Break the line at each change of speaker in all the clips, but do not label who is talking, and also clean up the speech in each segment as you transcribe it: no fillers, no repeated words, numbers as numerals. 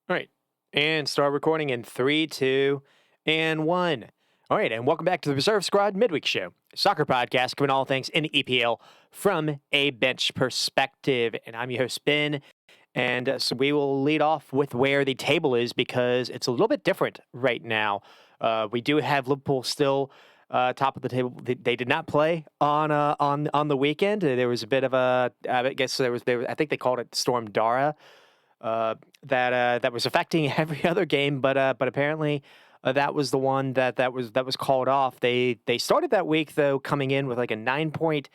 All right. And start recording in three, two, and one. All right. And welcome back to the Reserve Squad Midweek Show, soccer podcast covering all things in the EPL from a bench perspective. And I'm your host, Ben. And so we will lead off with where the table is because it's a little bit different right now. We do have Liverpool still top of the table. They did not play on the weekend. There was a bit of a, I guess I think they called it Storm Dara that was affecting every other game, but apparently that was the one that was called off. They started that week though coming in with like a 9 point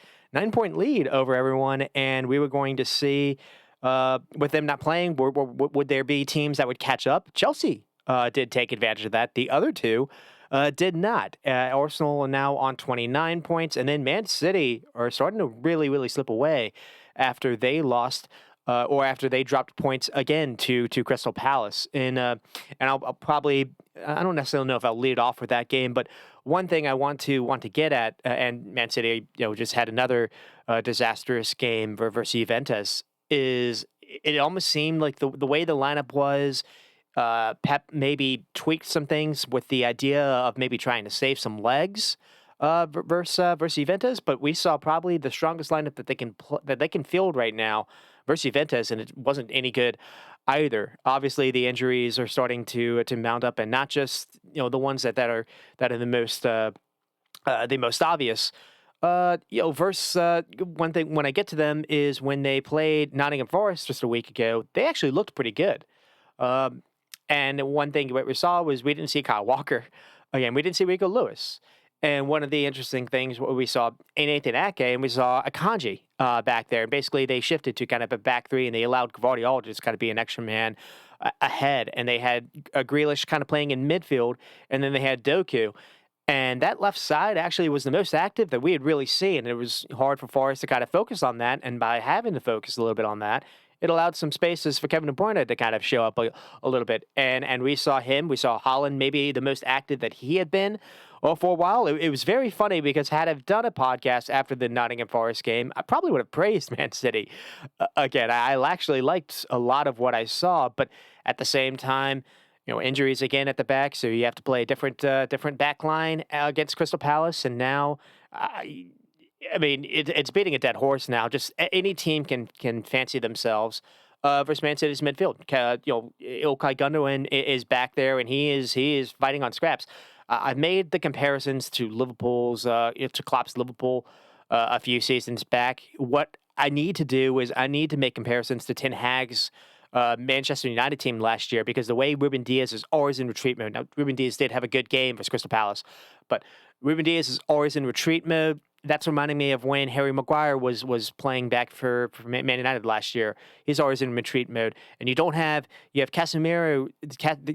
lead over everyone, and we were going to see with them not playing, would there be teams that would catch up? Chelsea did take advantage of that. The other two. Did not. Arsenal are now on 29 points, and then Man City are starting to really slip away after they lost or after they dropped points again to Crystal Palace. And I'll probably, I don't necessarily know if I'll lead off with that game, but one thing I want to get at, and Man City, just had another disastrous game versus Juventus. Is it almost seemed like the way the lineup was. Pep maybe tweaked some things with the idea of maybe trying to save some legs versus Juventus, but we saw probably the strongest lineup that they can field right now versus Juventus, and it wasn't any good either. Obviously, the injuries are starting to mount up, and not just the ones that are the most obvious. Versus one thing when I get to them is when they played Nottingham Forest just a week ago, they actually looked pretty good. Um, and one thing what we saw was we didn't see Kyle Walker again. We didn't see Rico Lewis. And one of the interesting things what we saw in Nathan Ake and we saw Akanji back there. And basically they shifted to kind of a back three and they allowed Gvardiol to just kind of be an extra man ahead. And they had Grealish kind of playing in midfield, and then they had Doku. And that left side actually was the most active that we had really seen. It was hard for Forrest to kind of focus on that. And by having to focus a little bit on that, it allowed some spaces for Kevin De Bruyne to kind of show up a little bit. And we saw Holland maybe the most active that he had been for a while. It was very funny because had I done a podcast after the Nottingham Forest game, I probably would have praised Man City. Again, I actually liked a lot of what I saw, but at the same time, injuries again at the back, so you have to play a different back line against Crystal Palace, and now, I mean, it's beating a dead horse now. Just any team can fancy themselves versus Man City's midfield. Ilkay Gundogan is back there, and he is fighting on scraps. I've made the comparisons to to Klopp's Liverpool a few seasons back. What I need to do is I need to make comparisons to Ten Hag's Manchester United team last year, because the way Ruben Diaz is always in retreat mode. Now, Ruben Diaz did have a good game versus Crystal Palace, but Ruben Diaz is always in retreat mode. That's reminding me of when Harry Maguire was playing back for Man United last year. He's always in retreat mode, and you have Casemiro.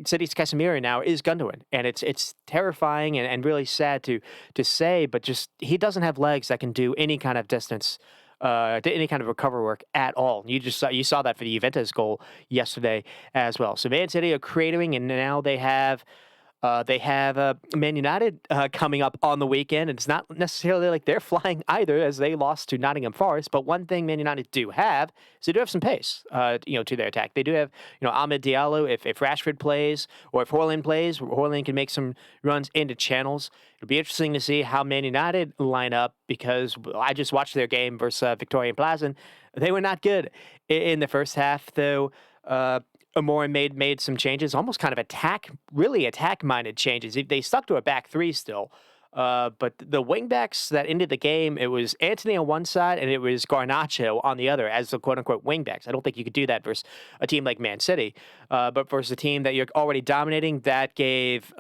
City's Casemiro now is Gundogan, and it's terrifying and really sad to say, but just he doesn't have legs that can do any kind of distance any kind of recovery work at all. You saw that for the Juventus goal yesterday as well. So Man City are cratering, and now they have Man United coming up on the weekend, and it's not necessarily like they're flying either, as they lost to Nottingham Forest. But one thing Man United do have is they do have some pace, to their attack. They do have, Ahmed Diallo. If Rashford plays or if Haaland plays, Haaland can make some runs into channels. It'll be interesting to see how Man United line up, because I just watched their game versus Victoria Plaza. They were not good in the first half, though. Amora made some changes, almost kind of attack-minded changes. They stuck to a back three still. But the wingbacks that ended the game, it was Anthony on one side and it was Garnacho on the other as the quote-unquote wingbacks. I don't think you could do that versus a team like Man City. But versus a team that you're already dominating, that gave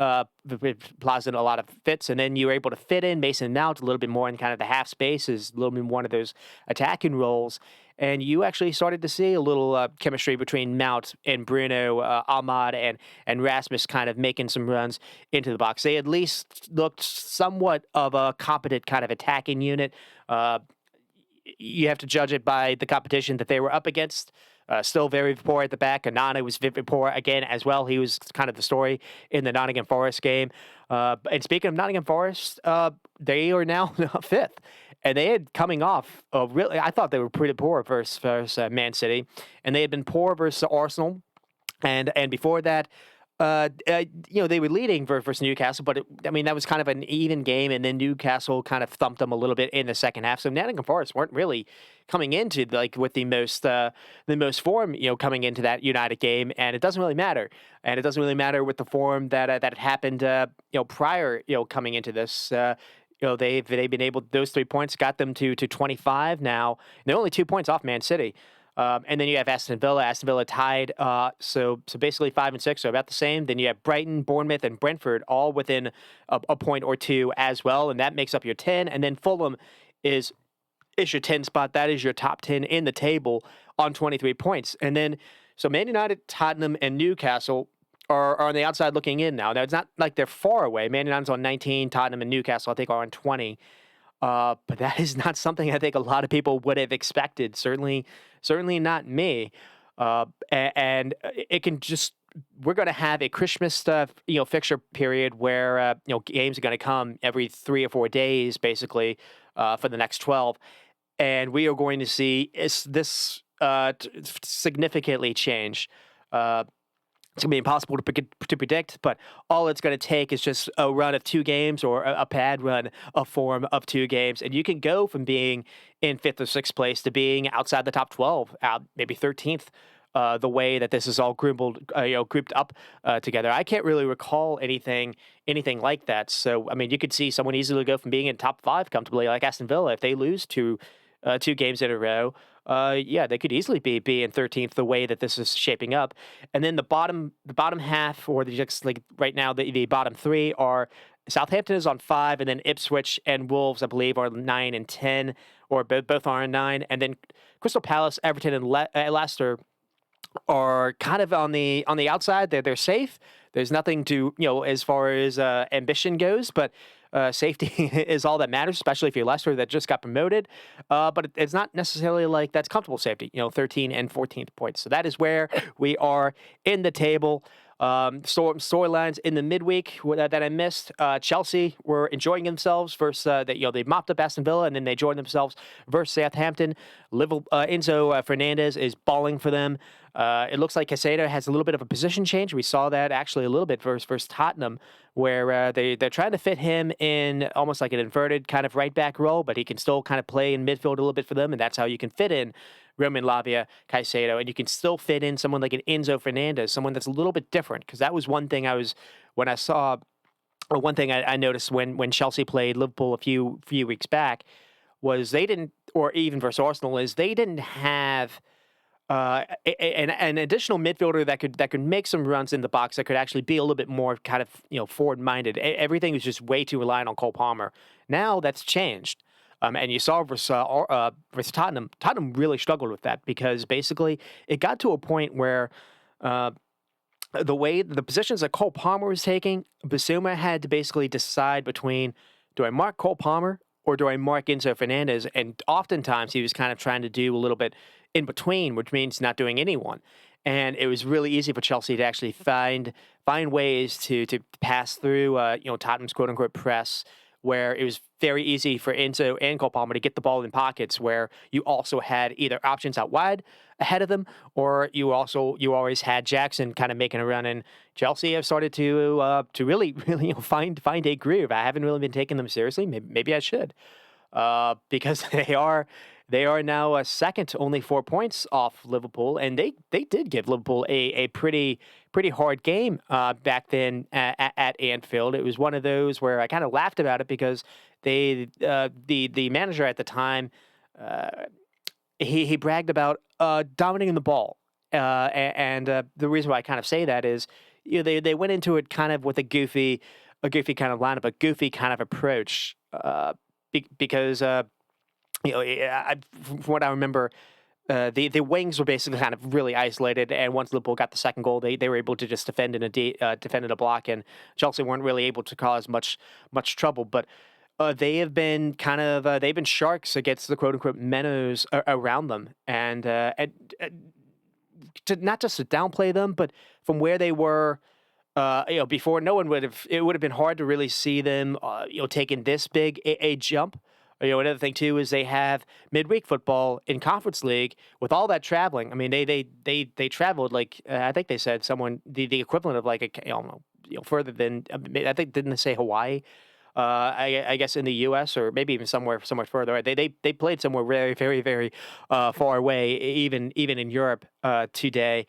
Plaza a lot of fits. And then you were able to fit in Mason Mount a little bit more in kind of the half spaces, a little bit more one of those attacking roles. And you actually started to see a little chemistry between Mount and Bruno, Ahmad, and Rasmus kind of making some runs into the box. They at least looked somewhat of a competent kind of attacking unit. You have to judge it by the competition that they were up against. Still very poor at the back. Anana was very poor again as well. He was kind of the story in the Nottingham Forest game. And speaking of Nottingham Forest, they are now fifth. And they had coming off I thought they were pretty poor versus Man City. And they had been poor versus Arsenal. And before that, they were leading versus Newcastle, but that was kind of an even game, and then Newcastle kind of thumped them a little bit in the second half. So Nottingham Forest weren't really coming into like with the most form, coming into that United game, and it doesn't really matter, and it doesn't really matter with the form that had happened, prior, coming into this. They've been able, those 3 points got them to 25 now. They're only 2 points off Man City. And then you have Aston Villa. Aston Villa tied, so basically 5 and 6, so about the same. Then you have Brighton, Bournemouth, and Brentford all within a point or two as well, and that makes up your 10. And then Fulham is your 10 spot. That is your top 10 in the table on 23 points. And then so Man United, Tottenham, and Newcastle are on the outside looking in now. Now it's not like they're far away. Man United's on 19. Tottenham and Newcastle, I think, are on 20. But that is not something I think a lot of people would have expected. Certainly not me. And it can just, we're going to have a Christmas fixture period where games are going to come every 3 or 4 days, basically, for the next 12, and we are going to see this significantly change. It's going to be impossible to predict, but all it's going to take is just a run of 2 games or a bad run of form of 2 games. And you can go from being in 5th or 6th place to being outside the top 12, maybe 13th, the way that this is all grouped up together. I can't really recall anything like that. So, you could see someone easily go from being in top 5 comfortably, like Aston Villa, if they lose 2 games in a row. They could easily be in 13th the way that this is shaping up. And then the bottom half, or just like right now, the bottom 3 are Southampton is on 5, and then Ipswich and Wolves, I believe, are 9 and 10, or both are on 9. And then Crystal Palace, Everton, and Leicester are kind of on the outside. They're safe. There's nothing to, as far as ambition goes, but safety is all that matters, especially if you're Leicester that just got promoted. But it's not necessarily like that's comfortable safety, 13 and 14th points. So that is where we are in the table. Storylines in the midweek that I missed. Chelsea were enjoying themselves versus they mopped up Aston Villa, and then they joined themselves versus Southampton. Enzo Fernandez is balling for them. It looks like Caicedo has a little bit of a position change. We saw that actually a little bit versus Tottenham, where they're trying to fit him in almost like an inverted kind of right back role, but he can still kind of play in midfield a little bit for them, and that's how you can fit in Roman Lavia, Caicedo, and you can still fit in someone like an Enzo Fernandez, someone that's a little bit different, because that was one thing I noticed when Chelsea played Liverpool a few weeks back, was they didn't, or even versus Arsenal, is they didn't have an additional midfielder that could make some runs in the box, that could actually be a little bit more kind of forward minded. Everything was just way too reliant on Cole Palmer. Now that's changed. And you saw versus Tottenham. Tottenham really struggled with that, because basically it got to a point where the way the positions that Cole Palmer was taking, Bissouma had to basically decide between, do I mark Cole Palmer or do I mark Enzo Fernandez? And oftentimes he was kind of trying to do a little bit in between, which means not doing anyone. And it was really easy for Chelsea to actually find ways to pass through Tottenham's quote unquote press, where it was very easy for Enzo and Cole Palmer to get the ball in pockets where you also had either options out wide ahead of them, or you always had Jackson kind of making a run. And Chelsea have started to really find a groove. I haven't really been taking them seriously. Maybe I should, because they are now second, only 4 points off Liverpool, and they did give Liverpool a pretty hard game back then at Anfield. It was one of those where I kind of laughed about it, because the manager at the time, he bragged about dominating the ball, and the reason why I kind of say that is, they went into it kind of with a goofy kind of lineup, a goofy kind of approach, because from what I remember, the wings were basically kind of really isolated, and once Liverpool got the second goal, they were able to just defend in a block, and Chelsea weren't really able to cause much trouble. But they have been they've been sharks against the quote unquote minnows around them, and to not just to downplay them, but from where they were. Before, it would have been hard to really see them, taking this big a jump, Another thing too is they have midweek football in Conference League with all that traveling. I mean, they traveled like I think they said someone the equivalent of like I don't know, further than I think didn't they say Hawaii? I guess in the U.S. or maybe even somewhere further. They played somewhere very very far away, even in Europe today.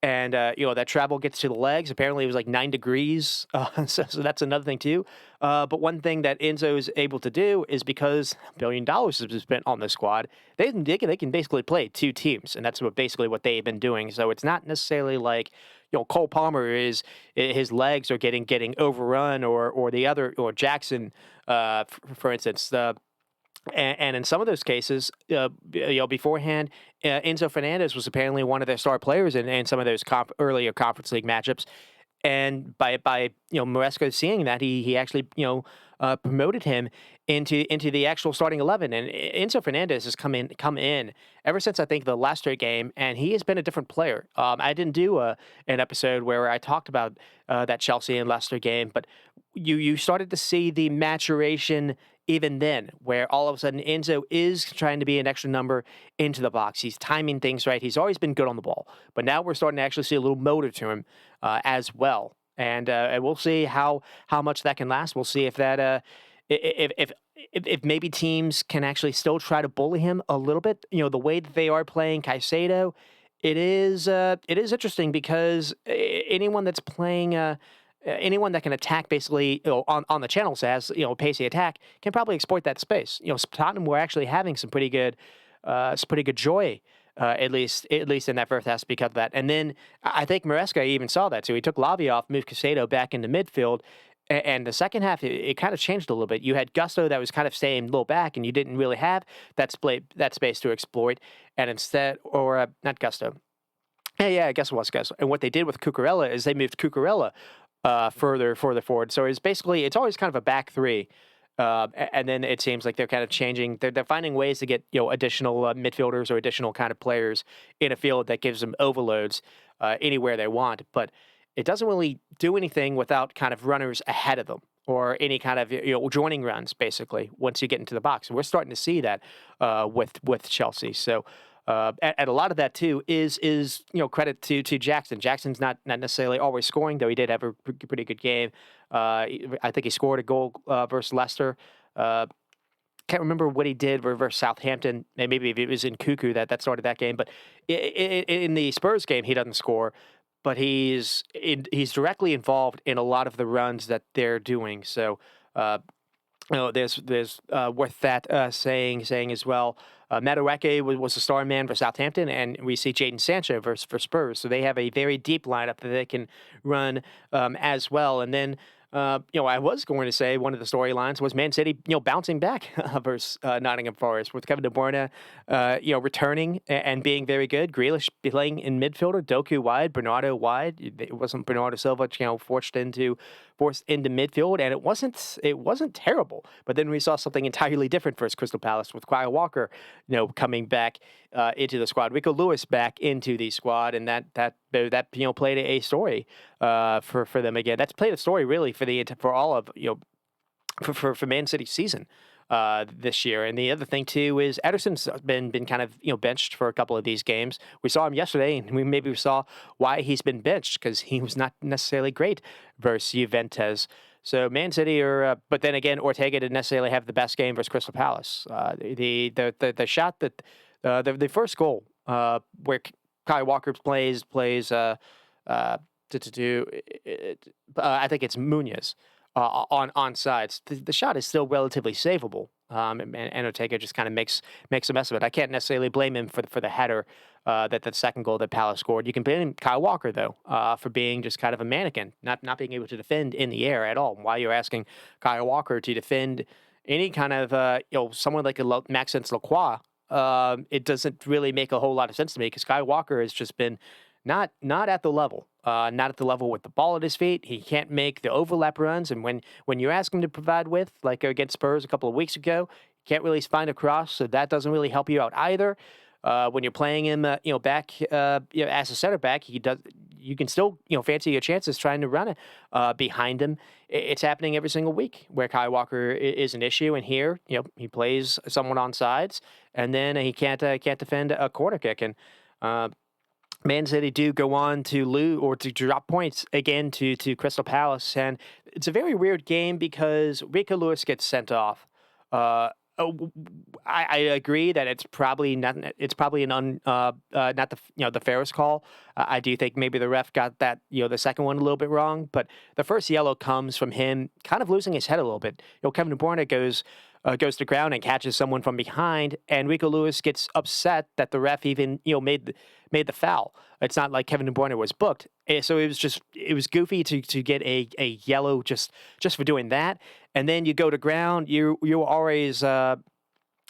And that travel gets to the legs. Apparently, it was like 9 degrees, so that's another thing too. But one thing that Enzo is able to do is because $1 billion has been spent on the squad, they can basically play two teams, and that's basically what they've been doing. So it's not necessarily like Cole Palmer his legs are getting overrun or the other or Jackson, for instance. And in some of those cases, beforehand, Enzo Fernandez was apparently one of their star players in some of those earlier Conference League matchups. And by Maresca seeing that, he actually promoted him into the actual starting 11. And Enzo Fernandez has come in ever since I think the Leicester game, and he has been a different player. I didn't do an episode where I talked about that Chelsea and Leicester game, but you started to see the maturation even then, where all of a sudden Enzo is trying to be an extra number into the box. He's timing things right. He's always been good on the ball, but now we're starting to actually see a little motor to him as well. And we'll see how much that can last. We'll see if that if maybe teams can actually still try to bully him a little bit. The way that they are playing Caicedo, it is interesting because anyone that's playing. Anyone that can attack basically on the channels as pacey attack can probably exploit that space. Tottenham were actually having some pretty good joy. At least in that first half because of that. And then I think Maresca even saw that too. He took Lavia off, moved Caicedo back into midfield. And the second half, it kind of changed a little bit. You had Gusto that was kind of staying a little back, and you didn't really have that space to exploit. And instead, or not Gusto. Yeah, I guess it was Gusto. And what they did with Cucurella is they moved Cucurella further forward. So it's always kind of a back three. And then it seems like they're kind of changing. They're finding ways to get additional midfielders or additional kind of players in a field that gives them overloads anywhere they want. But it doesn't really do anything without kind of runners ahead of them or any kind of joining runs. Basically, once you get into the box, and we're starting to see that with Chelsea. So. And a lot of that too is credit to Jackson. Jackson's not necessarily always scoring, though he did have a pretty good game. I think he scored a goal versus Leicester. Can't remember what he did versus Southampton. Maybe if it was in Cuckoo that started that game. But in the Spurs game, he doesn't score, but he's directly involved in a lot of the runs that they're doing. So. There's worth that saying as well. Madueke was a star man for Southampton, and we see Jadon Sancho for Spurs. So they have a very deep lineup that they can run as well. And then, I was going to say one of the storylines was Man City, bouncing back versus Nottingham Forest with Kevin De Bruyne, returning and being very good. Grealish playing in midfielder, Doku wide, Bernardo wide. It wasn't Bernardo Silva, forced into midfield, and it wasn't terrible. But then we saw something entirely different versus Crystal Palace with Kyle Walker, coming back into the squad. Rico Lewis back into the squad, and that played a story for them again. That's played a story really for all of for Man City's season this year. And the other thing too is Ederson's been kind of benched for a couple of these games. We saw him yesterday, and we saw why he's been benched because he was not necessarily great versus Juventus. So Man City but then again, Ortega didn't necessarily have the best game versus Crystal Palace. The shot that the first goal where Kyle Walker plays I think it's Munoz on sides. The shot is still relatively savable, and Ortega just kind of makes a mess of it. I can't necessarily blame him for the header that second goal that Palace scored. You can blame Kyle Walker though for being just kind of a mannequin, not being able to defend in the air at all. Why you're asking Kyle Walker to defend any kind of someone like a Maxence Lacroix? It doesn't really make a whole lot of sense to me because Kyle Walker has just been not at the level. Not at the level with the ball at his feet. He can't make the overlap runs. And when you ask him to provide width, like against Spurs a couple of weeks ago, he can't really find a cross. So that doesn't really help you out either. When you're playing him, back as a center back, you can still fancy your chances trying to run it behind him. It's happening every single week where Kyle Walker is an issue, and here he plays someone on sides, and then he can't defend a corner kick. And Man City do go on to lose or to drop points again to Crystal Palace, and it's a very weird game because Rico Lewis gets sent off. I agree that it's probably not. It's probably not the fairest call. I do think maybe the ref got that the second one a little bit wrong, but the first yellow comes from him kind of losing his head a little bit. Kevin De Bruyne goes to ground and catches someone from behind, and Rico Lewis gets upset that the ref even made the foul. It's not like Kevin De Bruyne was booked, so it was goofy to get a yellow just for doing that. And then you go to ground, you always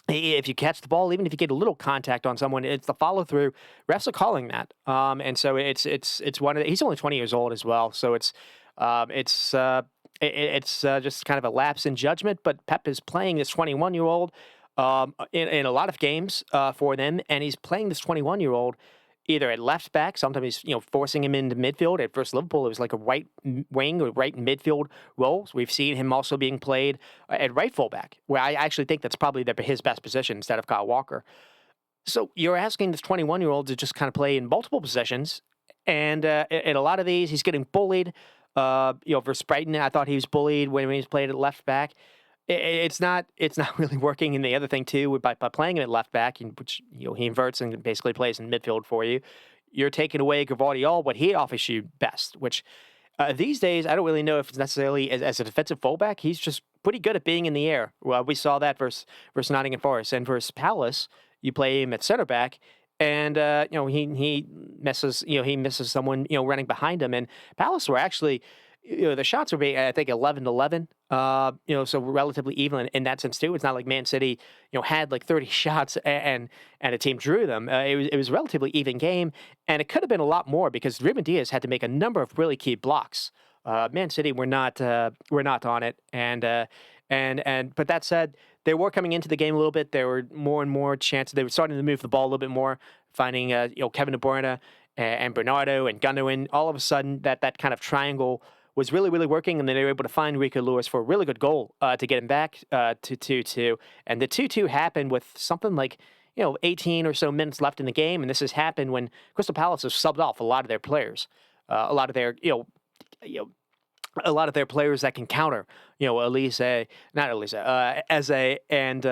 if you catch the ball, even if you get a little contact on someone, it's the follow through. Refs are calling that, and so it's one of he's only 20 years old as well, so it's just kind of a lapse in judgment. But Pep is playing this 21-year-old in a lot of games for them, and he's playing this 21-year-old either at left back. Sometimes he's forcing him into midfield. At first Liverpool, it was like a right wing or right midfield role. So we've seen him also being played at right fullback, where I actually think that's probably his best position instead of Kyle Walker. So you're asking this 21-year-old to just kind of play in multiple positions, and in a lot of these, he's getting bullied. For Brighton, I thought he was bullied when he was played at left back. It's not really working. And the other thing too, by playing him at left back, which he inverts and basically plays in midfield for you, you're taking away Gvardiol what he offers you best. Which these days I don't really know if it's necessarily as a defensive fullback. He's just pretty good at being in the air. Well, we saw that versus Nottingham Forest, and versus Palace, you play him at center back. And he misses someone running behind him, and Palace were actually the shots were being I think 11-11, so relatively even in that sense too. It's not like Man City had like 30 shots and a team drew them. It was a relatively even game, and it could have been a lot more because Ruben Diaz had to make a number of really key blocks. Man City were not on it, and but that said, they were coming into the game a little bit. There were more and more chances. They were starting to move the ball a little bit more, finding Kevin De Bruyne and Bernardo and Gundogan. All of a sudden, that kind of triangle was really, really working, and then they were able to find Rico Lewis for a really good goal to get him back to 2-2. And the 2-2 happened with something like 18 or so minutes left in the game, and this has happened when Crystal Palace has subbed off a lot of their players, a lot of their players that can counter, Eze and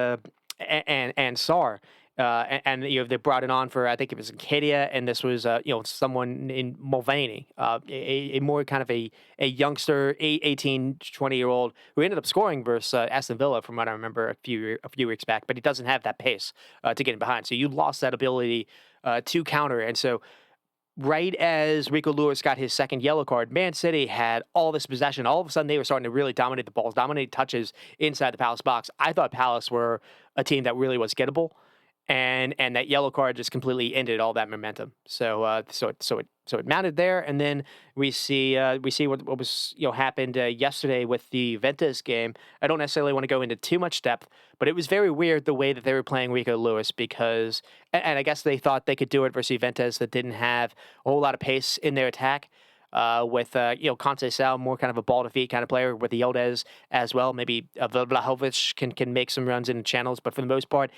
Sarr. They brought it on for, I think it was Nkedia, and this was, someone in Mulvaney, a more kind of a youngster, 18, 20-year-old who ended up scoring versus Aston Villa, from what I remember a few weeks back, but he doesn't have that pace to get in behind. So you lost that ability to counter. And so right as Rico Lewis got his second yellow card, Man City had all this possession. All of a sudden, they were starting to really dominate the balls, dominate touches inside the Palace box. I thought Palace were a team that really was gettable. And that yellow card just completely ended all that momentum. So it mounted there, and then we see what was happened yesterday with the Juventus game. I don't necessarily want to go into too much depth, but it was very weird the way that they were playing Rico Lewis because, and I guess they thought they could do it versus Juventus that didn't have a whole lot of pace in their attack. With Conceição, more kind of a ball to feet kind of player, with Yildiz as well. Maybe Vlahovic can make some runs in the channels, but for the most part,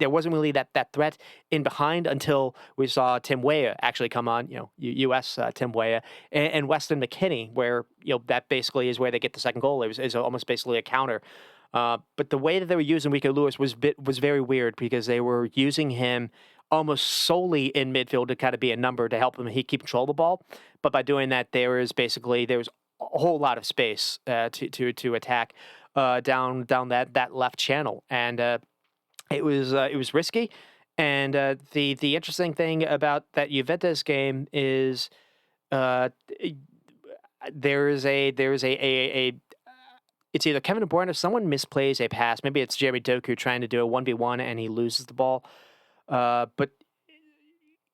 there wasn't really that threat in behind until we saw Tim Weah actually come on. U.S. Tim Weah and Weston McKennie, where that basically is where they get the second goal. It was almost basically a counter. But the way that they were using Rico Lewis was very weird because they were using him almost solely in midfield to kind of be a number to help him keep control of the ball. But by doing that, there was a whole lot of space to attack down that left channel, and it was risky. And the interesting thing about that Juventus game is there's a it's either Kevin De Bruyne or someone misplays a pass. Maybe it's Jeremy Doku trying to do a 1v1 and he loses the ball. But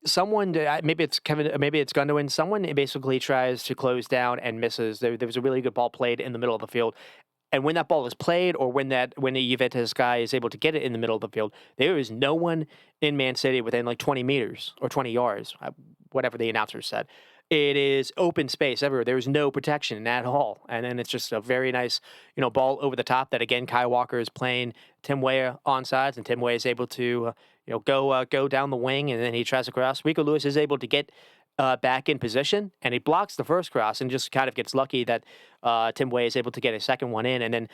someone, maybe it's Gundogan, someone basically tries to close down and misses. There was a really good ball played in the middle of the field. And when that ball is played, or when the Juventus guy is able to get it in the middle of the field, there is no one in Man City within like 20 meters or 20 yards, whatever the announcer said. it is open space everywhere. There's no protection at all. And then it's just a very nice, ball over the top that again Kai Walker is playing Tim Weah on sides, and Tim Weah is able to go down the wing, and then he tries to cross. Rico Lewis is able to get back in position, and he blocks the first cross and just kind of gets lucky that Tim Weah is able to get a second one in, and then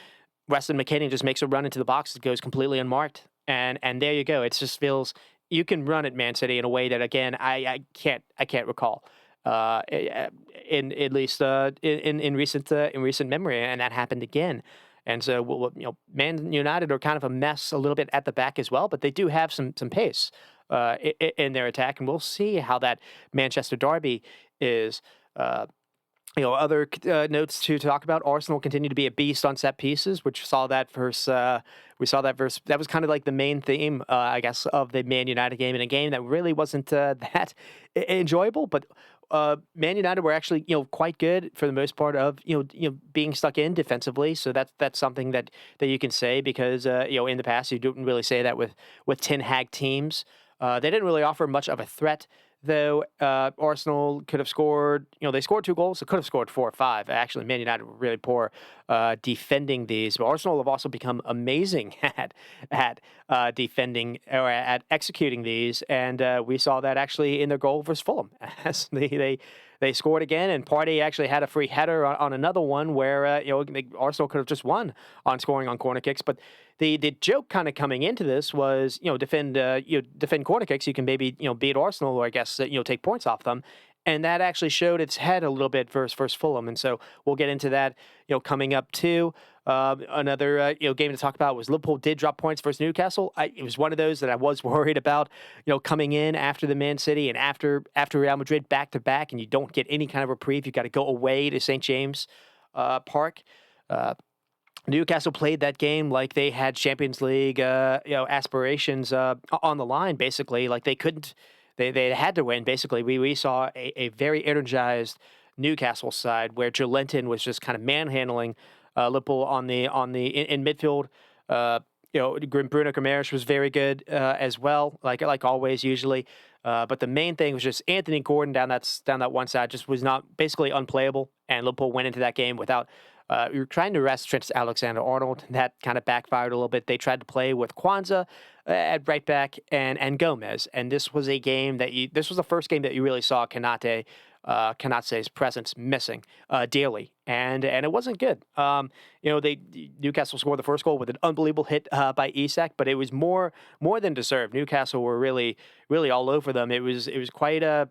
Weston McKinney just makes a run into the box that goes completely unmarked, and there you go. It just feels you can run at Man City in a way that again I can't recall in at least in recent memory, and that happened again. And so Man United are kind of a mess a little bit at the back as well, but they do have some pace in their attack, and we'll see how that Manchester derby is. Other notes to talk about. Arsenal continue to be a beast on set pieces, which saw that versus. We saw that versus. That was kind of like the main theme, I guess, of the Man United game, in a game that really wasn't that enjoyable. But Man United were actually, quite good for the most part of being stuck in defensively. So that's something that you can say because in the past you didn't really say that with Ten Hag teams. They didn't really offer much of a threat. Though Arsenal could have scored, they scored 2 goals. They could have scored 4 or 5. Actually, Man United were really poor defending these. But Arsenal have also become amazing at defending or at executing these, and we saw that actually in their goal versus Fulham. As they scored again, and Partey actually had a free header on another one where Arsenal could have just won on scoring on corner kicks. But the joke kind of coming into this was defend corner kicks. You can maybe beat Arsenal, or I guess take points off them. And that actually showed its head a little bit versus Fulham, and so we'll get into that coming up too. Another game to talk about was Liverpool did drop points versus Newcastle. It was one of those that I was worried about coming in after the Man City and after Real Madrid back to back, and you don't get any kind of reprieve. You got to go away to St. James Park. Newcastle played that game like they had Champions League aspirations on the line, basically. Like they couldn't. They had to win, basically. We saw a very energized Newcastle side where Joelinton was just kind of manhandling Liverpool in midfield. Bruno Guimaraes was very good as well, like always usually. But the main thing was just Anthony Gordon down that one side just was not basically unplayable, and Liverpool went into that game without. We were trying to rest Trent Alexander-Arnold. That kind of backfired a little bit. They tried to play with Kwanzaa at right back and Gomez. And this was a game this was the first game that you really saw Konate's presence missing daily. And it wasn't good. Newcastle scored the first goal with an unbelievable hit by Isak, but it was more than deserved. Newcastle were really, really all over them. It was quite a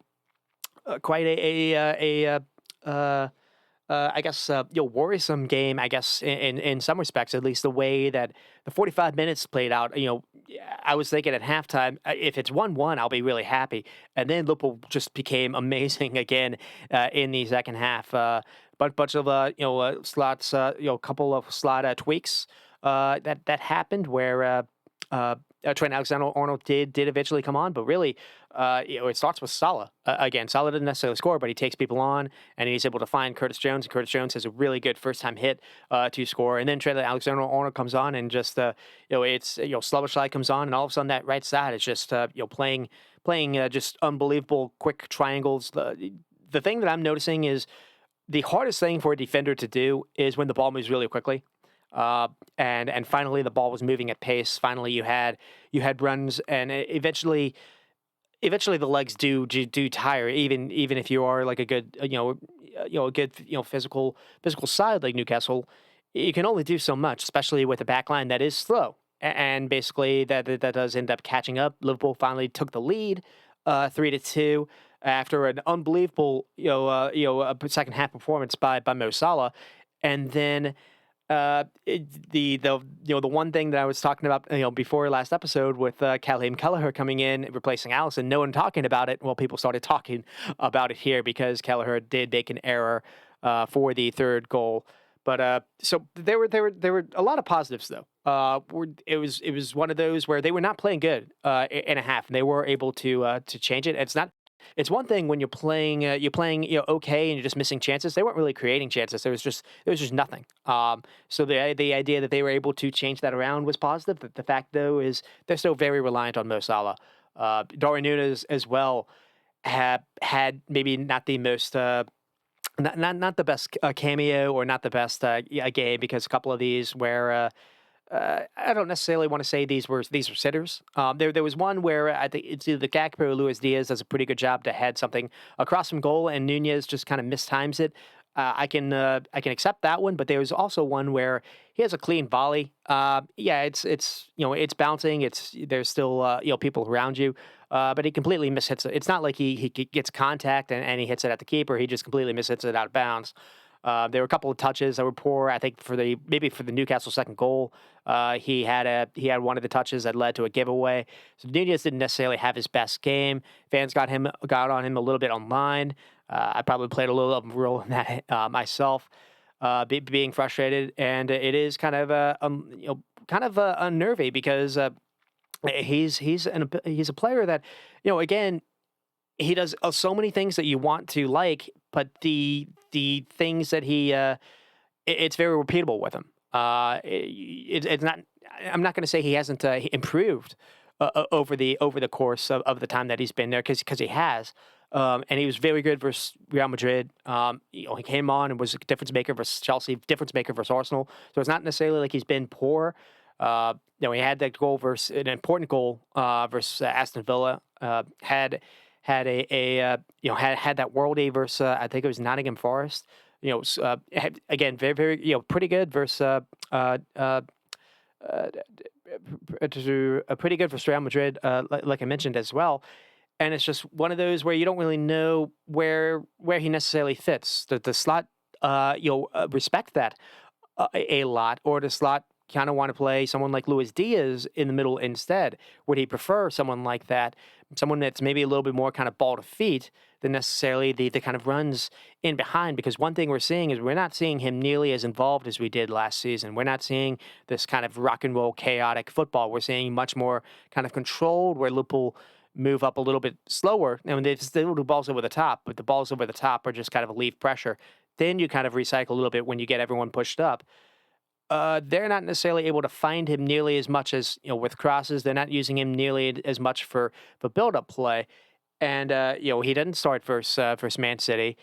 I guess worrisome game. I guess in some respects, at least the way that the 45 minutes played out. I was thinking at halftime, if it's 1-1, I'll be really happy. And then Liverpool just became amazing again in the second half. But bunch of slots, couple of slot tweaks that happened where. Trent Alexander-Arnold did eventually come on, but really, it starts with Salah. Again, Salah didn't necessarily score, but he takes people on, and he's able to find Curtis Jones, and Curtis Jones has a really good first-time hit to score. And then Trent Alexander-Arnold comes on, and just, Slobosly comes on, and all of a sudden that right side is just, playing just unbelievable quick triangles. The thing that I'm noticing is the hardest thing for a defender to do is when the ball moves really quickly. And finally the ball was moving at pace. Finally you had runs, and eventually the legs do tire, even if you are like a good physical side like Newcastle. You can only do so much, especially with a back line that is slow, and basically that does end up catching up. Liverpool finally took the lead 3-2 after an unbelievable second half performance by Mo Salah. And then the one thing that I was talking about before last episode with Callum Kelleher coming in replacing Alisson, no one talking about it. Well, people started talking about it here because Kelleher did make an error for the third goal. But so there were a lot of positives though. It was one of those where they were not playing good in a half, and they were able to change it. It's one thing when you're playing okay and you're just missing chances. They weren't really creating chances. There was just nothing. So the idea that they were able to change that around was positive. The fact though is they're still very reliant on Mo Salah. Darwin Núñez as well have had maybe not the most not the best cameo or not the best game, because a couple of these where I don't necessarily want to say these were sitters. There was one where I think it's either Gakpo or Luis Diaz does a pretty good job to head something across from goal, and Nunez just kind of mistimes it. I can accept that one, but there was also one where he has a clean volley. Yeah, it's it's bouncing. There's still people around you, but he completely mishits it. It's not like he gets contact and he hits it at the keeper. He just completely mishits it out of bounds. There were a couple of touches that were poor. I think for the Newcastle second goal, he had one of the touches that led to a giveaway. So Nunez didn't necessarily have his best game. Fans got on him a little bit online. I probably played a little of a role in that myself, being frustrated, and it is kind of unnerving because he's a player that again, he does so many things that you want to like, but the things that it's very repeatable with him. It's not. I'm not going to say he hasn't improved over the course of the time that he's been there, because he has. And he was very good versus Real Madrid. He came on and was a difference maker versus Chelsea, difference maker versus Arsenal. So it's not necessarily like he's been poor. He had that goal versus an important goal versus Aston Villa. Had that worldie versus I think it was Nottingham Forest. Again, very very pretty good versus pretty good for Real Madrid, like I mentioned as well. And it's just one of those where you don't really know where he necessarily fits. The slot, respect that a lot, or the slot kind of want to play someone like Luis Diaz in the middle instead. Would he prefer someone like that, someone that's maybe a little bit more kind of ball to feet than necessarily the kind of runs in behind? Because one thing we're seeing is we're not seeing him nearly as involved as we did last season. We're not seeing this kind of rock and roll chaotic football. We're seeing much more kind of controlled, where Liverpool move up a little bit slower. And they still do balls over the top, but the balls over the top are just kind of leave pressure. Then you kind of recycle a little bit when you get everyone pushed up. They're not necessarily able to find him nearly as much as with crosses. They're not using him nearly as much for build-up play. And he didn't start versus Man City.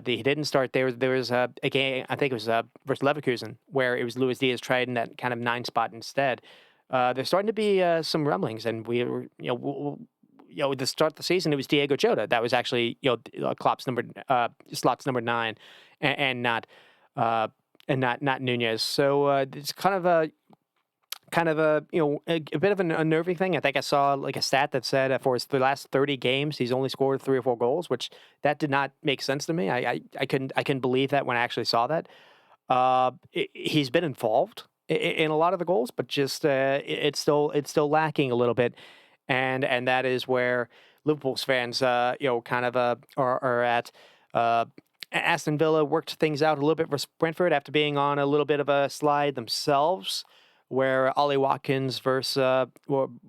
He didn't start. There was a game, I think it was versus Leverkusen, where it was Luis Diaz tried in that kind of 9 spot instead. There's starting to be some rumblings, and we were to start the season, it was Diego Jota that was actually Klopp's slot's number 9, and not Nunez. So it's kind of a a bit of a unnerving thing. I think I saw like a stat that said for the last 30 games he's only scored 3 or 4 goals, which that did not make sense to me. I couldn't believe that when I actually saw that. He's been involved in a lot of the goals, but just it's still lacking a little bit. And that is where Liverpool's fans, kind of are at. Aston Villa worked things out a little bit for Brentford after being on a little bit of a slide themselves, where Ollie Watkins were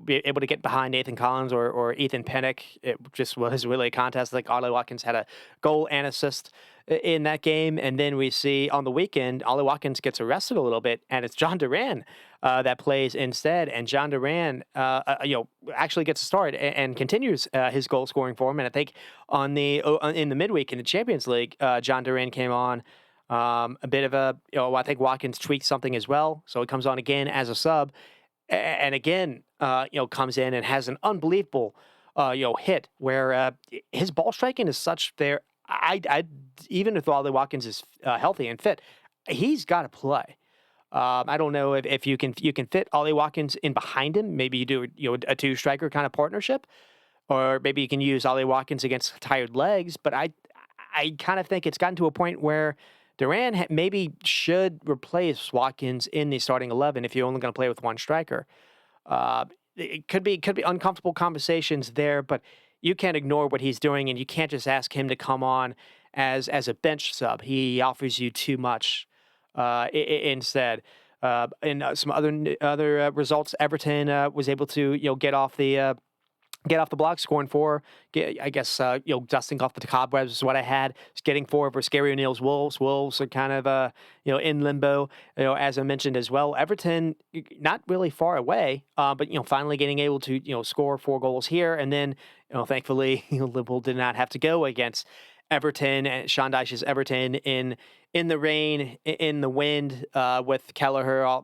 able to get behind Nathan Collins or Ethan Pennick. It just was really a contest. Like Ollie Watkins had a goal and assist in that game. And then we see on the weekend, Ollie Watkins gets arrested a little bit, and it's John Duran that plays instead. And John Duran, actually gets a start and continues his goal scoring form. And I think in the midweek in the Champions League, John Duran came on. A bit of I think Watkins tweaked something as well, so he comes on again as a sub, and again, comes in and has an unbelievable, hit where his ball striking is such there. I even if Ollie Watkins is healthy and fit, he's got to play. I don't know if you can fit Ollie Watkins in behind him. Maybe you do a 2 striker kind of partnership, or maybe you can use Ollie Watkins against tired legs. But I kind of think it's gotten to a point where Duran maybe should replace Watkins in the starting 11 if you're only going to play with 1 striker. It could be uncomfortable conversations there, but you can't ignore what he's doing, and you can't just ask him to come on as a bench sub. He offers you too much instead. In some other results, Everton was able to get off the get off the block, scoring four. I guess dusting off the cobwebs is what I had. Just getting four versus Gary O'Neill's Wolves. Wolves are kind of in limbo. As I mentioned as well, Everton not really far away, but finally getting able to score 4 goals here, and then thankfully Liverpool did not have to go against Everton and Sean Dyche's Everton in the rain, in the wind, with Kelleher,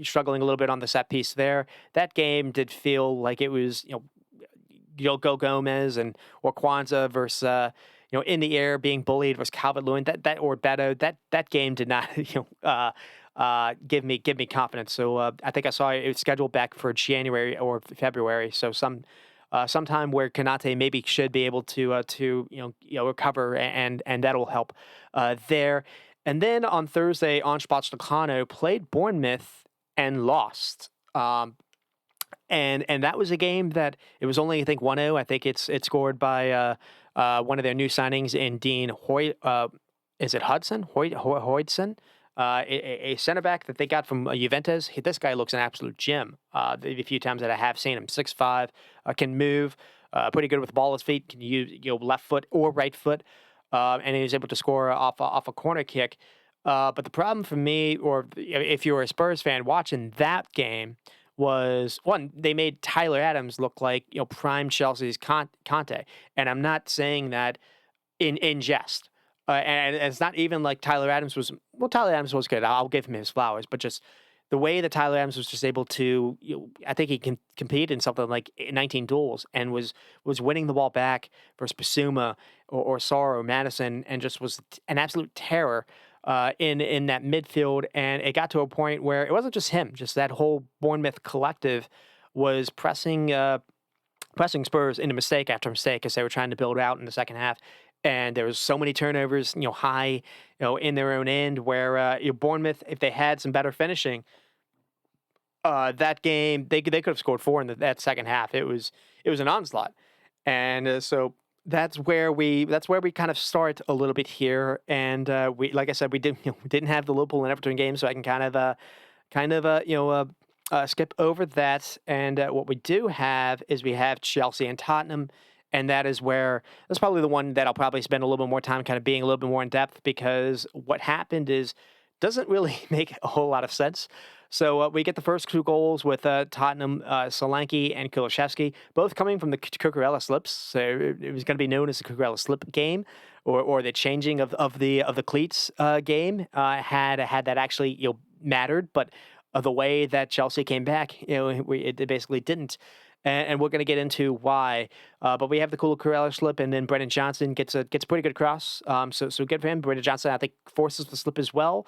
struggling a little bit on the set piece there. That game did feel like it was Yoko Gomez and or Kwanzaa versus in the air being bullied versus Calvert-Lewin. That or Beto. That game did not give me confidence. So I think I saw it scheduled back for January or February. So sometime where Konate maybe should be able to recover, and that'll help there. And then on Thursday, Ange Postecoglou played Bournemouth and lost. And that was a game that it was only, I think, 1-0. I think it's scored by one of their new signings in Dean Hoy. Is it Hudson? Hoydson? A center back that they got from Juventus. This guy looks an absolute gem. The few times that I have seen him, 6'5", can move, pretty good with the ball at his feet, can use left foot or right foot, and he was able to score off a corner kick. But the problem for me, or if you were a Spurs fan watching that game, was one, they made Tyler Adams look like prime Chelsea's Conte, and I'm not saying that in jest. And it's not even like Tyler Adams was good. I'll give him his flowers, but just the way that Tyler Adams was just able to, I think he can compete in something like 19 duels and was winning the ball back versus Basuma or Sarr or Madison, and just was an absolute terror in that midfield. And it got to a point where it wasn't just him, just that whole Bournemouth collective was pressing Spurs into mistake after mistake as they were trying to build out in the second half. And there was so many turnovers, high, in their own end, where Bournemouth, if they had some better finishing, that game they could have scored 4 in that second half. It was an onslaught, and so that's where we kind of start a little bit here. And we, like I said, we didn't have the Liverpool and Everton game, so I can kind of skip over that. And what we do have is we have Chelsea and Tottenham. And that's probably the one that I'll probably spend a little bit more time kind of being a little bit more in depth, because what happened doesn't really make a whole lot of sense. So we get the first 2 goals with Tottenham, Solanke and Kulusevski, both coming from the Cucurella slips. So it was going to be known as the Cucurella slip game, or the changing of the cleats game had that actually mattered. But the way that Chelsea came back, it basically didn't. And we're going to get into why. But we have the Cucurella slip, and then Brennan Johnson gets a pretty good cross. So good for him. Brennan Johnson, I think, forces the slip as well.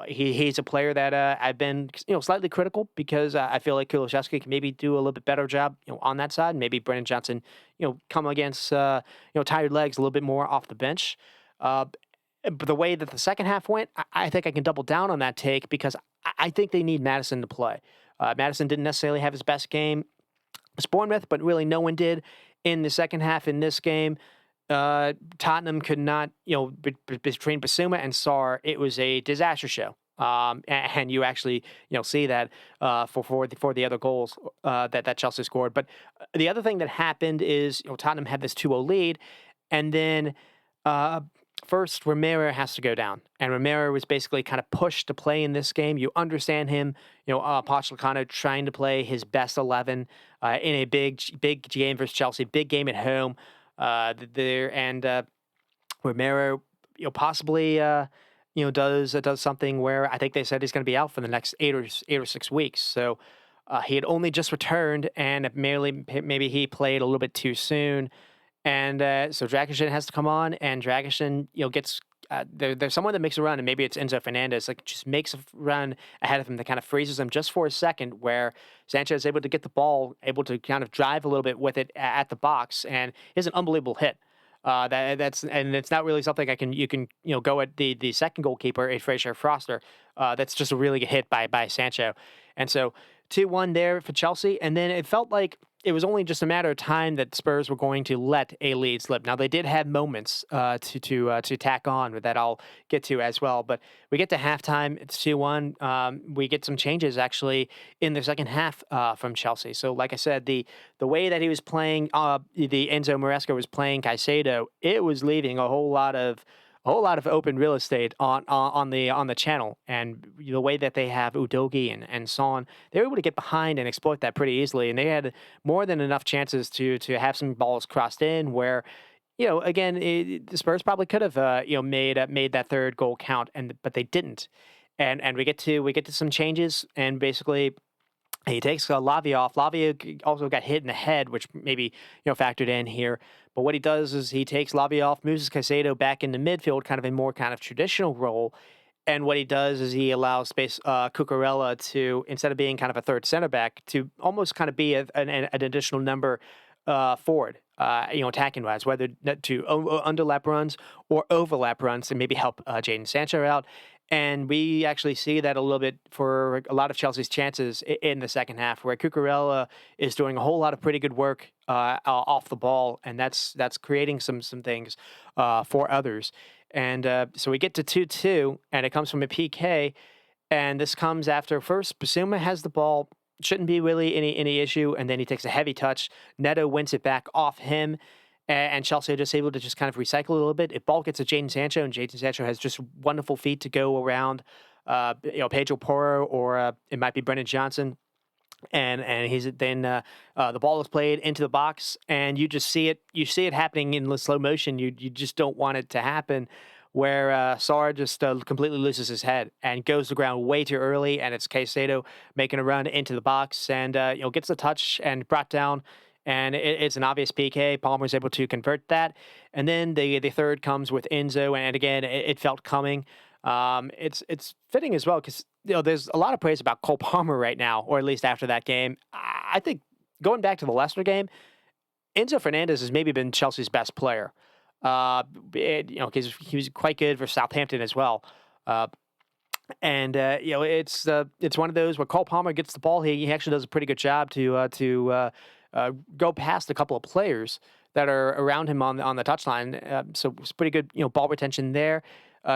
He's a player that I've been slightly critical, because I feel like Kulusevski can maybe do a little bit better job on that side. Maybe Brennan Johnson come against tired legs a little bit more off the bench. But the way that the second half went, I think I can double down on that take, because I think they need Maddison to play. Maddison didn't necessarily have his best game against Bournemouth, but really no one did in the second half in this game. Tottenham could not, between Basuma and Sarr, it was a disaster show. And you actually, see that for the other goals that Chelsea scored. But the other thing that happened is, Tottenham had this 2-0 lead, and then first, Romero has to go down, and Romero was basically kind of pushed to play in this game. You understand him, Pochettino trying to play his best 11 in a big game versus Chelsea, big game at home. Romero, possibly, does something where I think they said he's going to be out for the next 8 or 6 weeks. So he had only just returned, and maybe he played a little bit too soon. And so Dragusin has to come on, and Dragusin, gets there's someone that makes a run, and maybe it's Enzo Fernandez, just makes a run ahead of him that kind of freezes him just for a second, where Sanchez is able to get the ball, able to kind of drive a little bit with it at the box, and it's an unbelievable hit. And it's not really something you can go at the second goalkeeper, Fraser Foster. That's just a really good hit by Sancho, and so 2-1 there for Chelsea, and then it felt like it was only just a matter of time that Spurs were going to let a lead slip. Now they did have moments to tack on, but that I'll get to as well. But we get to halftime, it's 2-1. We get some changes actually in the second half from Chelsea. So like I said, the way that he was playing, the Enzo Maresca was playing Caicedo, it was leaving a whole lot of open real estate on the channel, and the way that they have Udogi and Son, they were able to get behind and exploit that pretty easily, and they had more than enough chances to have some balls crossed in where, again, the Spurs probably could have made that third goal count, but they didn't, and we get to some changes, and basically he takes Lavia off. Lavia also got hit in the head, which maybe factored in here. But what he does is he takes Lavia off, moves Caicedo back into midfield, kind of a more kind of traditional role. And what he does is he allows Cucurella to, instead of being kind of a third center back, to almost kind of be an additional number forward, attacking wise, whether to underlap runs or overlap runs to maybe help Jadon Sancho out. And we actually see that a little bit for a lot of Chelsea's chances in the second half, where Cucurella is doing a whole lot of pretty good work off the ball, and that's creating some things for others. And so we get to 2-2, and it comes from a PK, and this comes after first Basuma has the ball, shouldn't be really any issue, and then he takes a heavy touch. Neto wins it back off him. And Chelsea are just able to just kind of recycle a little bit. If ball gets to Jadon Sancho, and Jadon Sancho has just wonderful feet to go around, Pedro Porro, or it might be Brennan Johnson, and he's then the ball is played into the box, and you just see it. You see it happening in slow motion. You just don't want it to happen, where Sarr just completely loses his head and goes to the ground way too early, and it's Caicedo making a run into the box, and gets the touch and brought down. And it's an obvious PK. Palmer's able to convert that. And then the third comes with Enzo. And again, it felt coming. It's fitting as well because there's a lot of praise about Cole Palmer right now, or at least after that game. I think going back to the Leicester game, Enzo Fernandez has maybe been Chelsea's best player. Because he was quite good for Southampton as well. It's one of those where Cole Palmer gets the ball. He actually does a pretty good job to go past a couple of players that are around him on the touchline. So it's pretty good, ball retention there.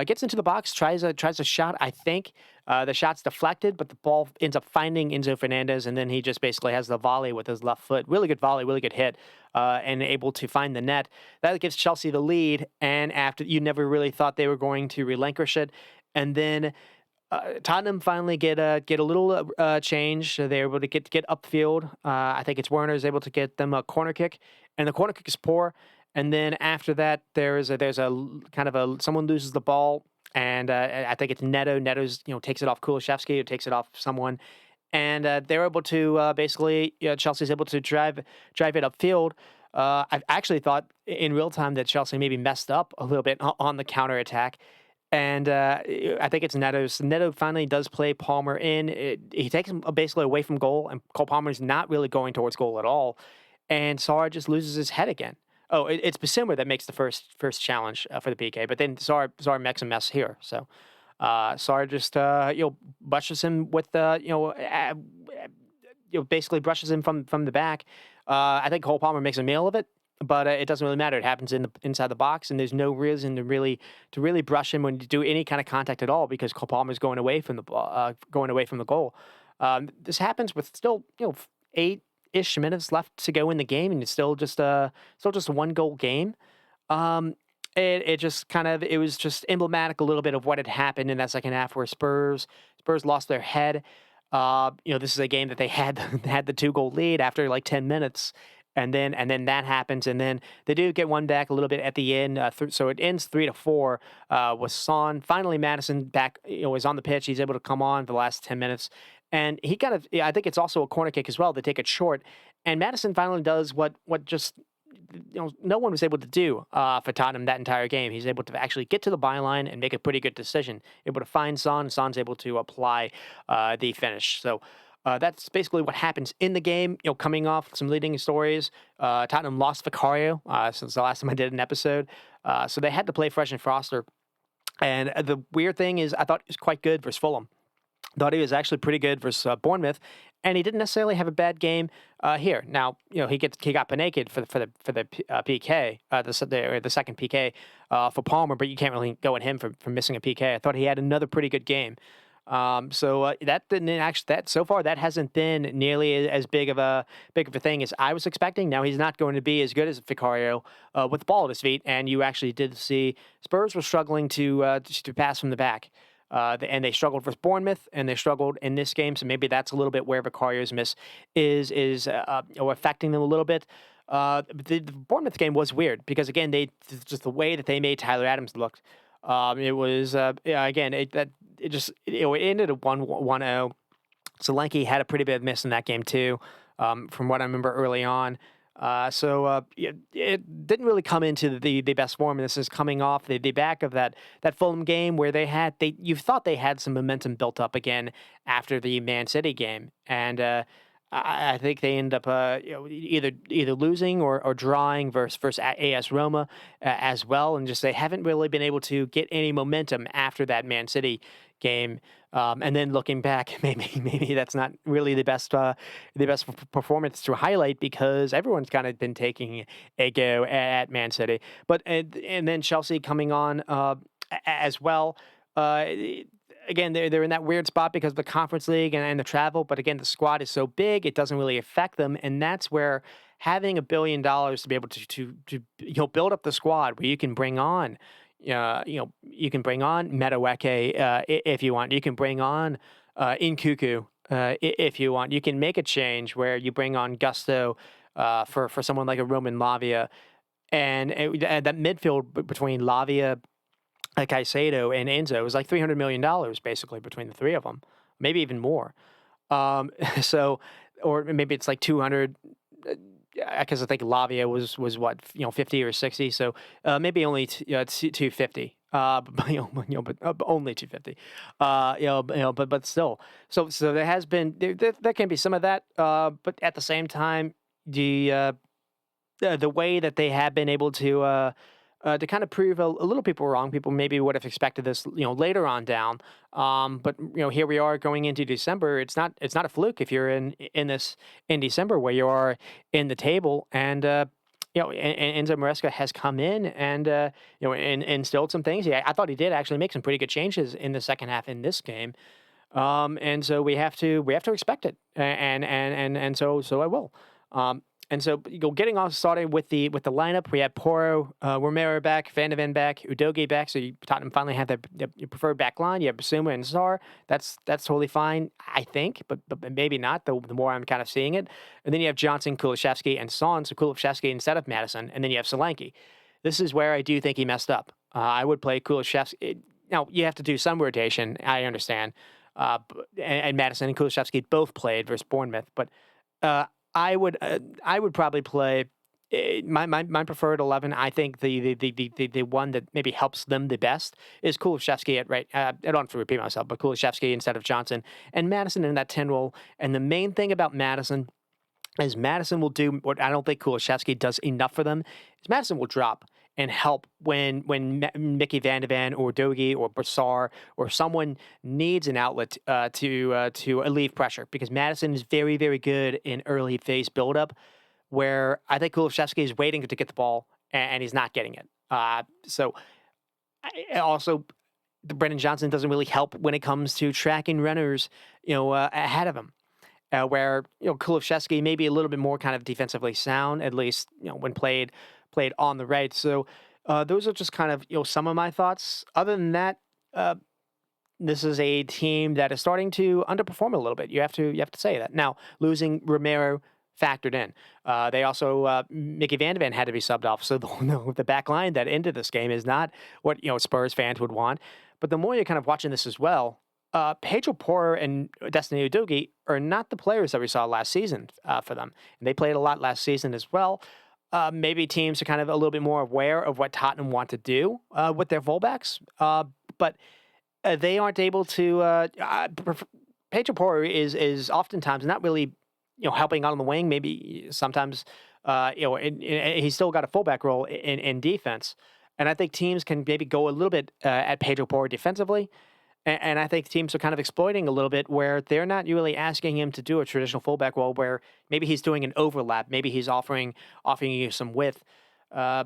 Gets into the box, tries a shot. I think the shot's deflected, but the ball ends up finding Enzo Fernandez, and then he just basically has the volley with his left foot. Really good volley, really good hit, and able to find the net. That gives Chelsea the lead, and after you never really thought they were going to relinquish it, and then Tottenham finally get a little change. They're able to get upfield. I think it's Werner is able to get them a corner kick, and the corner kick is poor. And then after that, there's a kind of someone loses the ball, and I think it's Neto. Neto's takes it off Kulusevski, or takes it off someone, and they're able to basically Chelsea's able to drive it upfield. I actually thought in real time that Chelsea maybe messed up a little bit on the counterattack. And I think it's Neto's. Neto finally does play Palmer in. He takes him basically away from goal, and Cole Palmer's not really going towards goal at all. And Sarr just loses his head again. Oh, it's Basuma that makes the first challenge for the PK, but then Sarr makes a mess here. So Sarr just brushes him with basically brushes him from the back. I think Cole Palmer makes a meal of it. But it doesn't really matter. It happens inside the box, and there's no reason to really brush him when you do any kind of contact at all, because Cole Palmer's going away from the goal. This happens with still 8-ish minutes left to go in the game, and it's still just a 1-goal game. It was just emblematic a little bit of what had happened in that second half, where Spurs lost their head. This is a game that they had the 2-goal lead after like 10 minutes. And then that happens, and then they do get one back a little bit at the end. So it ends 3-4 with Son. Finally, Maddison back, is on the pitch. He's able to come on for the last 10 minutes, and he kind of, I think it's also a corner kick as well. They take it short, and Maddison finally does what just no one was able to do for Tottenham that entire game. He's able to actually get to the byline and make a pretty good decision. Able to find Son. Son's able to apply the finish. So. That's basically what happens in the game. Coming off some leading stories, Tottenham lost Vicario since the last time I did an episode, so they had to play Fresh and Foster. And the weird thing is, I thought it was quite good versus Fulham. Thought he was actually pretty good versus Bournemouth, and he didn't necessarily have a bad game here. Now, he got naked for the PK, the second PK for Palmer, but you can't really go at him for missing a PK. I thought he had another pretty good game. So that didn't actually that so far that hasn't been nearly as big of a thing as I was expecting. Now he's not going to be as good as Vicario with the ball at his feet, and you actually did see Spurs were struggling to pass from the back. And they struggled with Bournemouth, and they struggled in this game. So maybe that's a little bit where Vicario's miss is affecting them a little bit. The Bournemouth game was weird because again, just the way that they made Tyler Adams look. It was again it ended at 1-0. Solanke had a pretty bad miss in that game too, from what I remember early on. It didn't really come into the best form, and this is coming off the back of that Fulham game where you thought they had some momentum built up again after the Man City game, and I think they end up either losing or drawing versus AS Roma as well, and just they haven't really been able to get any momentum after that Man City game. And then looking back, maybe that's not really the best performance to highlight because everyone's kind of been taking a go at Man City, but and then Chelsea coming on as well. Uh, Again, they're in that weird spot because of the Conference League and the travel. But again, the squad is so big, it doesn't really affect them, and that's where having $1 billion to be able to build up the squad where you can bring on. You can bring on Madueke if you want. You can bring on Nkuku if you want. You can make a change where you bring on Gusto for someone like a Roman Lavia, and that midfield between Lavia, Caicedo, and Enzo was like $300 million basically between the three of them, maybe even more. So, or maybe it's like 200. Because I think Lavia was what 50 or 60, so maybe only 250. But only 250. But still, so there has been there can be some of that, but at the same time, the way that they have been able to kind of prove a little people wrong. People maybe would have expected this, later on down. But here we are going into December. It's not a fluke if you're in December where you are in the table, and Enzo Maresca has come in and and instilled some things. Yeah, I thought he did actually make some pretty good changes in the second half in this game. And so we have to expect it, and so I will. And so, getting off started with the lineup, we had Porro, Romero back, Van de Ven back, Udogie back. So Tottenham finally have your preferred back line. You have Basuma and Sarr. That's totally fine, I think, but maybe not. The more I'm kind of seeing it, and then you have Johnson, Kulusevski, and Son. So Kulusevski instead of Madison, and then you have Solanke. This is where I do think he messed up. I would play Kulusevski. Now you have to do some rotation. I understand. And Madison and Kulusevski both played versus Bournemouth, but. I would probably play my preferred 11. I think the one that maybe helps them the best is Kulusevski at right. I don't have to repeat myself, but Kulusevski instead of Johnson and Madison in that 10 role. And the main thing about Madison is Madison will do what I don't think Kulusevski does enough for them. Is Madison will drop and help when Mickey Van de Ven or Dogie or Brassard or someone needs an outlet to relieve pressure, because Madison is very, very good in early phase buildup, where I think Kulusevski is waiting to get the ball and he's not getting it. Also, Brendan Johnson doesn't really help when it comes to tracking runners, ahead of him. Where Kulusevski may be a little bit more kind of defensively sound, at least when played on the right. So those are just kind of some of my thoughts. Other than that, this is a team that is starting to underperform a little bit. You have to say that. Now losing Romero factored in. They also Mickey Van de Ven had to be subbed off. So the back line that ended this game is not what Spurs fans would want. But the more you're kind of watching this as well. Pedro Porro and Destiny Udogie are not the players that we saw last season for them. And they played a lot last season as well. Maybe teams are kind of a little bit more aware of what Tottenham want to do with their fullbacks. But they aren't able to. Pedro Porro is oftentimes not really helping out on the wing. Maybe sometimes he's still got a fullback role in defense. And I think teams can maybe go a little bit at Pedro Porro defensively. And I think teams are kind of exploiting a little bit where they're not really asking him to do a traditional fullback role where maybe he's doing an overlap, maybe he's offering you some width. Uh,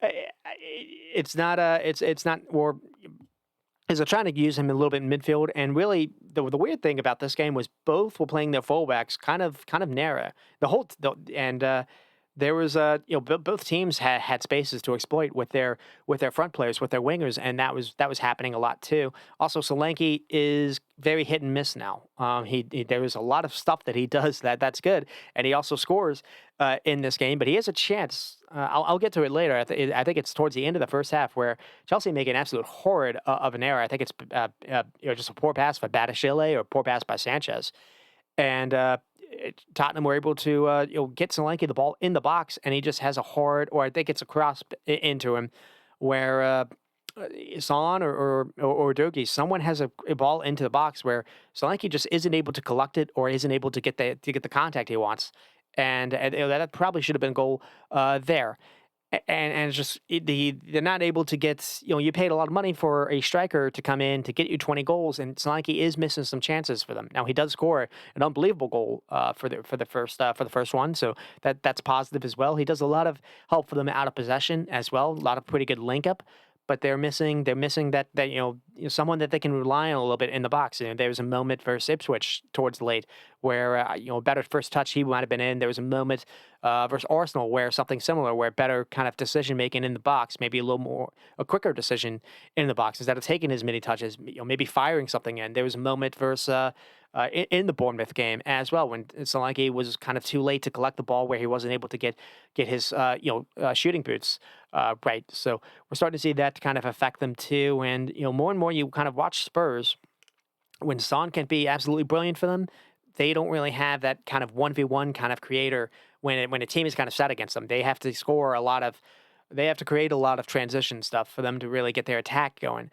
it's not it's not or is they're trying to use him a little bit in midfield. And really, the weird thing about this game was both were playing their fullbacks kind of narrow. And there was both teams had spaces to exploit with their front players, with their wingers, and that was happening a lot too. Also, Solanke is very hit and miss now. There was a lot of stuff that he does that's good, and he also scores in this game. But he has a chance. I'll get to it later. I think it's towards the end of the first half where Chelsea make an absolute horrid of an error. I think it's just a poor pass by Badiashile or a poor pass by Sanchez, and Tottenham were able to get Solanke the ball in the box, and he just has a hard, or I think it's a cross into him, where Son or Dogi, someone has a ball into the box where Solanke just isn't able to collect it or isn't able to get the contact he wants, and that probably should have been a goal there. And it's just they're not able to get, you paid a lot of money for a striker to come in to get you 20 goals, and Solanke is missing some chances for them. Now he does score an unbelievable goal for the first one, so that's positive as well. He does a lot of help for them out of possession as well, a lot of pretty good link up. But they're missing that someone that they can rely on a little bit in the box. There was a moment versus Ipswich towards late where better first touch he might have been in. There was a moment versus Arsenal where something similar, where better kind of decision making in the box, maybe a quicker decision in the box instead of taking as many touches, maybe firing something in. There was a moment versus in the Bournemouth game as well, when Solanke was kind of too late to collect the ball, where he wasn't able to get his shooting boots right. So we're starting to see that kind of affect them too. And more and more you kind of watch Spurs when Son can be absolutely brilliant for them. They don't really have that kind of 1v1 kind of creator when a team is kind of set against them. They have to they have to create a lot of transition stuff for them to really get their attack going,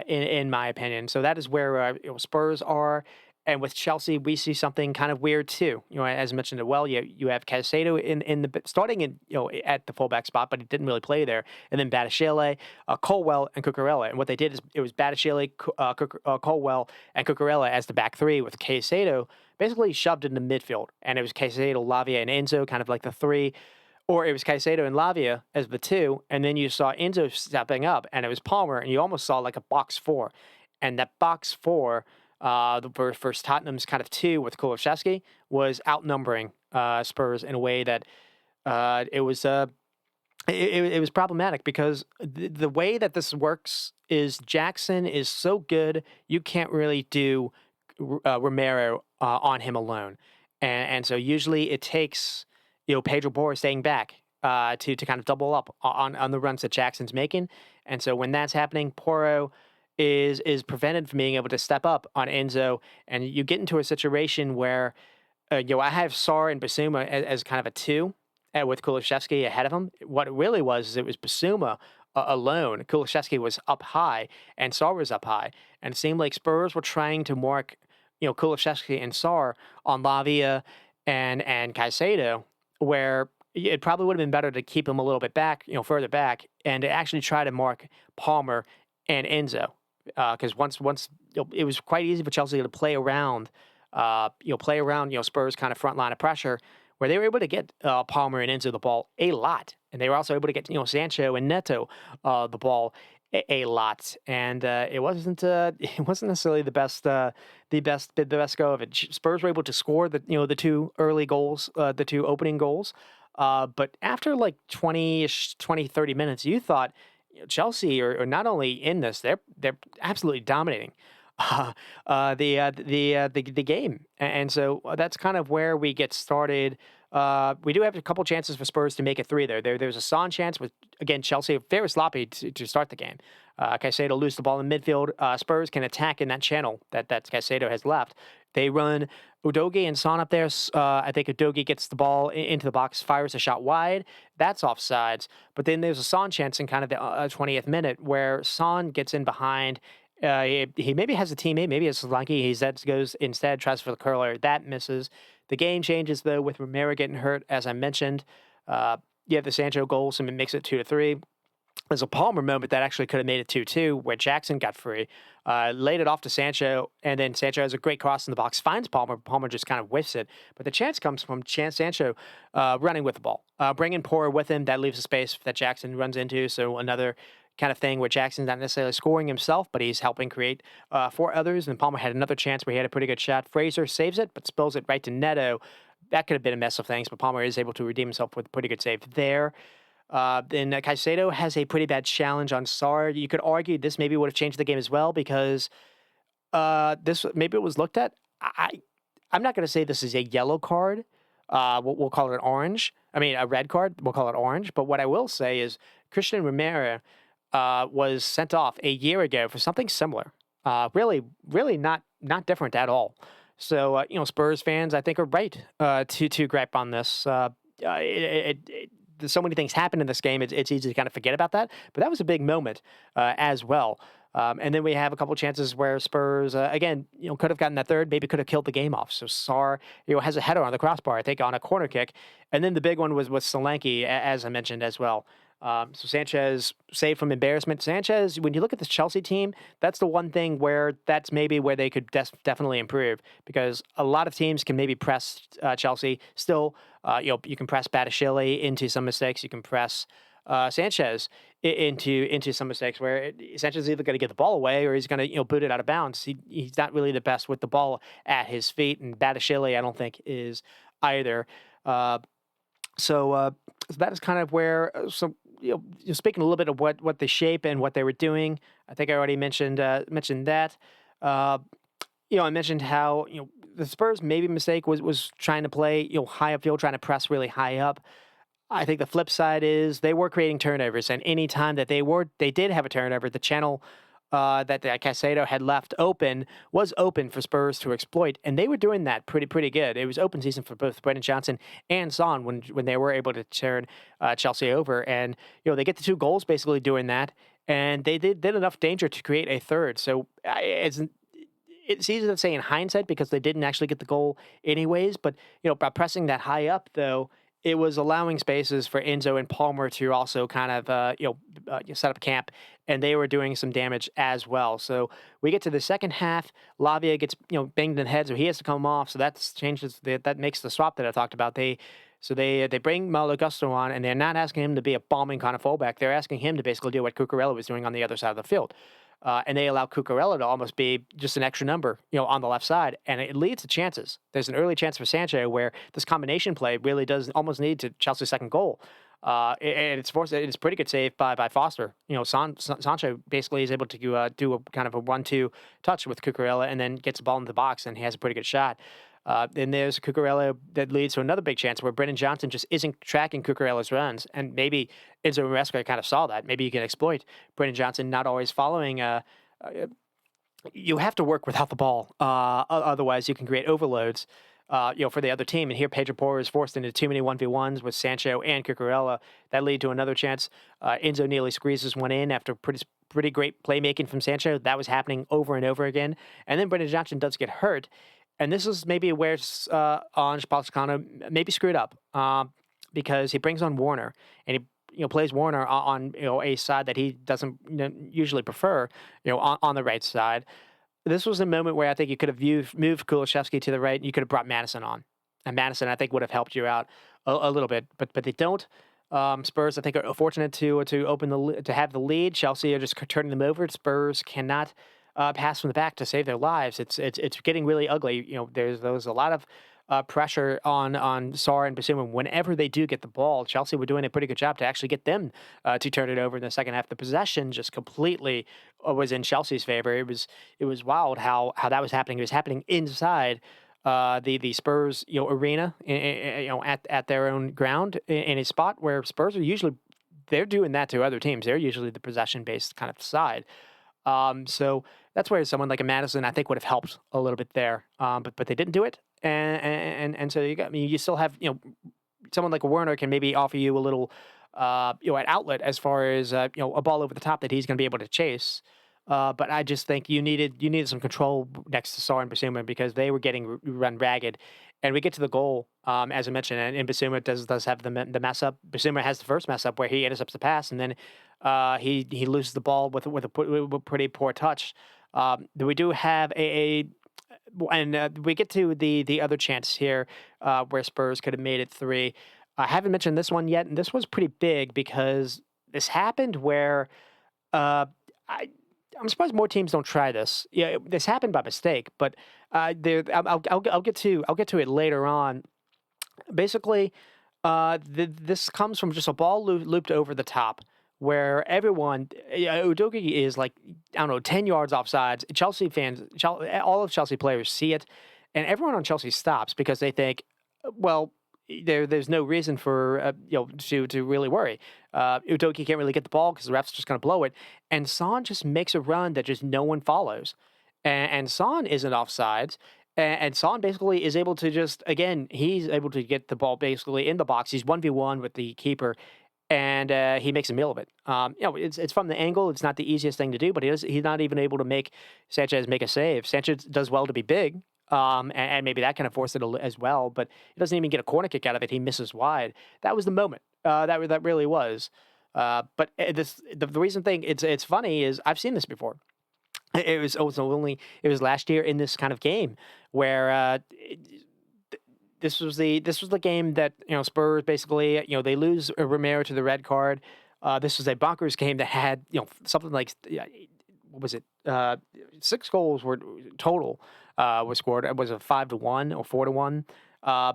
in my opinion. So that is where Spurs are. And with Chelsea, we see something kind of weird too. As mentioned as well, you have Caicedo in the starting in at the fullback spot, but he didn't really play there. And then Badiashile, Colwell, and Cucurella. And what they did is it was Badiashile, Colwell, and Cucurella as the back three, with Caicedo basically shoved into midfield. And it was Caicedo, Lavia, and Enzo, kind of like the three. Or it was Caicedo and Lavia as the two, and then you saw Enzo stepping up, and it was Palmer, and you almost saw like a box four. And that box four, the first Tottenham's kind of two with Kulusevski, was outnumbering Spurs in a way that it was problematic, because the way that this works is Jackson is so good you can't really do Romero on him alone, and so usually it takes Pedro Porro staying back to kind of double up on the runs that Jackson's making, and so when that's happening, Porro is prevented from being able to step up on Enzo, and you get into a situation where I have Sarr and Basuma as kind of a two, with Kulusevski ahead of him. What it really was is it was Basuma alone. Kulusevski was up high, and Sarr was up high, and it seemed like Spurs were trying to mark Kulusevski and Sarr on Lavia and Caicedo, where it probably would have been better to keep him a little bit back, further back, and to actually try to mark Palmer and Enzo. Because once it was quite easy for Chelsea to play around Spurs' kind of front line of pressure, where they were able to get Palmer and Enzo the ball a lot, and they were also able to get Sancho and Neto the ball a lot, and it wasn't necessarily the best go of it. Spurs were able to score the two early goals, the two opening goals, but after like 30 minutes, you thought Chelsea are not only in this, they're absolutely dominating the game, and so that's kind of where we get started. We do have a couple chances for Spurs to make it three there. There's a Son chance with, again, Chelsea very sloppy to start the game. Caicedo lose the ball in midfield. Spurs can attack in that channel that Caicedo has left. They run Udogie and Son up there. I think Udogie gets the ball into the box, fires a shot wide. That's offsides. But then there's a Son chance in kind of the 20th minute where Son gets in behind. He maybe has a teammate, maybe it's Solanke. He goes instead, tries for the curler. That misses. The game changes, though, with Romero getting hurt, as I mentioned. You have the Sancho goal, so it makes it 2-3. There's a Palmer moment that actually could have made it 2-2 where Jackson got free, laid it off to Sancho, and then Sancho has a great cross in the box, finds Palmer. Palmer just kind of whiffs it. But the chance comes from Sancho running with the ball, bringing Porter with him. That leaves a space that Jackson runs into. So another kind of thing where Jackson's not necessarily scoring himself, but he's helping create for others. And Palmer had another chance where he had a pretty good shot. Fraser saves it, but spills it right to Neto. That could have been a mess of things, but Palmer is able to redeem himself with a pretty good save there. Then Caicedo has a pretty bad challenge on Sarr. You could argue this maybe would have changed the game as well because this maybe it was looked at. I'm not going to say this is a yellow card. We'll call it an orange. I mean, a red card. We'll call it orange. But what I will say is Christian Romero was sent off a year ago for something similar. Really not different at all. So Spurs fans, I think, are right to gripe on this. So many things happen in this game. It's easy to kind of forget about that, but that was a big moment as well. And then we have a couple chances where Spurs, again, could have gotten that third, maybe could have killed the game off. So Sarr, has a header on the crossbar, I think, on a corner kick. And then the big one was Solanke, as I mentioned as well. So Sanchez saved from embarrassment. Sanchez, when you look at the Chelsea team, that's the one thing where that's maybe where they could definitely improve because a lot of teams can maybe press Chelsea. Still, you can press Badiashile into some mistakes. You can press Sanchez into some mistakes where Sanchez is either going to get the ball away or he's going to boot it out of bounds. He's not really the best with the ball at his feet, and Badiashile I don't think is either. So that is kind of where speaking a little bit of what the shape and what they were doing. I think I already mentioned that. I mentioned how the Spurs maybe mistake was trying to play high upfield, trying to press really high up. I think the flip side is they were creating turnovers, and any time that they did have a turnover, the channel that Caicedo had left open was open for Spurs to exploit, and they were doing that pretty good. It was open season for both Brendan Johnson and Son when they were able to turn Chelsea over, and they get the 2 goals basically doing that, and they did enough danger to create a third. So it's easy to say in hindsight because they didn't actually get the goal anyways, but by pressing that high up though, it was allowing spaces for Enzo and Palmer to also kind of set up camp, and they were doing some damage as well. So we get to the second half. Lavia gets banged in the head, so he has to come off. So that makes the swap that I talked about. They bring Malo Gusto on, and they're not asking him to be a bombing kind of fullback. They're asking him to basically do what Cucurella was doing on the other side of the field. And they allow Cucurella to almost be just an extra number, on the left side, and it leads to chances. There's an early chance for Sancho where this combination play really does almost lead to Chelsea's second goal. And it's pretty good save by Foster. Sancho basically is able to do a kind of a 1-2 touch with Cucurella and then gets the ball in the box, and he has a pretty good shot. Then there's Cucurella that leads to another big chance where Brendan Johnson just isn't tracking Cucurella's runs, and maybe Enzo Maresca kind of saw that. Maybe you can exploit Brendan Johnson not always following. You have to work without the ball, otherwise you can create overloads. For the other team, and here Pedro Porro is forced into too many 1v1s with Sancho and Cucurella. That lead to another chance. Enzo nearly squeezes one in after pretty great playmaking from Sancho. That was happening over and over again, and then Brendan Johnson does get hurt. And this is maybe where Ange Postecoglou maybe screwed up because he brings on Warner and he plays Warner on a side that he doesn't usually prefer on the right side. This was a moment where I think you could have moved Kulusevski to the right and you could have brought Maddison on, and Maddison I think would have helped you out a little bit, but they don't. Spurs I think are fortunate to have the lead. Chelsea are just turning them over. Spurs cannot pass from the back to save their lives. It's getting really ugly. There's a lot of pressure on Sarr and Basuma. Whenever they do get the ball, Chelsea were doing a pretty good job to actually get them to turn it over in the second half. The possession just completely was in Chelsea's favor. It was wild how that was happening. It was happening inside the Spurs arena at their own ground in a spot where Spurs are usually they're doing that to other teams. They're usually the possession based kind of side. So that's where someone like a Maddison, I think, would have helped a little bit there. But they didn't do it, and so you still have someone like a Werner can maybe offer you a little an outlet as far as a ball over the top that he's going to be able to chase. But I just think you needed some control next to Sarr and Basuma because they were getting run ragged. And we get to the goal, as I mentioned, and Basuma does have the mess up. Basuma has the first mess up where he intercepts the pass, and then he loses the ball with a pretty poor touch. We do have and we get to the other chance here where Spurs could have made it three. I haven't mentioned this one yet, and this was pretty big because this happened where uh, I I'm surprised more teams don't try this. Yeah, this happened by mistake, but I'll get to it later on. Basically, this comes from just a ball looped over the top, where everyone, Udogie is like, I don't know, 10 yards offsides. Chelsea fans, all of Chelsea players see it, and everyone on Chelsea stops because they think, well, there's no reason for to really worry. Udogie can't really get the ball because the ref's just going to blow it, and Son just makes a run that just no one follows, and Son isn't offsides. And Son basically is able to just again, he's able to get the ball basically in the box. He's 1v1 with the keeper, and he makes a meal of it. It's from the angle. It's not the easiest thing to do, but he's not even able to make Sanchez make a save. Sanchez does well to be big, and maybe that kind of forced it as well. But he doesn't even get a corner kick out of it. He misses wide. That was the moment. That really was. The reason thing it's funny is I've seen this before. It was last year in this kind of game where this was the game that Spurs basically they lose Romero to the red card. This was a bonkers game that had something like what was it 6 goals were total was scored. It was a 5-1 or 4-1,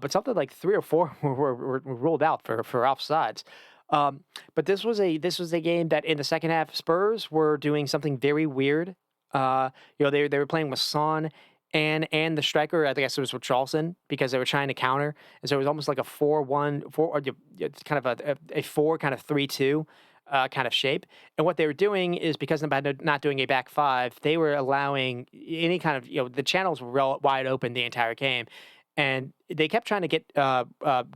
but something like 3 or 4 were ruled out for offsides. But this was a game that in the second half Spurs were doing something very weird. They were playing with Son and the striker. I guess it was with Charleston because they were trying to counter, and so it was almost like a 4-1, it's kind of a 4 kind of 3-2 kind of shape. And what they were doing is because of not doing a back five, they were allowing any kind of the channels were wide open the entire game, and they kept trying to get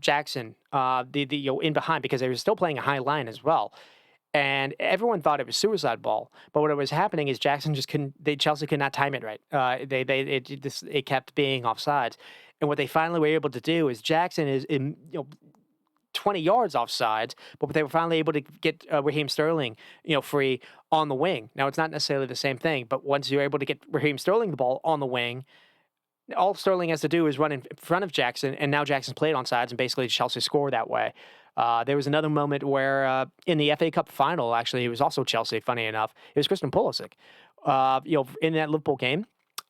Jackson the in behind because they were still playing a high line as well. And everyone thought it was suicide ball, but what was happening is Jackson just couldn't. Chelsea could not time it right. It kept being offsides, and what they finally were able to do is Jackson is in 20 yards offsides, but they were finally able to get Raheem Sterling free on the wing. Now it's not necessarily the same thing, but once you're able to get Raheem Sterling the ball on the wing, all Sterling has to do is run in front of Jackson, and now Jackson's played on sides, and basically Chelsea score that way. There was another moment where in the FA Cup final, actually, it was also Chelsea, funny enough. It was Christian Pulisic. In that Liverpool game,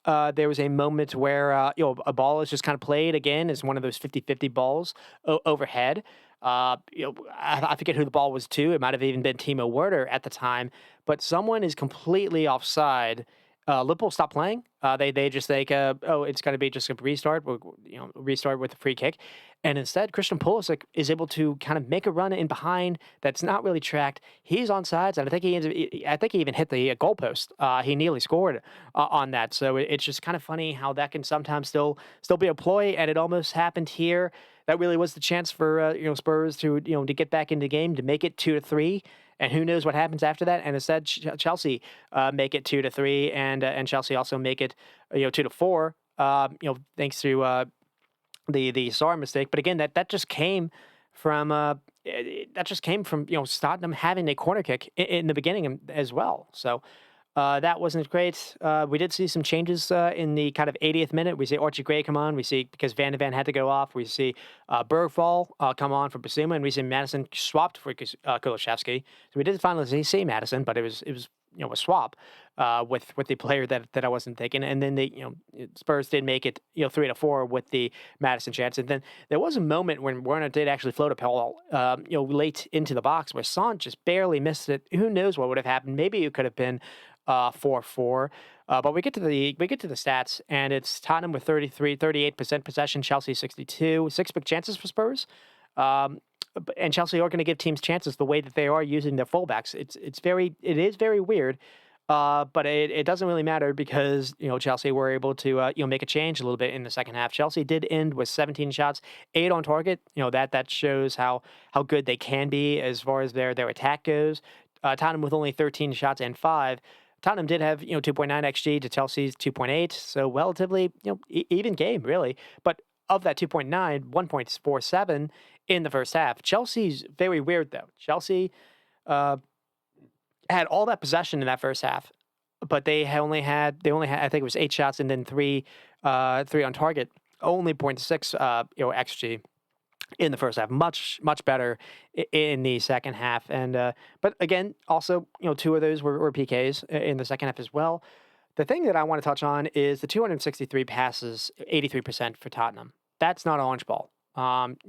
there was a moment where a ball is just kind of played again. It's one of those 50-50 balls overhead. I forget who the ball was to. It might have even been Timo Werner at the time, but someone is completely offside. Liverpool stopped playing. They just think, it's going to be just a restart. Restart with a free kick, and instead, Christian Pulisic is able to kind of make a run in behind that's not really tracked. He's on sides, and I think he even hit the goalpost. He nearly scored on that. So it's just kind of funny how that can sometimes still be a ploy, and it almost happened here. That really was the chance for Spurs to to get back into the game to make it 2-3. And who knows what happens after that? And instead, Chelsea make it 2-3, and Chelsea also make it 2-4. Thanks to the Sarr mistake. But again, that just came from Tottenham having a corner kick in the beginning as well. So that wasn't great. We did see some changes in the kind of 80th minute. We see Archie Gray come on. We see, because Van de Ven had to go off, we see Bergvall come on for Basuma, and we see Madison swapped for Kulusevski. So we did finally see Madison, but it was a swap with the player that I wasn't thinking. And then Spurs did make it 3-4 with the Madison chance. And then there was a moment when Werner did actually float a ball late into the box where Son just barely missed it. Who knows what would have happened? Maybe it could have been 4-4. But we get to the stats, and it's Tottenham with 38% possession, Chelsea 62, 6 big chances for Spurs. And Chelsea are going to give teams chances the way that they are using their fullbacks. It is very weird. But it doesn't really matter because Chelsea were able to make a change a little bit in the second half. Chelsea did end with 17 shots, 8 on target. That shows how good they can be as far as their attack goes. Tottenham with only 13 shots and 5. Tottenham did have 2.9 xG to Chelsea's 2.8, so relatively even game really. But of that 2.9, 1.47 in the first half. Chelsea's very weird though. Chelsea uh, had all that possession in that first half, but they only had I think it was 8 shots and then three on target. Only point 0.6 xG in the first half. Much better in the second half. And but again, also two of those were PKs in the second half as well. The thing that I want to touch on is the 263 passes, 83% for Tottenham. That's not orange ball.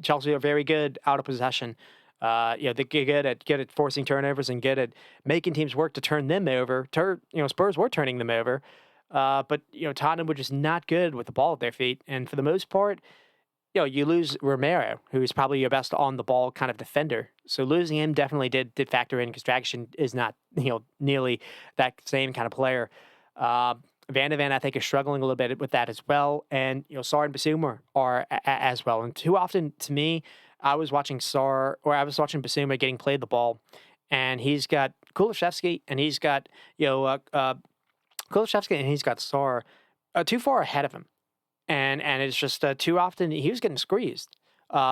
Chelsea are very good out of possession. They're good at forcing turnovers and good at making teams work to turn them over. Spurs were turning them over, but Tottenham were just not good with the ball at their feet. And for the most part, you lose Romero, who's probably your best on the ball kind of defender. So losing him definitely did factor in because Dragic is not nearly that same kind of player. Van de Ven, I think, is struggling a little bit with that as well. And, Sarr and Basuma are as well. And too often, to me, I was watching Basuma getting played the ball, and he's got Kulusevski, and he's got, Kulusevski, and he's got Sarr too far ahead of him. And it's just too often he was getting squeezed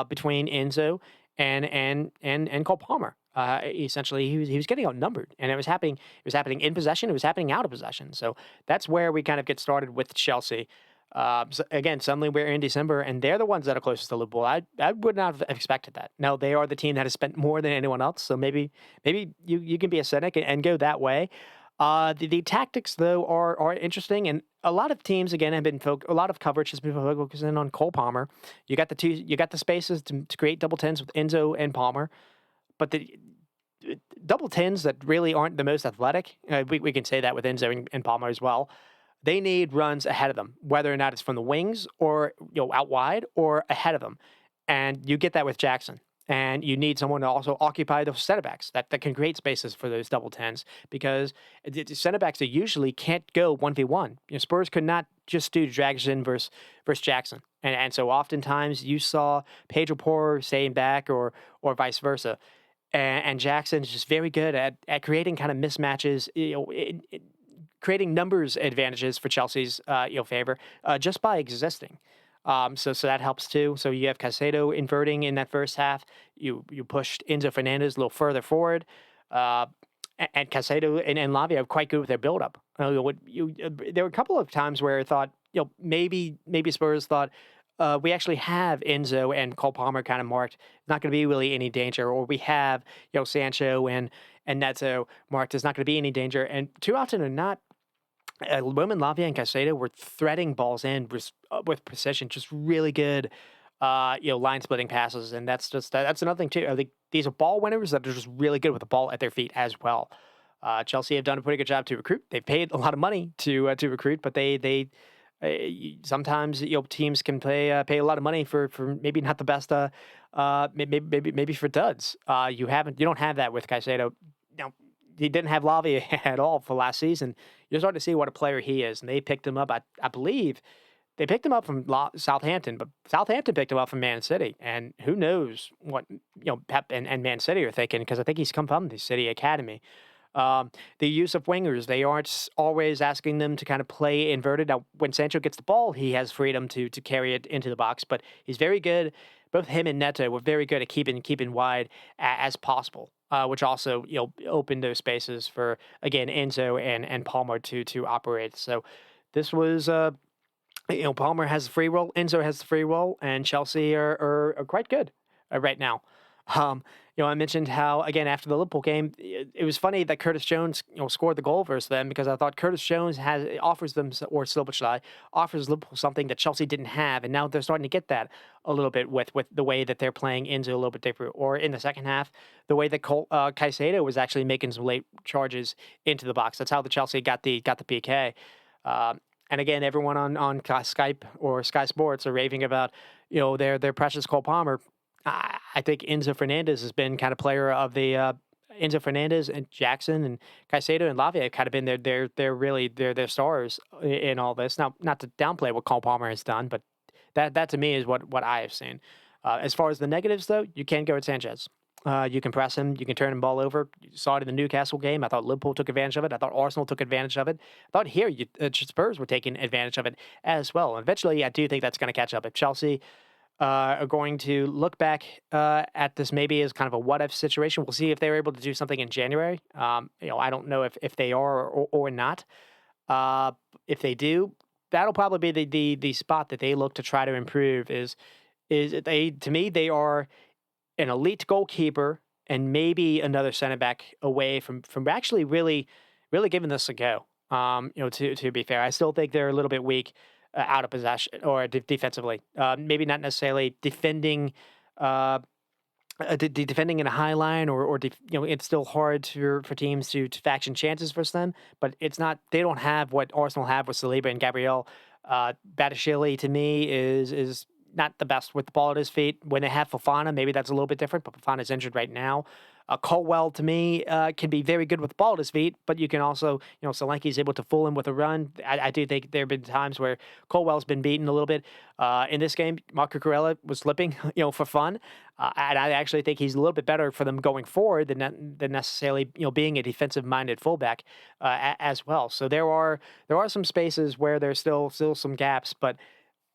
between Enzo and Cole Palmer. Essentially, he was getting outnumbered, and it was happening. It was happening in possession. It was happening out of possession. So that's where we kind of get started with Chelsea. So again, suddenly we're in December, and they're the ones that are closest to Liverpool. I would not have expected that. Now they are the team that has spent more than anyone else. So maybe you can be a cynic and go that way. The tactics though are interesting, and a lot of teams again have been a lot of coverage has been focusing on Cole Palmer. You got the spaces to create double tens with Enzo and Palmer, but the double tens that really aren't the most athletic. We can say that with Enzo and Palmer as well. They need runs ahead of them, whether or not it's from the wings or out wide or ahead of them, and you get that with Jackson. And you need someone to also occupy those center backs that can create spaces for those double tens because the center backs that usually can't go 1v1. Spurs could not just do Dragic versus Jackson. And so oftentimes you saw Pedro Porro staying back or vice versa. And Jackson is just very good at creating kind of mismatches, creating numbers advantages for Chelsea's favor just by existing. So that helps too. So you have Caicedo inverting in that first half. You pushed Enzo Fernandez a little further forward, and Caicedo and Lavia are quite good with their build-up. There were a couple of times where I thought, maybe Spurs thought we actually have Enzo and Cole Palmer kind of marked. Not going to be really any danger, or we have Sancho and Neto marked. There's not going to be any danger, and too often or not. Roman Lavia and Caicedo were threading balls in with precision, just really good, line splitting passes, and that's another thing too. I think these are ball winners that are just really good with the ball at their feet as well. Chelsea have done a pretty good job to recruit. They've paid a lot of money to recruit, but they sometimes teams can pay a lot of money for maybe not the best. Maybe for duds. You don't have that with Caicedo. Now, he didn't have Lavia at all for last season. You're starting to see what a player he is. And they picked him up, I believe, they picked him up from Southampton, but Southampton picked him up from Man City. And who knows what, Pep and Man City are thinking, because I think he's come from the City Academy. The use of wingers, they aren't always asking them to kind of play inverted. Now, when Sancho gets the ball, he has freedom to carry it into the box, but he's very good. Both him and Neto were very good at keeping wide as possible, which also opened those spaces for again Enzo and Palmer to operate. So this was Palmer has the free roll, Enzo has the free roll, and Chelsea are quite good right now. I mentioned how, again, after the Liverpool game, it was funny that Curtis Jones, scored the goal versus them because I thought Curtis Jones offers Liverpool something that Chelsea didn't have, and now they're starting to get that a little bit with the way that they're playing Enzo a little bit different. Or in the second half, the way that Caicedo was actually making some late charges into the box. That's how the Chelsea got the PK. And again, everyone on Skype or Sky Sports are raving about their precious Cole Palmer. I think Enzo Fernandez has been kind of player of the Enzo Fernandez and Jackson and Caicedo and Lavia have kind of been their stars in all this. Now, not to downplay what Cole Palmer has done, but that to me is what I have seen. As far as the negatives, though, you can't go with Sanchez. You can press him. You can turn the ball over. You saw it in the Newcastle game. I thought Liverpool took advantage of it. I thought Arsenal took advantage of it. I thought here Spurs were taking advantage of it as well. And eventually, I do think that's going to catch up. If Chelsea are going to look back at this maybe as kind of a what-if situation, we'll see if they're able to do something in January. I don't know if they are or not. Uh, if they do, that'll probably be the spot that they look to try to improve. Is they to me they are an elite goalkeeper and maybe another center back away from actually really giving this a go. To be fair, I still think they're a little bit weak out of possession or defensively. Maybe not necessarily defending. Defending in a high line it's still hard for teams to faction chances versus them, but it's not, they don't have what Arsenal have with Saliba and Gabriel. Batshuayi to me is not the best with the ball at his feet. When they have Fofana, maybe that's a little bit different, but Fofana's injured right now. Colwell, to me, can be very good with the ball at his feet, but you can also, Solanke's able to fool him with a run. I do think there have been times where Colwell's been beaten a little bit. In this game, Marco Corella was slipping, for fun. And I actually think he's a little bit better for them going forward than necessarily, being a defensive-minded fullback as well. So there are some spaces where there's still some gaps, but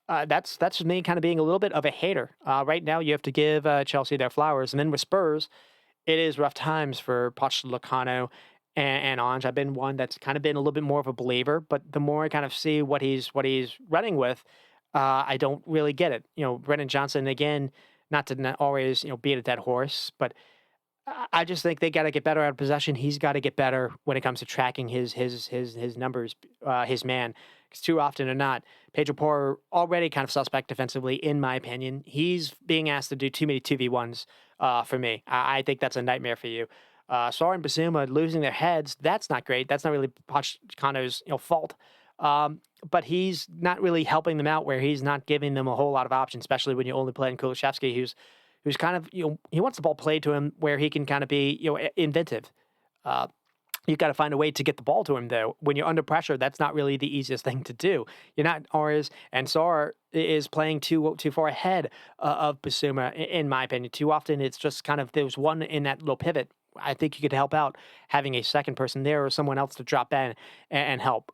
that's me kind of being a little bit of a hater. Right now, you have to give Chelsea their flowers, and then with Spurs, it is rough times for Pochettino and Ange. I've been one that's kind of been a little bit more of a believer, but the more I kind of see what he's running with, I don't really get it. Brennan Johnson again, not to always beat a dead horse, but I just think they got to get better out of possession. He's got to get better when it comes to tracking his numbers, his man. Because too often or not, Pedro Porro already kind of suspect defensively, in my opinion. He's being asked to do too many 2v1s for me. I think that's a nightmare for you. Sarr and Basuma losing their heads, that's not great. That's not really Pochettino's fault. But he's not really helping them out where he's not giving them a whole lot of options, especially when you only play in Kulusevski, who's kind of, he wants the ball played to him where he can kind of be, inventive. You've got to find a way to get the ball to him, though. When you're under pressure, that's not really the easiest thing to do. You're not, and Sarr is playing too far ahead of Basuma, in my opinion. Too often, it's just kind of, there's one in that little pivot. I think you could help out having a second person there or someone else to drop in and help.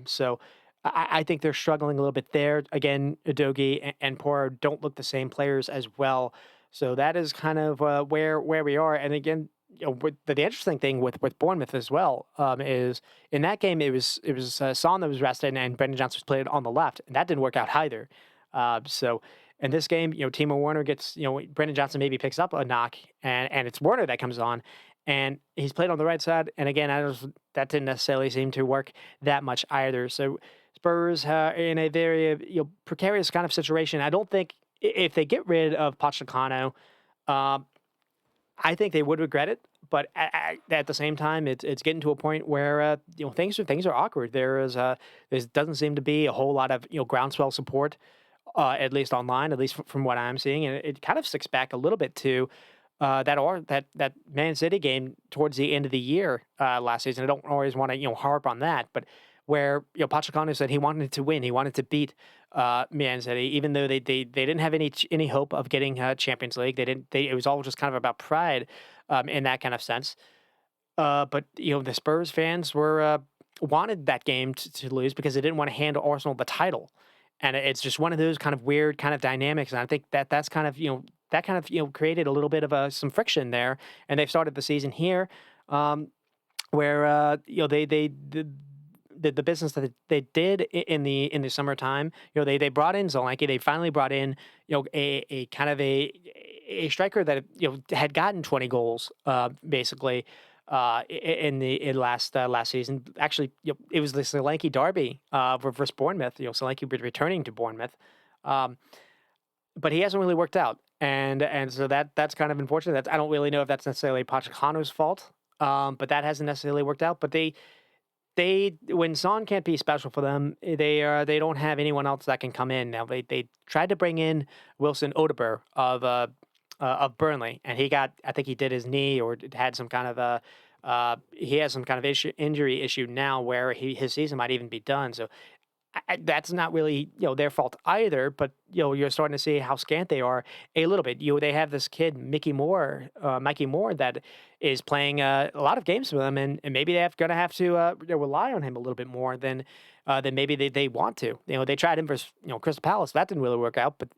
So I think they're struggling a little bit there. Again, Udogie and Porro don't look the same players as well. So that is kind of where we are. And again, the interesting thing with Bournemouth as well is in that game it was Son that was rested and Brendan Johnson was played on the left, and that didn't work out either. So in this game, Timo Werner gets, Brendan Johnson maybe picks up a knock, and it's Werner that comes on, and he's played on the right side. And again, that didn't necessarily seem to work that much either. So Spurs in a very precarious kind of situation. I don't think if they get rid of Pochettino, I think they would regret it, but at the same time, it's getting to a point where things are awkward. There doesn't seem to be a whole lot of groundswell support, at least online, at least from what I'm seeing, and it kind of sticks back a little bit to that Man City game towards the end of the year last season. I don't always want to harp on that, but where Pochettino said he wanted to win, he wanted to beat Man City, even though they didn't have any hope of getting Champions League. It was all just kind of about pride in that kind of sense. But the Spurs fans were wanted that game to lose because they didn't want to hand Arsenal the title, and it's just one of those kind of weird kind of dynamics. And I think that's kind of created a little bit of some friction there. And they've started the season here, where the business that they did in the summertime, they brought in Solanke. They finally brought in a kind of a striker that had gotten 20 goals basically in last season. Actually, it was the Solanke derby versus Bournemouth. Solanke returning to Bournemouth, but he hasn't really worked out, and so that's kind of unfortunate. I don't really know if that's necessarily Pochettino's fault, but that hasn't necessarily worked out. But when Son can't be special for them, they don't have anyone else that can come in. Now they tried to bring in Wilson Odegaard of Burnley, and I think he did his knee or had some kind of he has some kind of injury issue now where his season might even be done. So that's not really their fault either. But you're starting to see how scant they are a little bit. They have this kid Mikey Moore, that is playing a lot of games for them, and maybe they're going to have to rely on him a little bit more than maybe they want to. They tried him versus Crystal Palace. That didn't really work out, but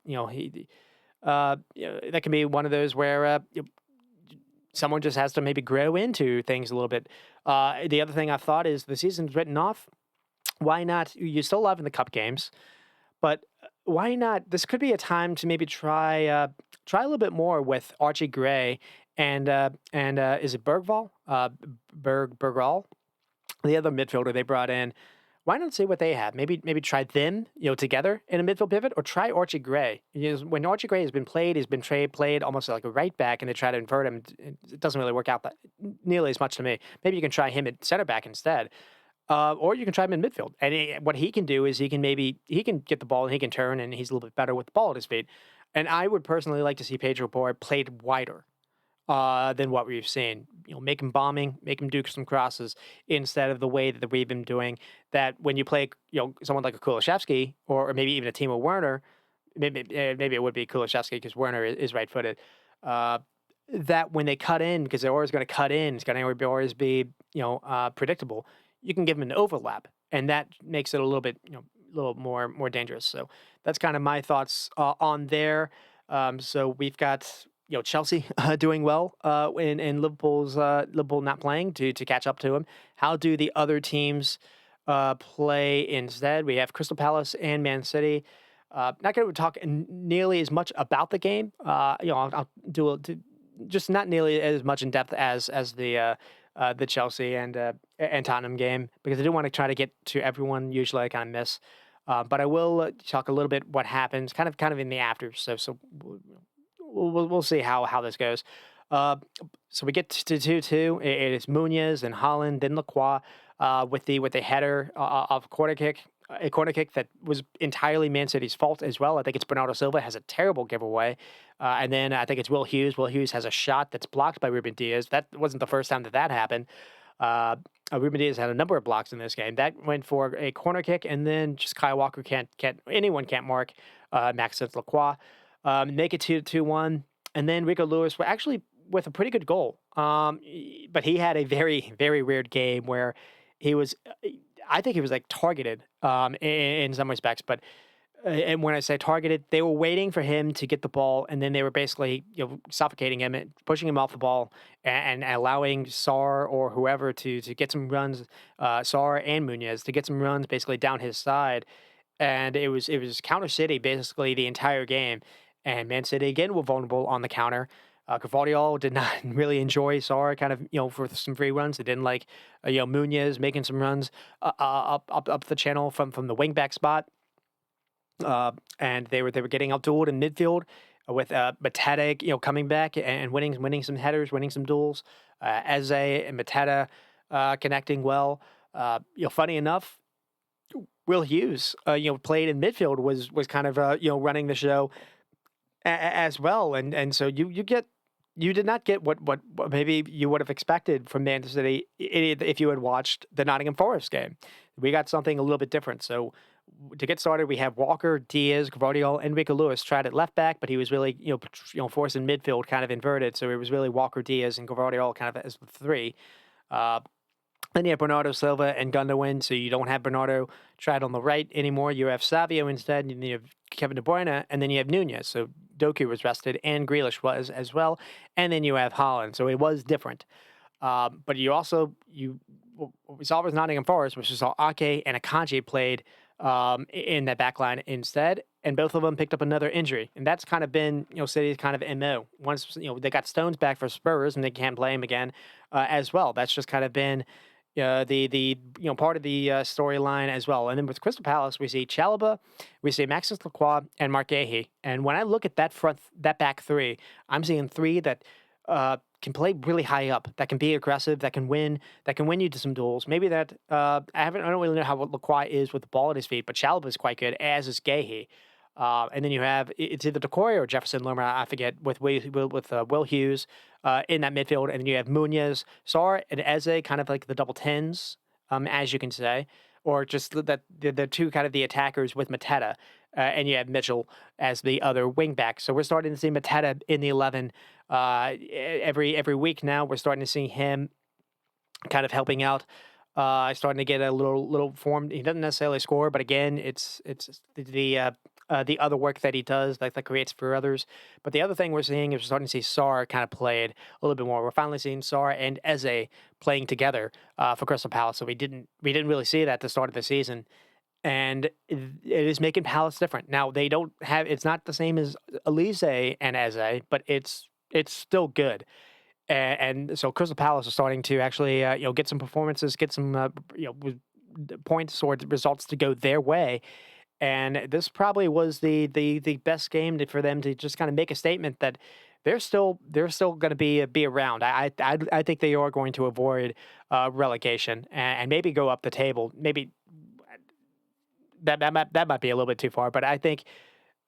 that can be one of those where someone just has to maybe grow into things a little bit. The other thing I thought is the season's written off. Why not? You're still alive in the cup games, but why not? This could be a time to maybe try a little bit more with Archie Gray and is it Bergvall? Bergvall, the other midfielder they brought in. Why not see what they have? Maybe try them, together in a midfield pivot, or try Archie Gray. When Archie Gray has been played, he's been played almost like a right back, and they try to invert him. It doesn't really work out that nearly as much to me. Maybe you can try him at center back instead. Or you can try him in midfield. And what he can do is he can get the ball and he can turn, and he's a little bit better with the ball at his feet. And I would personally like to see Pedro Porro played wider than what we've seen. Make him bombing, make him do some crosses instead of the way that we've been doing. That when you play, someone like a Kulusevski or maybe even a Timo Werner, maybe it would be Kulusevski because Werner is right-footed. That when they cut in, because they're always going to cut in, it's going to always be predictable. You can give them an overlap, and that makes it a little bit, a little more dangerous. So that's kind of my thoughts on there. So we've got, Chelsea doing well, and Liverpool not playing to catch up to them. How do the other teams play instead? We have Crystal Palace and Man City. Not going to talk nearly as much about the game. I'll do just not nearly as much in depth as the Chelsea and Tottenham game, because I do want to try to get to everyone. Usually I kind of miss, but I will talk a little bit what happens, kind of in the after. So we'll see how this goes. So we get to 2-2. It is Munoz and Holland, then Lacroix with the header of a corner kick that was entirely Man City's fault as well. I think it's Bernardo Silva has a terrible giveaway. And then I think it's Will Hughes. Will Hughes has a shot that's blocked by Ruben Diaz. That wasn't the first time that happened. Ruben Diaz had a number of blocks in this game. That went for a corner kick, and then just Kyle Walker anyone can't mark Maxence Lacroix. Make it 2-1. And then Rico Lewis were actually with a pretty good goal. But he had a very, very weird game where I think he was like targeted in some respects, but and when I say targeted, they were waiting for him to get the ball, and then they were basically suffocating him and pushing him off the ball and allowing Sarr or whoever to get some runs, Sarr and Munoz to get some runs basically down his side, and it was counter City basically the entire game, and Man City again were vulnerable on the counter. Gvardiol did not really enjoy Sarr kind of, for some free runs. They didn't like, Munoz making some runs up the channel from the wingback spot. And they were getting outdueled in midfield with Mateta, coming back and winning some headers, winning some duels. Eze and Mateta connecting well. Funny enough, Will Hughes, played in midfield was kind of running the show as well, and so you did not get what maybe you would have expected from Man City if you had watched the Nottingham Forest game. We got something a little bit different. So to get started, we have Walker, Diaz, Gvardiol, and Rico Lewis tried at left back, but he was really forced in midfield, kind of inverted. So it was really Walker, Diaz, and Gvardiol kind of as the three. Then you have Bernardo Silva and Gundogan, so you don't have Bernardo tried on the right anymore. You have Savio instead, and you have Kevin De Bruyne, and then you have Nunez. So Doku was rested, and Grealish was as well. And then you have Holland, so it was different. But we saw was Nottingham Forest, which is how Ake and Akanji played in that back line instead, and both of them picked up another injury. And that's kind of been, City's kind of MO. Once, they got Stones back for Spurs, and they can't play him again as well. That's just kind of been the part of the storyline as well. And then with Crystal Palace, we see Chalobah, we see Maxence Lacroix, and Mark Guéhi. And when I look at that back three, I'm seeing three that can play really high up, that can be aggressive, that can win you to some duels. Maybe that I don't really know how Lacroix is with the ball at his feet, but Chalobah is quite good, as is Guéhi. And then you have it's either Decore or Jefferson Lerma, I forget, with Will Hughes in that midfield, and then you have Munoz, Sarr, and Eze, kind of like the double tens, as you can say, or just that the two kind of the attackers with Mateta, and you have Mitchell as the other wing back. So we're starting to see Mateta in the 11 every week now. We're starting to see him kind of helping out. Starting to get a little form. He doesn't necessarily score, but again, it's the other work that he does that creates for others. But the other thing we're seeing is we're starting to see Sar kind of played a little bit more. We're finally seeing Sar and Eze playing together for Crystal Palace. So we didn't really see that at the start of the season, and it is making Palace different. Now they don't have. It's not the same as Elise and Eze, but it's still good. And so Crystal Palace is starting to actually, get some performances, get some, points or results to go their way. And this probably was the best game for them to just kind of make a statement that they're still going to be around. I think they are going to avoid relegation and maybe go up the table. Maybe that might be a little bit too far, but I think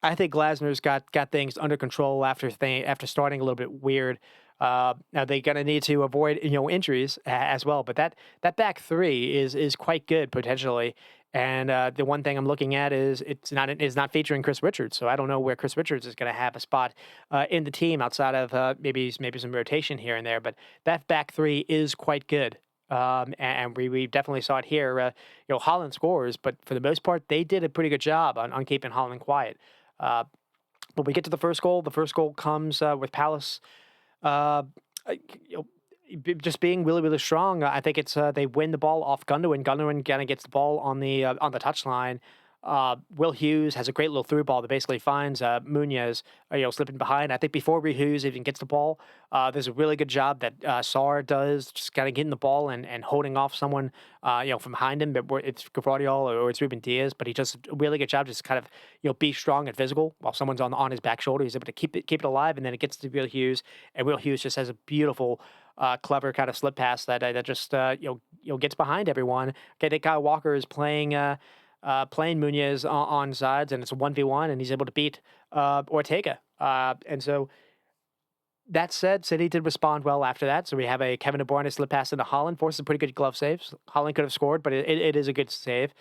Glasner's got things under control after starting a little bit weird. Now they're going to need to avoid injuries as well, but that back three is quite good potentially. And the one thing I'm looking at is it's not featuring Chris Richards, so I don't know where Chris Richards is going to have a spot in the team outside of maybe some rotation here and there. But that back three is quite good. And we definitely saw it here. Holland scores, but for the most part, they did a pretty good job on keeping Holland quiet. Uh, but we get to the first goal. The first goal comes with Palace uh, just being really, really strong. I think it's they win the ball off Gundogan. Gundogan kind of gets the ball on the touchline. Will Hughes has a great little through ball that basically finds Munoz, slipping behind. I think before Hughes even gets the ball, there's a really good job that Sarr does, just kind of getting the ball and holding off someone, from behind him. But it's Gavardiol or it's Ruben Diaz, but he does a really good job, just kind of be strong and physical while someone's on his back shoulder. He's able to keep it alive, and then it gets to Will Hughes, and Will Hughes just has a beautiful. Clever kind of slip pass that just gets behind everyone. Okay, I think Kyle Walker is playing Munoz on sides, and it's a 1v1, and he's able to beat Ortega. And so that said, City did respond well after that. So we have a Kevin De Bruyne slip pass into Holland, forces a pretty good glove saves. Holland could have scored, but it is a good save.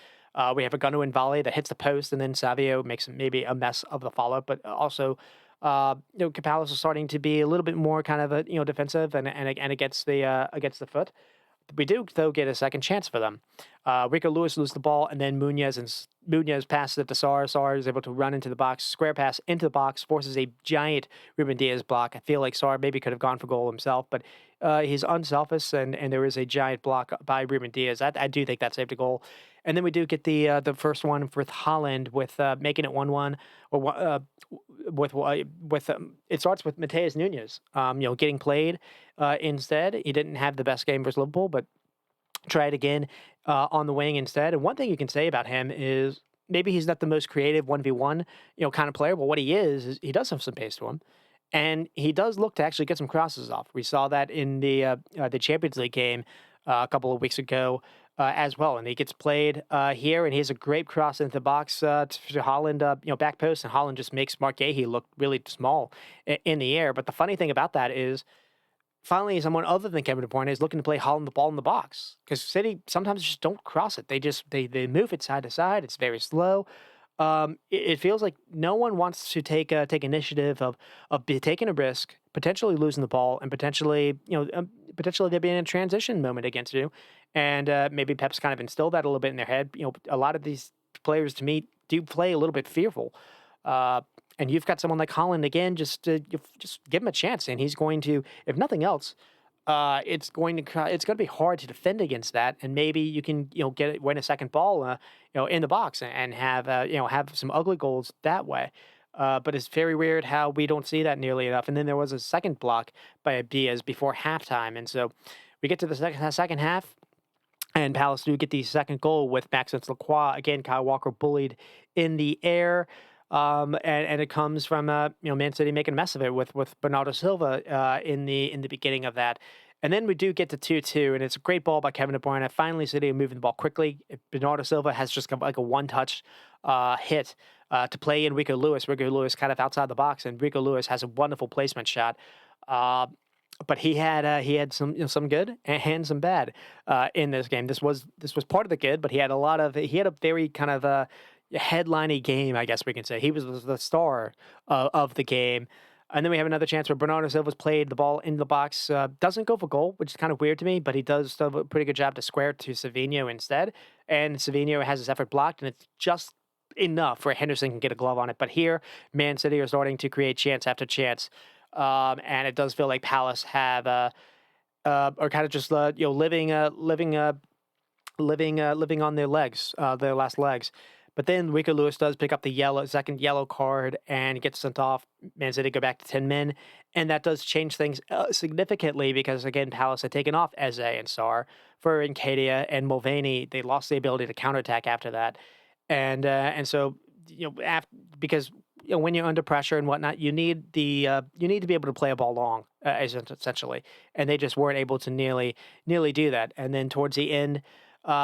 We have a Gundogan volley that hits the post, and then Savio makes maybe a mess of the follow. But also, Palace is starting to be a little bit more kind of defensive and against the foot. We do, though, get a second chance for them. Rico Lewis loses the ball, and then Munoz passes it to Sarr. Sarr is able to run into the box, square pass into the box, forces a giant Ruben Diaz block. I feel like Sarr maybe could have gone for goal himself, but he's unselfish, and there is a giant block by Ruben Diaz. I do think that saved a goal. And then we do get the first one with Holland with making it 1-1, or it starts with Mateus Nunes, getting played instead. He didn't have the best game versus Liverpool, but tried again on the wing instead. And one thing you can say about him is maybe he's not the most creative 1v1 kind of player, but what he is he does have some pace to him. And he does look to actually get some crosses off. We saw that in the Champions League game a couple of weeks ago as well. And he gets played here, and he has a great cross into the box to Holland, back post, and Holland just makes Mark Gahey look really small in the air. But the funny thing about that is, finally, someone other than Kevin De Bruyne is looking to play Holland the ball in the box, because City sometimes just don't cross it. They move it side to side. It's very slow. It feels like no one wants to take initiative of taking a risk, potentially losing the ball, and potentially there being a transition moment against you. And maybe Pep's kind of instilled that a little bit in their head. A lot of these players, to me, do play a little bit fearful. And you've got someone like Holland again. Just give him a chance, and he's going to, if nothing else, it's going to be hard to defend against that. And maybe you can win a second ball in the box and have some ugly goals that way. But it's very weird how we don't see that nearly enough. And then there was a second block by Diaz before halftime, and so we get to the second half. And Palace do get the second goal with Maxence Lacroix. Again, Kyle Walker bullied in the air. And it comes from Man City making a mess of it with Bernardo Silva in the beginning of that. And then we do get to 2-2, and it's a great ball by Kevin De Bruyne. Finally, City are moving the ball quickly. Bernardo Silva has just like a one-touch hit to play in Rico Lewis. Rico Lewis kind of outside the box, and Rico Lewis has a wonderful placement shot. but he had some some good and some bad in this game. This was part of the good, but he had a very kind of headliney game, I guess we can say. He was the star of the game. And then we have another chance where Bernardo Silva's played the ball into the box, doesn't go for goal, which is kind of weird to me, but he does still a pretty good job to square to Savinho instead. And Savinho has his effort blocked, and it's just enough where Henderson can get a glove on it. But here, Man City are starting to create chance after chance. And it does feel like Palace have are kind of just living on their legs, their last legs. But then Rico Lewis does pick up the second yellow card and gets sent off. Man City go back to 10 men, and that does change things significantly because again Palace had taken off Eze and Sarr for Nketiah and Mulvaney. They lost the ability to counterattack after that, and so because when you're under pressure and whatnot, you need to be able to play a ball long, essentially, and they just weren't able to nearly do that. And then towards the end,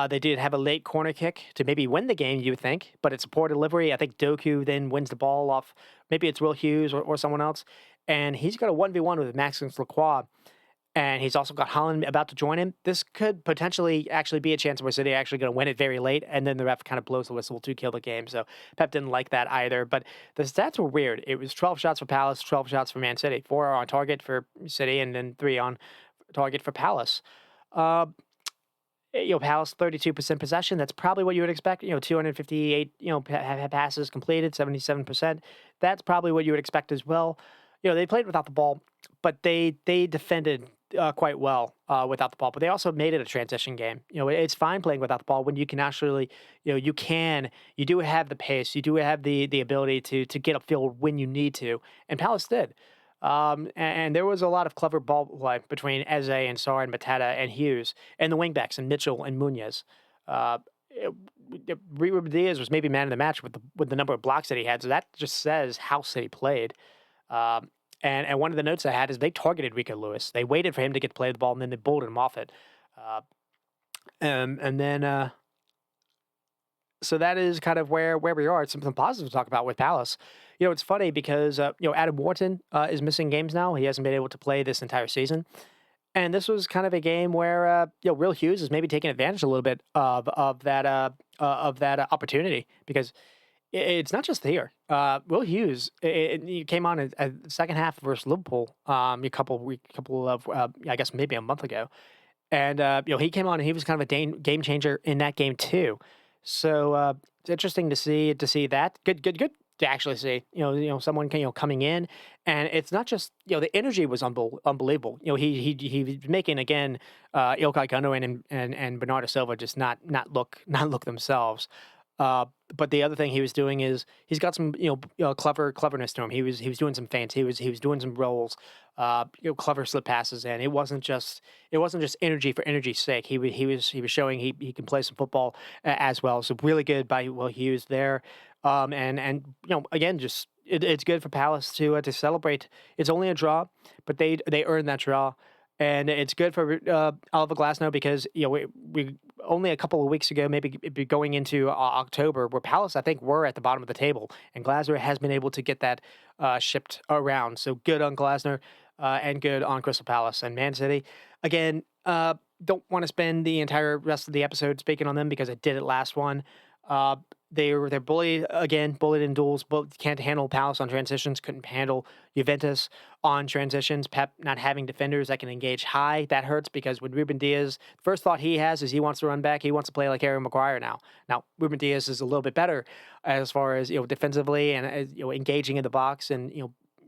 they did have a late corner kick to maybe win the game, you would think, but it's a poor delivery. I think Doku then wins the ball off, maybe it's Will Hughes or someone else, and he's got a 1v1 with Maxence Lacroix, and he's also got Holland about to join him. This could potentially actually be a chance where City are actually going to win it very late, and then the ref kind of blows the whistle to kill the game. So Pep didn't like that either. But the stats were weird. It was 12 shots for Palace, 12 shots for Man City. 4 are on target for City, and then 3 on target for Palace. Uh, Palace 32% possession. That's probably what you would expect. 258, passes completed, 77%. That's probably what you would expect as well. They played without the ball, but they defended quite well without the ball. But they also made it a transition game. It's fine playing without the ball when you can actually, you do have the pace, you do have the ability to get upfield when you need to, and Palace did. And there was a lot of clever ball play between Eze and Sarr and Mateta and Hughes and the wingbacks and Mitchell and Munoz. Uh, Ruben Diaz was maybe man of the match with the number of blocks that he had. So that just says how City played. Um, and one of the notes I had is they targeted Rico Lewis. They waited for him to get to play the ball, and then they bowled him off it. Uh, and then so that is kind of where we are. It's something positive to talk about with Palace. It's funny because Adam Wharton is missing games now. He hasn't been able to play this entire season, and this was kind of a game where Will Hughes is maybe taking advantage a little bit of that opportunity because it's not just here. Will Hughes he came on at the second half versus Liverpool a couple of I guess maybe a month ago, and he came on and he was kind of a game changer in that game too. So it's interesting to see that. Good to actually see. Someone coming in, and it's not just the energy was unbelievable. He was making again Ilkay Gundogan and Bernardo Silva just not look themselves. But the other thing he was doing is he's got some cleverness to him. He was doing some feints. He was doing some rolls, clever slip passes, and it wasn't just energy for energy's sake. He was showing he can play some football as well. So really good by Will Hughes there. And again just it's good for Palace to celebrate. It's only a draw, but they earned that draw. And it's good for Oliver Glasnow because we only a couple of weeks ago, maybe going into October, where Palace I think were at the bottom of the table, and Glasner has been able to get that shipped around. So good on Glasner and good on Crystal Palace and Man City. Again, don't want to spend the entire rest of the episode speaking on them because I did it last one. They're bullied in duels, but can't handle Palace on transitions, couldn't handle Juventus on transitions. Pep not having defenders that can engage high, that hurts because when Ruben Diaz, first thought he has is he wants to run back, he wants to play like Harry Maguire now. Now, Ruben Diaz is a little bit better as far as, defensively and, engaging in the box, and,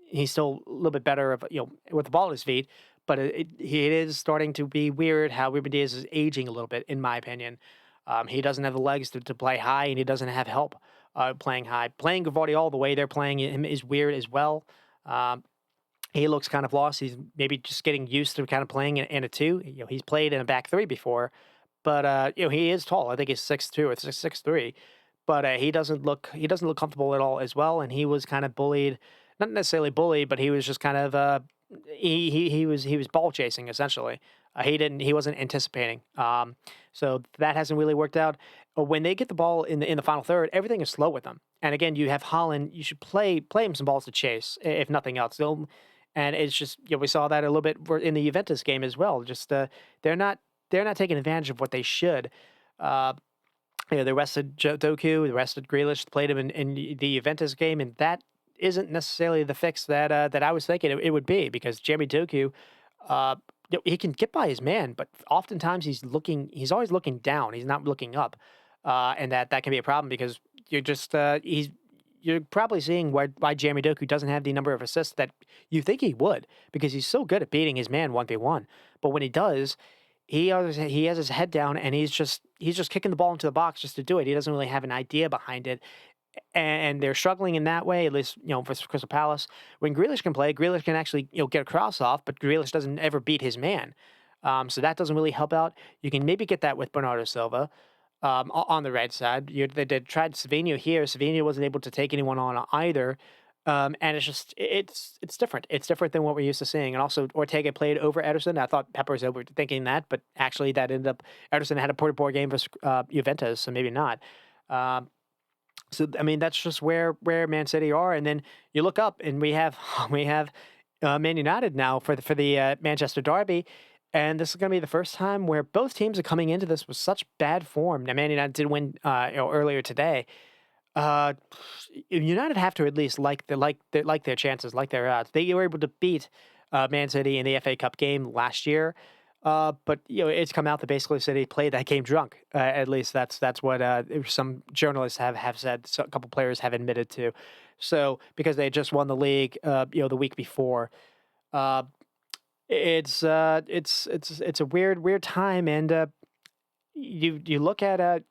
he's still a little bit better with the ball at his feet, but it is starting to be weird how Ruben Diaz is aging a little bit, in my opinion. He doesn't have the legs to play high, and he doesn't have help playing high. Playing Gvardiol the way they're playing him is weird as well. He looks kind of lost. He's maybe just getting used to kind of playing in a two. He's played in a back three before, but he is tall. I think he's 6'2" or 6'3", but he doesn't look comfortable at all as well. And he was kind of bullied, not necessarily bullied, but he was just kind of he was ball chasing essentially. He wasn't anticipating. So that hasn't really worked out. When they get the ball in the final third, everything is slow with them. And again, you have Holland. You should play him some balls to chase, if nothing else. And it's just, we saw that a little bit in the Juventus game as well. Just they're not they're not taking advantage of what they should. Uh, they rested Doku, they rested Grealish, played him in the Juventus game, and that isn't necessarily the fix that I was thinking it would be, because Jeremy Doku, uh, he can get by his man, but oftentimes he's always looking down. He's not looking up, and that can be a problem because you're probably seeing why Jeremy Doku doesn't have the number of assists that you think he would, because he's so good at beating his man 1v1. But when he does, he has his head down and he's just kicking the ball into the box just to do it. He doesn't really have an idea behind it, and they're struggling in that way. At least for Crystal Palace, when Grealish can play, Grealish can actually get a cross off, but Grealish doesn't ever beat his man. So that doesn't really help out. You can maybe get that with Bernardo Silva on the right side. They tried Savinho here. Savinho wasn't able to take anyone on either. And it's different. It's different than what we're used to seeing. And also, Ortega played over Ederson. I thought Pep was overthinking that, but actually, that ended up Ederson had a poor game versus Juventus, so maybe not. Um, so I mean, that's just where Man City are. And then you look up, and we have Man United now for the Manchester derby. And this is going to be the first time where both teams are coming into this with such bad form. Now, Man United did win earlier today. Uh, United have to at least like their chances, like their odds. They were able to beat Man City in the FA Cup game last year, but it's come out that basically City played that game drunk. At least that's what some journalists have said. So a couple players have admitted to. So because they just won the league, the week before. Uh, it's a weird time, and you look at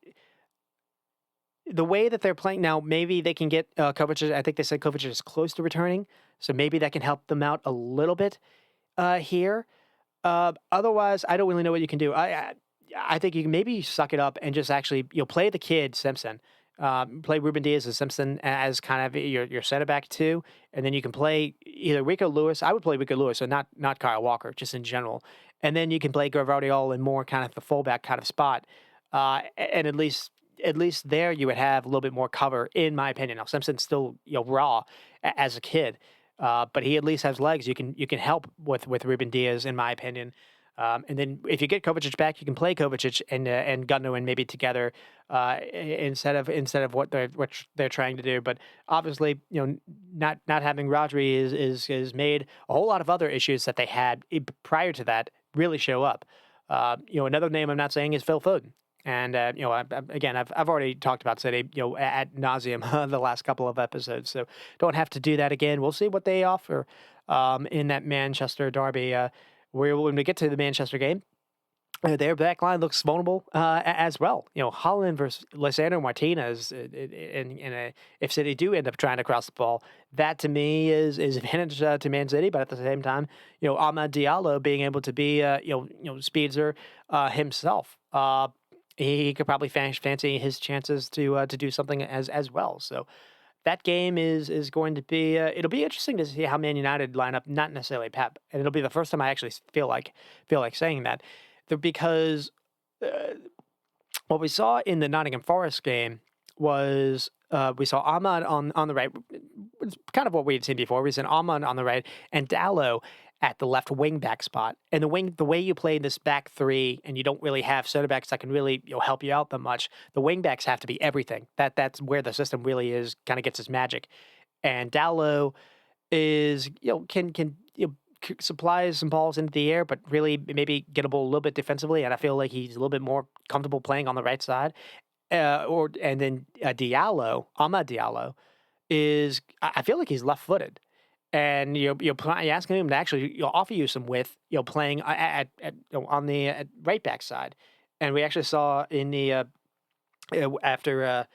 the way that they're playing now. Maybe they can get Kovacic. I think they said Kovacic is close to returning, so maybe that can help them out a little bit here. Otherwise, I don't really know what you can do. I think you can maybe suck it up and just actually play the kid Simpson. Play Ruben Diaz as Simpson as kind of your center back too, and then you can play either Rico Lewis. I would play Rico Lewis, so not Kyle Walker, just in general. And then you can play Gvardiol in more kind of the fullback kind of spot. And at least there you would have a little bit more cover, in my opinion. Now Simpson's still raw as a kid, but he at least has legs. You can help with Ruben Diaz, in my opinion. And then if you get Kovacic back, you can play Kovacic and Gundogan maybe together instead of what they're trying to do. But obviously, not having Rodri is made a whole lot of other issues that they had prior to that really show up. Another name I'm not saying is Phil Foden. And I've already talked about City, ad nauseum the last couple of episodes, so don't have to do that again. We'll see what they offer in that Manchester derby. When we get to the Manchester game, their back line looks vulnerable as well. Holland versus Lisandro Martinez, if City do end up trying to cross the ball, that to me is advantage to Man City. But at the same time, Amad Diallo being able to be speedster himself. He could probably fancy his chances to do something as well. So that game is going to be it'll be interesting to see how Man United line up. Not necessarily Pep, and it'll be the first time I actually feel like saying that, because what we saw in the Nottingham Forest game was we saw Ahmad on the right. It's kind of what we had seen before. We saw Ahmad on the right and Dallo at the left wing back spot. And the way you play this back three, and you don't really have center backs that can really help you out that much. The wing backs have to be everything. That's where the system really is kind of gets its magic. And Dallo is can supply some balls into the air, but really maybe gettable a little bit defensively. And I feel like he's a little bit more comfortable playing on the right side. And then Amad Diallo is, I feel like he's left-footed, and you're asking him to actually offer you some width, playing on the right back side. And we actually saw in the after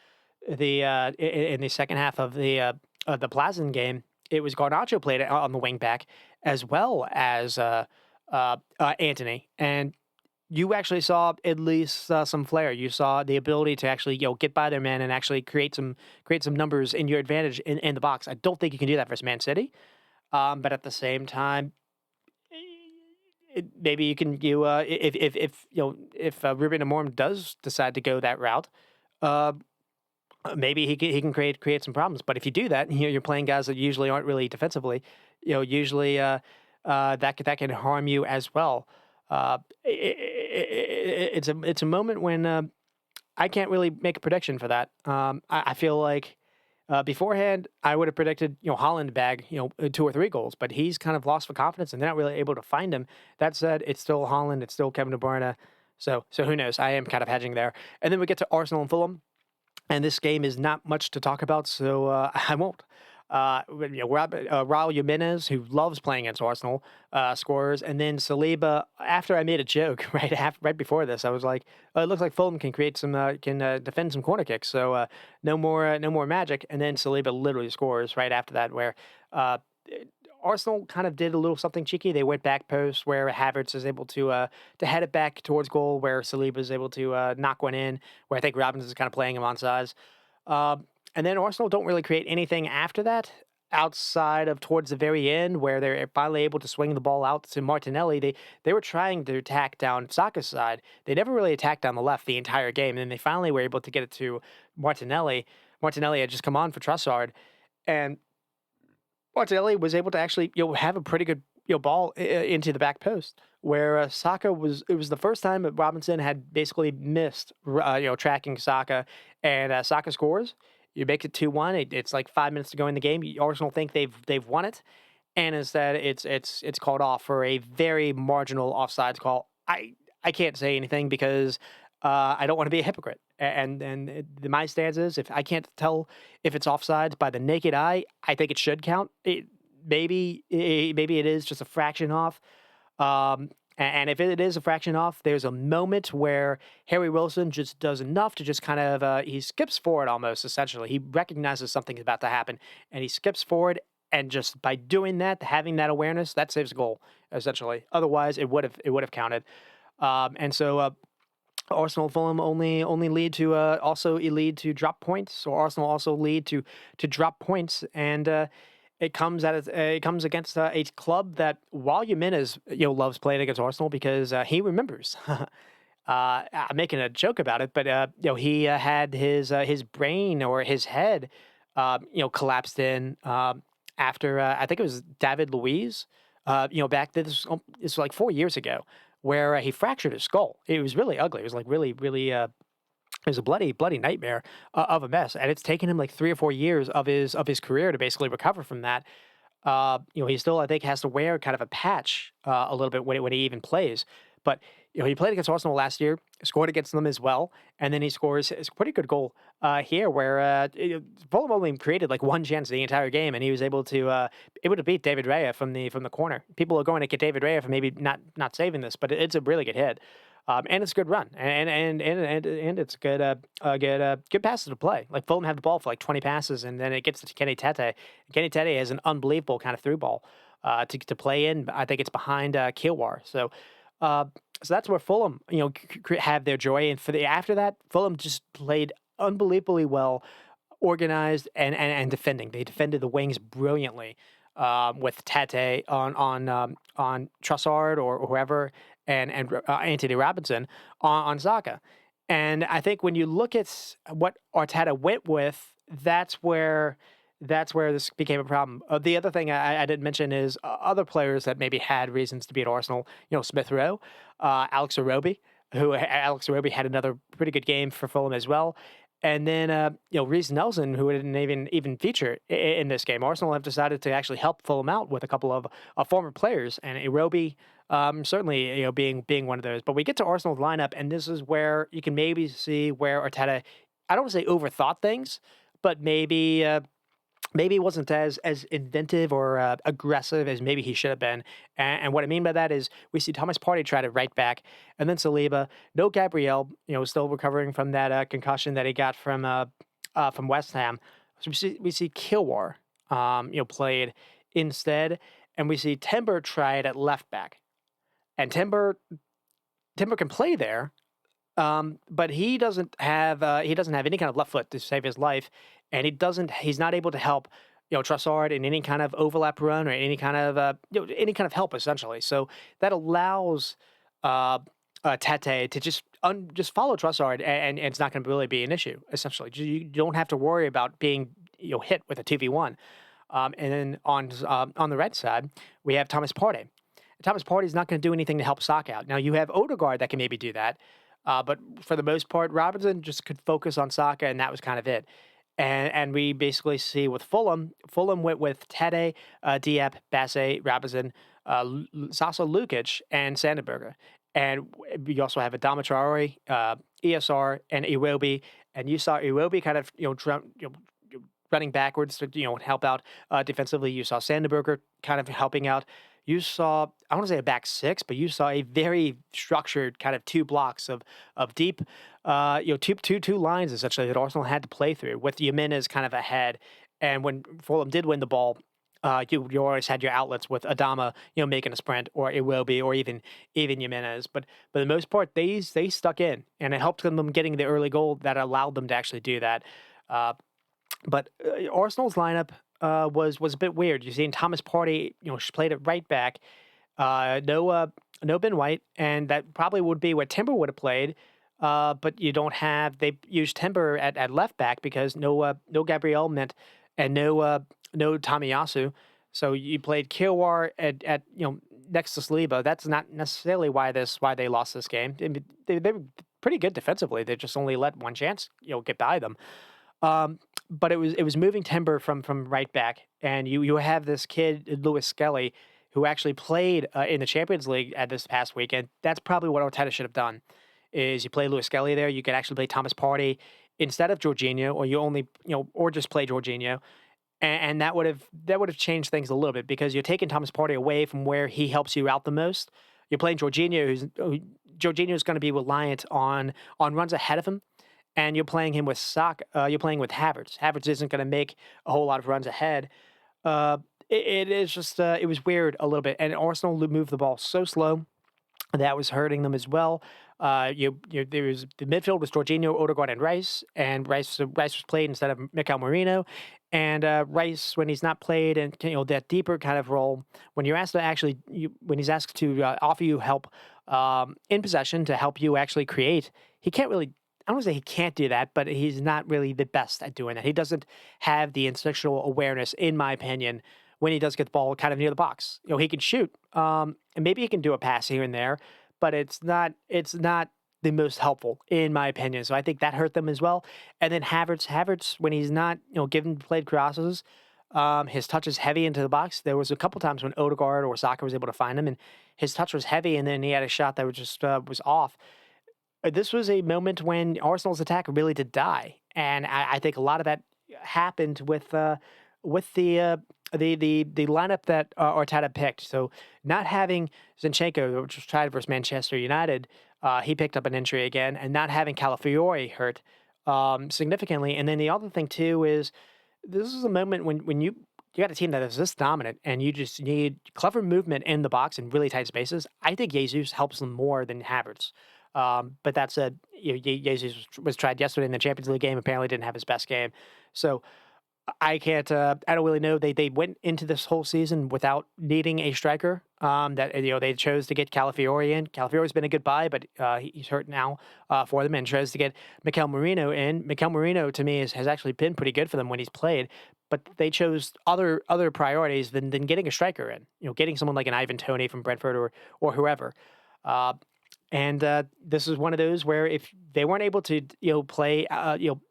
in the second half of the Plazen game, it was Garnacho played on the wing back as well as Anthony, and you actually saw at least some flair. You saw the ability to actually get by their man and actually create some numbers in your advantage in the box. I don't think you can do that versus Man City, but at the same time, maybe you can if Ruben Amorim does decide to go that route. maybe he can create some problems. But if you do that, you're playing guys that usually aren't really defensively. Usually that can harm you as well. It's a moment when I can't really make a prediction for that. I feel like beforehand I would have predicted Holland bag 2 or 3 goals, but he's kind of lost for confidence and they're not really able to find him. That said, it's still Holland, it's still Kevin De Bruyne. So who knows? I am kind of hedging there. And then we get to Arsenal and Fulham. And this game is not much to talk about, so I won't. Raul Jimenez, who loves playing against Arsenal, scores, and then Saliba. After I made a joke right before this, I was like, "It looks like Fulham can create some, defend some corner kicks." So no more magic. And then Saliba literally scores right after that, where uh, Arsenal kind of did a little something cheeky. They went back post where Havertz is able to head it back towards goal, where Saliba is able to knock one in, where I think Robbins is kind of playing him on sides. And then Arsenal don't really create anything after that outside of towards the very end where they're finally able to swing the ball out to Martinelli. They were trying to attack down Saka's side. They never really attacked down the left the entire game. And then they finally were able to get it to Martinelli. Martinelli had just come on for Trossard. And Martinelli was able to actually have a pretty good ball into the back post where Saka it was the first time that Robinson had basically missed tracking Saka, and Saka scores. You make it 2-1. It's like 5 minutes to go in the game. Arsenal think they've won it, and instead it's called off for a very marginal offsides call. I can't say anything because I don't want to be a hypocrite. My stance is if I can't tell if it's offsides by the naked eye, I think it should count. Maybe it is just a fraction off. And if it is a fraction off, there's a moment where Harry Wilson just does enough to just kind of he skips forward almost essentially. He recognizes something's about to happen and he skips forward, and just by doing that, having that awareness, that saves a goal essentially. Otherwise, it would have counted. And so Arsenal Fulham only lead to lead to drop points. So Arsenal also lead to drop points, and it comes against a club that while Jimenez loves playing against Arsenal because he remembers. I'm making a joke about it, but he had his brain or his head collapsed in after I think it was David Luiz. Back this was like 4 years ago, where he fractured his skull. It was really ugly. It was like really, really, it was a bloody, bloody nightmare of a mess. And it's taken him like 3 or 4 years of his career to basically recover from that. He still, I think, has to wear kind of a patch a little bit when he even plays. But he played against Arsenal last year, scored against them as well, and then he scores a pretty good goal here, where Fulham only created like one chance the entire game, and he was able to beat David Raya from the corner. People are going to get David Raya for maybe not saving this, but it's a really good hit, and it's a good run, and it's good passes to play. Like Fulham have the ball for like 20 passes, and then it gets to Kenny Tete. Kenny Tete has an unbelievable kind of through ball to play in. I think it's behind Kilwar. So that's where Fulham, have their joy. And after that, Fulham just played unbelievably well, organized and defending. They defended the wings brilliantly with Tete on Trossard or whoever, and Anthony Robinson on Saka. And I think when you look at what Arteta went with, that's where this became a problem. The other thing I didn't mention is other players that maybe had reasons to be at Arsenal. Smith Rowe, Alex Iwobi, Alex Iwobi had another pretty good game for Fulham as well. And then Reece Nelson, who didn't even feature in this game. Arsenal have decided to actually help Fulham out with a couple of former players, and Iwobi certainly being one of those. But we get to Arsenal's lineup, and this is where you can maybe see where Arteta, I don't want to say overthought things, but maybe it wasn't as inventive or aggressive as maybe he should have been. And what I mean by that is we see Thomas Partey try to right back, and then Saliba. No Gabriel, still recovering from that concussion that he got from West Ham. So we see Kilwar, played instead, and we see Timber tried at left back, and Timber can play there. But he doesn't have any kind of left foot to save his life, and he's not able to help Trossard in any kind of overlap run or any kind of help essentially. So that allows Tete to just just follow Trossard, and it's not going to really be an issue. Essentially, you don't have to worry about being hit with a 2v1. And then on the red side, we have Thomas Partey. Thomas Partey is not going to do anything to help Saka out. Now you have Odegaard that can maybe do that, but for the most part, Robinson just could focus on Saka, and that was kind of it. And we basically see with Fulham went with Tete, Diep, Bassey, Robinson, Sasa Lukic, and Sandenberger. And we also have Adama Traore, ESR, and Iwobi. And you saw Iwobi kind of running backwards to help out defensively. You saw Sandenberger kind of helping out. You saw, I don't want to say a back six, but you saw a very structured kind of two blocks of deep, two lines essentially that Arsenal had to play through with Jimenez kind of ahead. And when Fulham did win the ball, you always had your outlets with Adama, making a sprint, or Iwobi, or even Jimenez. But for the most part, they stuck in, and it helped them getting the early goal that allowed them to actually do that. But Arsenal's lineup was a bit weird. You're seeing Thomas Partey, played at right back. No Ben White, and that probably would be what Timber would have played. But you don't have. They used Timber at left back because no Gabriel meant, and no Tomiyasu. So you played Kiwar at next to Saliba. That's not necessarily why they lost this game. They were pretty good defensively. They just only let one chance get by them. But it was moving Timber from right back, and you have this kid Lewis Skelly who actually played in the Champions League at this past weekend. That's probably what Arteta should have done. Is you play Lewis Skelly there, you could actually play Thomas Partey instead of Jorginho, or you only or just play Jorginho, and that would have changed things a little bit because you're taking Thomas Partey away from where he helps you out the most. You're playing Jorginho, Jorginho is going to be reliant on runs ahead of him. And you're playing him with you're playing with Havertz. Havertz isn't going to make a whole lot of runs ahead. It is just it was weird a little bit. And Arsenal moved the ball so slow that was hurting them as well. There was the midfield was Jorginho, Odegaard, and Rice. And Rice was played instead of Mikel Merino. And Rice, when he's not played, and that deeper kind of role, when you're asked to when he's asked to offer you help in possession to help you actually create, he can't really. I don't want to say he can't do that, but he's not really the best at doing that. He doesn't have the instinctual awareness, in my opinion, when he does get the ball kind of near the box. He can shoot, and maybe he can do a pass here and there, but it's not the most helpful, in my opinion. So I think that hurt them as well. And then Havertz, when he's not, given played crosses, his touch is heavy into the box. There was a couple times when Odegaard or Saka was able to find him, and his touch was heavy, and then he had a shot that was just was off. This was a moment when Arsenal's attack really did die, and I think a lot of that happened with the lineup that Arteta picked. So not having Zinchenko, which was tried versus Manchester United, he picked up an injury again, and not having Calafiore hurt significantly. And then the other thing too is this is a moment when you got a team that is this dominant, and you just need clever movement in the box in really tight spaces. I think Jesus helps them more than Havertz. But that said, Jesus was tried yesterday in the Champions League game. Apparently, didn't have his best game. So I can't. I don't really know. They went into this whole season without needing a striker. That they chose to get Calafiore in. Calafiore's been a good buy, but he's hurt now for them, and chose to get Mikel Merino in. Mikel Merino to me has actually been pretty good for them when he's played. But they chose other priorities than getting a striker in. Getting someone like an Ivan Toney from Brentford or whoever. And this is one of those where if they weren't able to, play,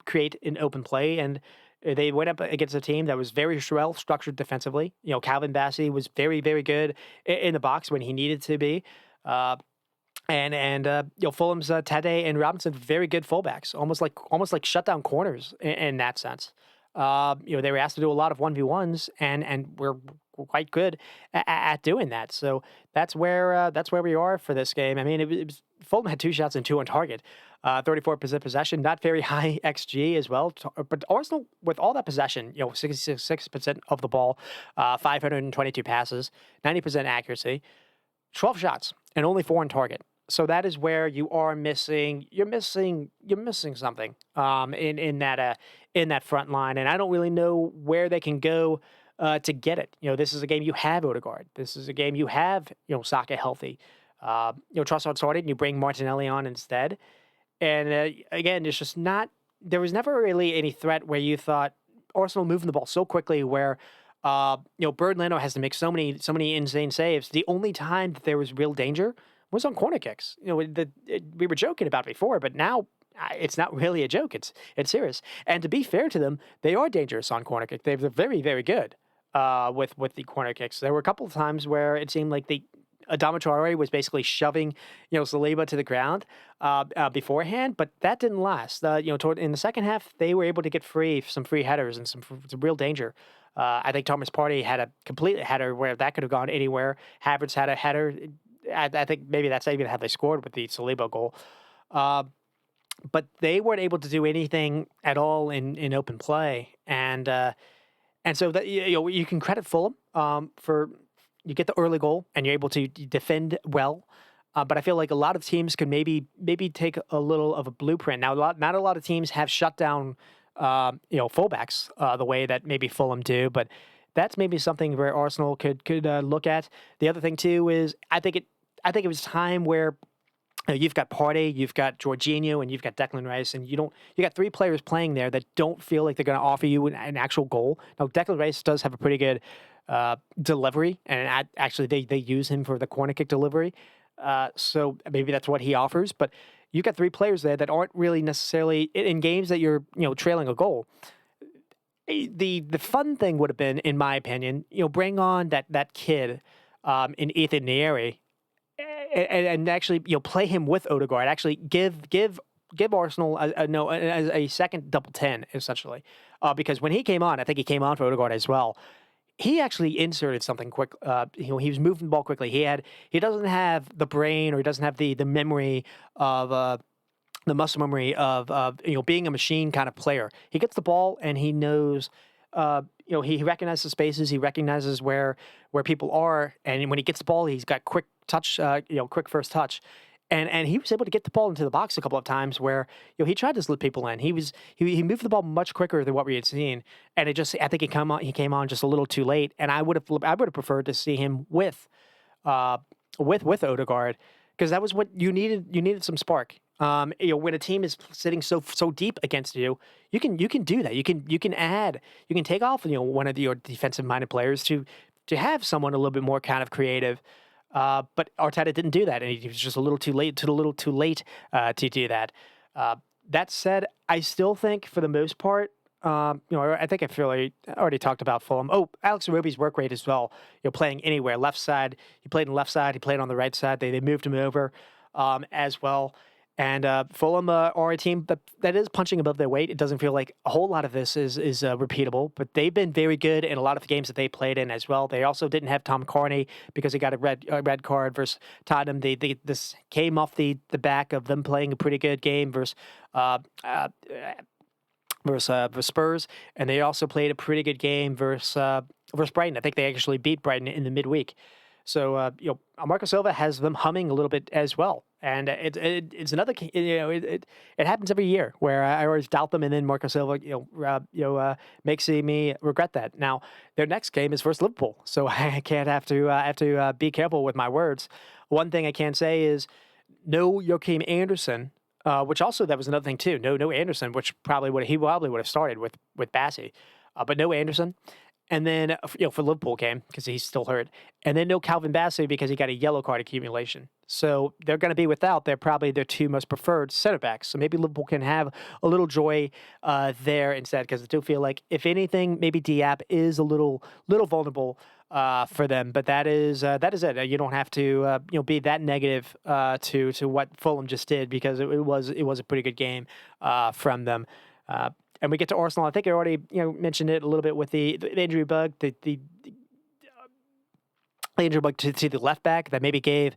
create an open play, and they went up against a team that was very well structured defensively. Calvin Bassey was very, very good in the box when he needed to be. Fulham's Tete and Robinson, very good fullbacks, almost like shutdown corners in that sense. They were asked to do a lot of 1v1s, and we're quite good at doing that. So that's where we are for this game. I mean, it was Fulham had 2 shots and 2 on target, 34% possession, not very high XG as well. But Arsenal, with all that possession, 66% of the ball, 522 passes, 90% accuracy, 12 shots, and only 4 on target. So that is where you are missing. You're missing something in that front line, and I don't really know where they can go to get it. This is a game you have Odegaard. This is a game you have Saka healthy. Trossard started and you bring Martinelli on instead. And again, it's just not. There was never really any threat where you thought Arsenal moving the ball so quickly, where Bernd Leno has to make so many insane saves. The only time that there was real danger was on corner kicks. We were joking about it before, but now it's not really a joke. It's serious. And to be fair to them, they are dangerous on corner kicks. They're very very good with the corner kicks. There were a couple of times where it seemed like Adama Traore was basically shoving, Saliba to the ground beforehand, but that didn't last. In the second half, they were able to get some free headers and some real danger. I think Thomas Partey had a complete header where that could have gone anywhere. Havertz had a header. I think maybe that's even how they scored with the Saliba goal. But they weren't able to do anything at all in open play, and so that you can credit Fulham for. You get the early goal and you're able to defend well, but I feel like a lot of teams could maybe take a little of a blueprint. Now, not a lot of teams have shut down, fullbacks the way that maybe Fulham do, but that's maybe something where Arsenal could look at. The other thing too is I think it was time where you've got Partey, you've got Jorginho, and you've got Declan Rice, and you got three players playing there that don't feel like they're going to offer you an actual goal. Now, Declan Rice does have a pretty good delivery, and actually they use him for the corner kick delivery. So maybe that's what he offers. But you've got three players there that aren't really necessarily in games that you're trailing a goal. The fun thing would have been, in my opinion, bring on that kid in Ethan Nieri. And actually, play him with Odegaard. Actually, give Arsenal a second double 10 essentially, because when he came on, I think he came on for Odegaard as well. He actually inserted something quick. He was moving the ball quickly. He doesn't have the brain, or he doesn't have the memory of the muscle memory of being a machine kind of player. He gets the ball and he knows. He recognizes spaces. He recognizes where people are, and when he gets the ball, he's got quick touch. Quick first touch, and he was able to get the ball into the box a couple of times where he tried to slip people in. He moved the ball much quicker than what we had seen, and I think he came on just a little too late. And I would have preferred to see him with Odegaard, because that was what you needed. You needed some spark. When a team is sitting so deep against you, you can do that. You can take off one of your defensive minded players to have someone a little bit more kind of creative. But Arteta didn't do that, and he was just a little too late to do that. That said, I still think for the most part, I think I already talked about Fulham. Oh, Alex Iwobi's work rate as well. Playing anywhere, left side. He played on the left side. He played on the right side. They moved him over as well. And Fulham are a team that is punching above their weight. It doesn't feel like a whole lot of this is repeatable, but they've been very good in a lot of the games that they played in as well. They also didn't have Tom Carney because he got a red card versus Tottenham. This came off the back of them playing a pretty good game versus Spurs, and they also played a pretty good game versus Brighton. I think they actually beat Brighton in the midweek. So Marco Silva has them humming a little bit as well, and it's another. It happens every year where I always doubt them, and then Marco Silva makes me regret that. Now their next game is versus Liverpool, so I can't have to be careful with my words. One thing I can say is no Joachim Anderson, which also that was another thing too. No Anderson, which probably would have started with Bassey, but no Anderson. And then, for Liverpool game, because he's still hurt. And then no Calvin Bassey because he got a yellow card accumulation. So they're going to be without probably their two most preferred center backs. So maybe Liverpool can have a little joy there instead, because I do feel like, if anything, maybe Diop is a little vulnerable for them. But that is it. You don't have to be that negative to what Fulham just did, because it was a pretty good game from them. And we get to Arsenal. I think I already mentioned it a little bit with the injury bug, the injury bug to the left back that maybe gave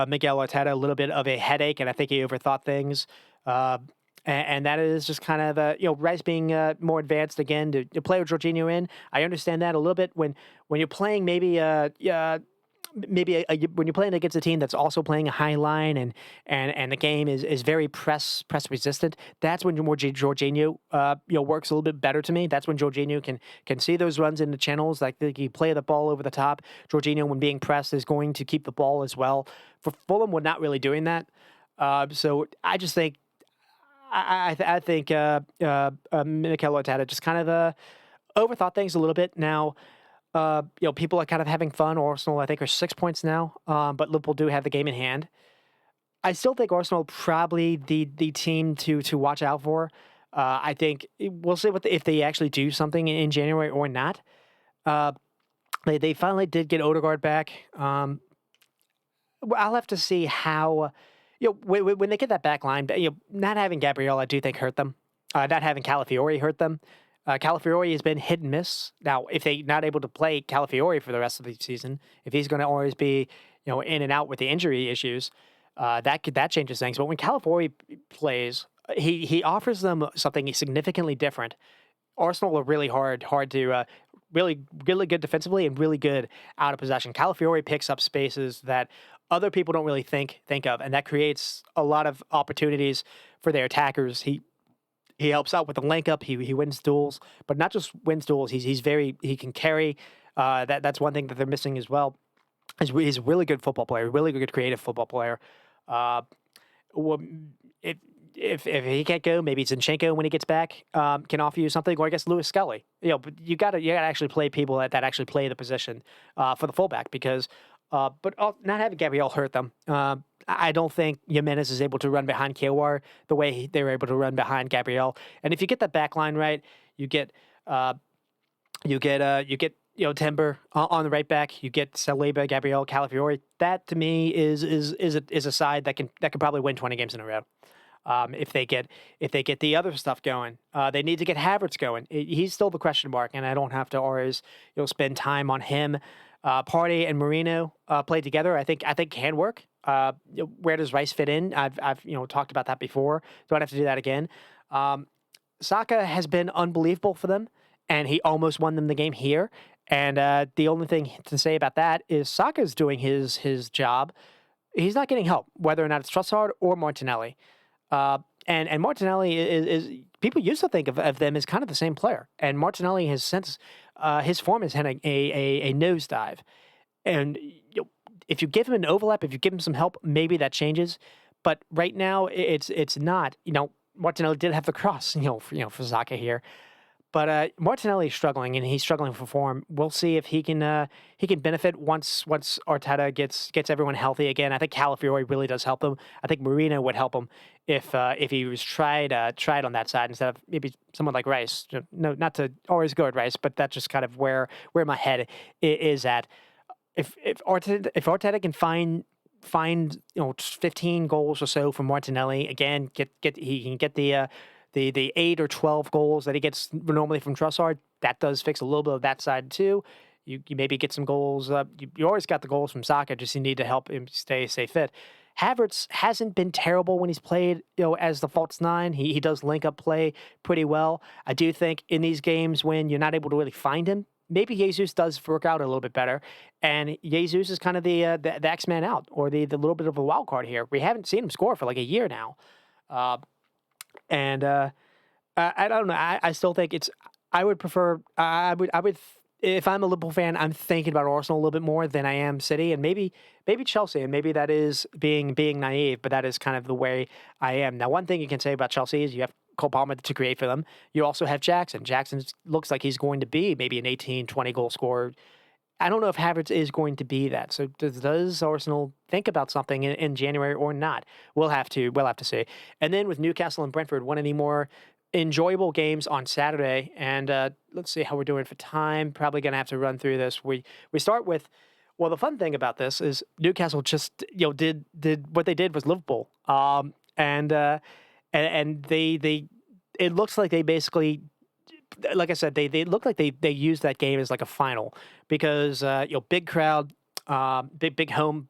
Miguel Arteta a little bit of a headache, and I think he overthought things. And that is just kind of Rice being more advanced again to play with Jorginho in. I understand that a little bit when you're playing maybe maybe when you're playing against a team that's also playing a high line and the game is very press resistant, that's when Jorginho works a little bit better to me. That's when Jorginho can see those runs in the channels, like you play the ball over the top. Jorginho, when being pressed, is going to keep the ball as well. For Fulham, we're not really doing that. So I just think I think Mikel Arteta just kind of overthought things a little bit. Now, people are kind of having fun. Arsenal, I think, are 6 points now, but Liverpool do have the game in hand. I still think Arsenal probably the team to watch out for. I think we'll see if they actually do something in January or not. They finally did get Odegaard back. I'll have to see how. When they get that back line, not having Gabriel, I do think hurt them. Not having Calafiori hurt them. Calafiori has been hit and miss. Now, if they're not able to play Calafiori for the rest of the season, if he's going to always be, in and out with the injury issues, that changes things. But when Calafiori plays, he offers them something significantly different. Arsenal are really hard to really good defensively and really good out of possession. Calafiori picks up spaces that other people don't really think of, and that creates a lot of opportunities for their attackers. He helps out with the link up. He wins duels, but not just wins duels. He can carry. That's one thing that they're missing as well. He's a really good football player, really good creative football player. If he can't go, maybe Zinchenko when he gets back can offer you something, or I guess Lewis Scully. But you gotta actually play people that actually play the position for the fullback because. But not having Gabriel hurt them. I don't think Jimenez is able to run behind Kiawar the way they were able to run behind Gabriel. And if you get that back line right, you get Timber on the right back. You get Saliba, Gabriel, Calafiori. That to me is a side that can probably win 20 games in a row. If they get the other stuff going, they need to get Havertz going. He's still the question mark, and I don't have to always spend time on him. Partey and Marino played together. I think can work. Where does Rice fit in? I've talked about that before. Don't have to do that again. Saka has been unbelievable for them, and he almost won them the game here. And the only thing to say about that is Saka's doing his job. He's not getting help, whether or not it's Trossard or Martinelli. And Martinelli is people used to think of them as kind of the same player, and Martinelli has since his form has had a nosedive. And if you give him an overlap, if you give him some help, maybe that changes. But right now, it's not. Martinelli did have the cross, for Saka here. But Martinelli is struggling, and he's struggling for form. We'll see if he can benefit once Arteta gets everyone healthy again. I think Calafiori really does help him. I think Marino would help him if he was tried on that side instead of maybe someone like Rice. No, not to always go at Rice, but that's just kind of where my head is at. If Arteta can find 15 goals or so from Martinelli again, he can get the 8 or 12 goals that he gets normally from Trossard. That does fix a little bit of that side too. You maybe get some goals. You always got the goals from Saka. Just you need to help him stay fit. Havertz hasn't been terrible when he's played, as the false nine. He does link up play pretty well. I do think in these games when you're not able to really find him, maybe Jesus does work out a little bit better. And Jesus is kind of the X-Man out, or the little bit of a wild card here. We haven't seen him score for like a year now. I don't know. I still think I would prefer. I would. If I'm a Liverpool fan, I'm thinking about Arsenal a little bit more than I am City, and maybe Chelsea, and maybe that is being naive, but that is kind of the way I am. Now, one thing you can say about Chelsea is you have Cole Palmer to create for them. You also have Jackson. Jackson looks like he's going to be maybe an 18, 20 goal scorer. I don't know if Havertz is going to be that. So does Arsenal think about something in January or not? We'll have to see. And then with Newcastle and Brentford, one of the more enjoyable games on Saturday. And let's see how we're doing for time. Probably going to have to run through this. We start with, well, the fun thing about this is Newcastle just did what they did was Liverpool. And they it looks like they basically, like I said, they look like they used that game as like a final because big crowd, big home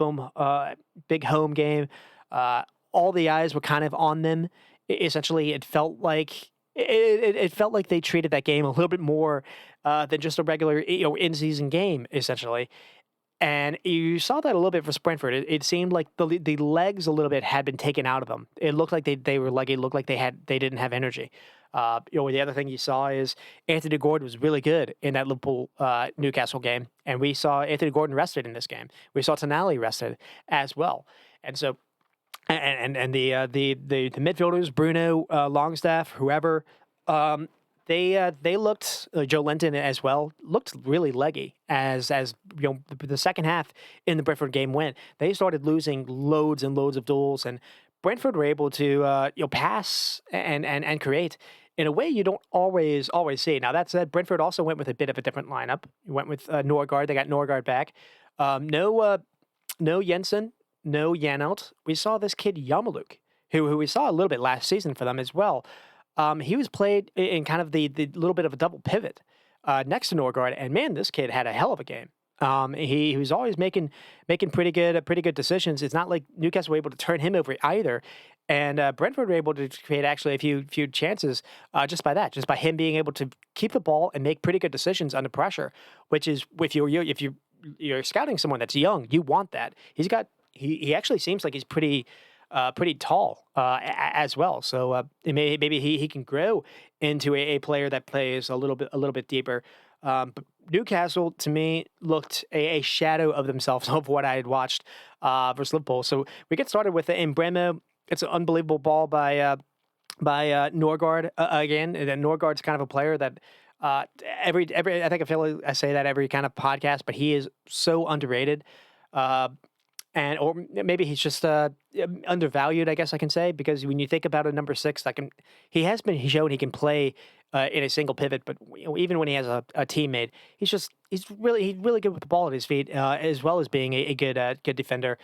game. All the eyes were kind of on them. Essentially, it felt like they treated that game a little bit more than just a regular in-season game. Essentially, And you saw that a little bit for Brentford. It seemed like the legs a little bit had been taken out of them. It looked like they were leggy. It looked like they didn't have energy. The other thing you saw is Anthony Gordon was really good in that Liverpool Newcastle game, and we saw Anthony Gordon rested in this game. We saw Tonali rested as well, and so and the midfielders, Bruno, Longstaff, whoever, they looked Joe Linton as well looked really leggy as the second half in the Brentford game went. They started losing loads and loads of duels, and Brentford were able to pass and create in a way you don't always see. Now that said, Brentford also went with a bit of a different lineup. Went with Norgard. They got Norgard back. No Jensen, no Janelt. We saw this kid Yamaluk, who we saw a little bit last season for them as well. He was played in kind of the little bit of a double pivot next to Norgard, and man, this kid had a hell of a game. He was always making pretty good decisions. It's not like Newcastle were able to turn him over either, and Brentford were able to create actually a few chances just by him being able to keep the ball and make pretty good decisions under pressure. Which is if you're scouting someone that's young, you want that. He actually seems like he's pretty tall as well. So maybe he can grow into a player that plays a little bit deeper. But Newcastle, to me, looked a shadow of themselves of what I had watched versus Liverpool. So we get started with Bremo. It's an unbelievable ball by Norgard again. And then Norgard's kind of a player that every I think I feel like I say that every kind of podcast, but he is so underrated. Or maybe he's just undervalued, I guess I can say, because when you think about a number 6, he has been shown he can play in a single pivot, but even when he has a teammate, he's really good with the ball at his feet, as well as being a good defender.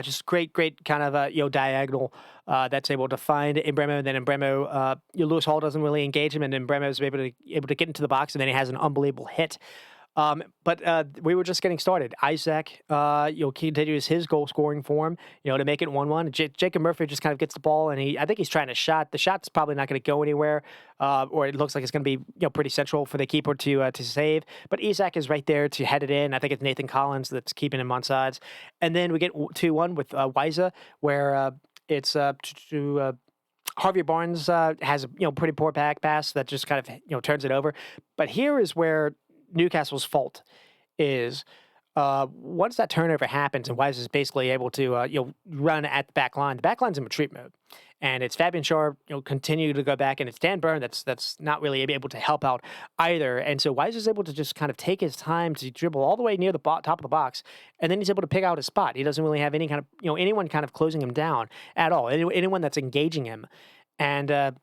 Just great kind of diagonal that's able to find Mbeumo, and then Mbeumo, Lewis Hall doesn't really engage him, and then Mbeumo is able to get into the box, and then he has an unbelievable hit. But we were just getting started. Isaac, continues his goal scoring form, to make it 1-1. Jacob Murphy just kind of gets the ball, and I think he's trying to shot. The shot's probably not going to go anywhere, or it looks like it's going to be, pretty central for the keeper to save. But Isaac is right there to head it in. I think it's Nathan Collins that's keeping him on sides. And then we get 2-1 with Wiza, where it's to Harvey Barnes has a pretty poor back pass that just kind of turns it over. But here is where Newcastle's fault is once that turnover happens and Wise is basically able to run at the back line. The back line's in retreat mode, and it's Fabian Schär continue to go back, and it's Dan Burn that's not really able to help out either. And so Wise is able to just kind of take his time to dribble all the way near the top of the box, and then he's able to pick out his spot. He doesn't really have any kind of anyone kind of closing him down at all. Anyone that's engaging him, and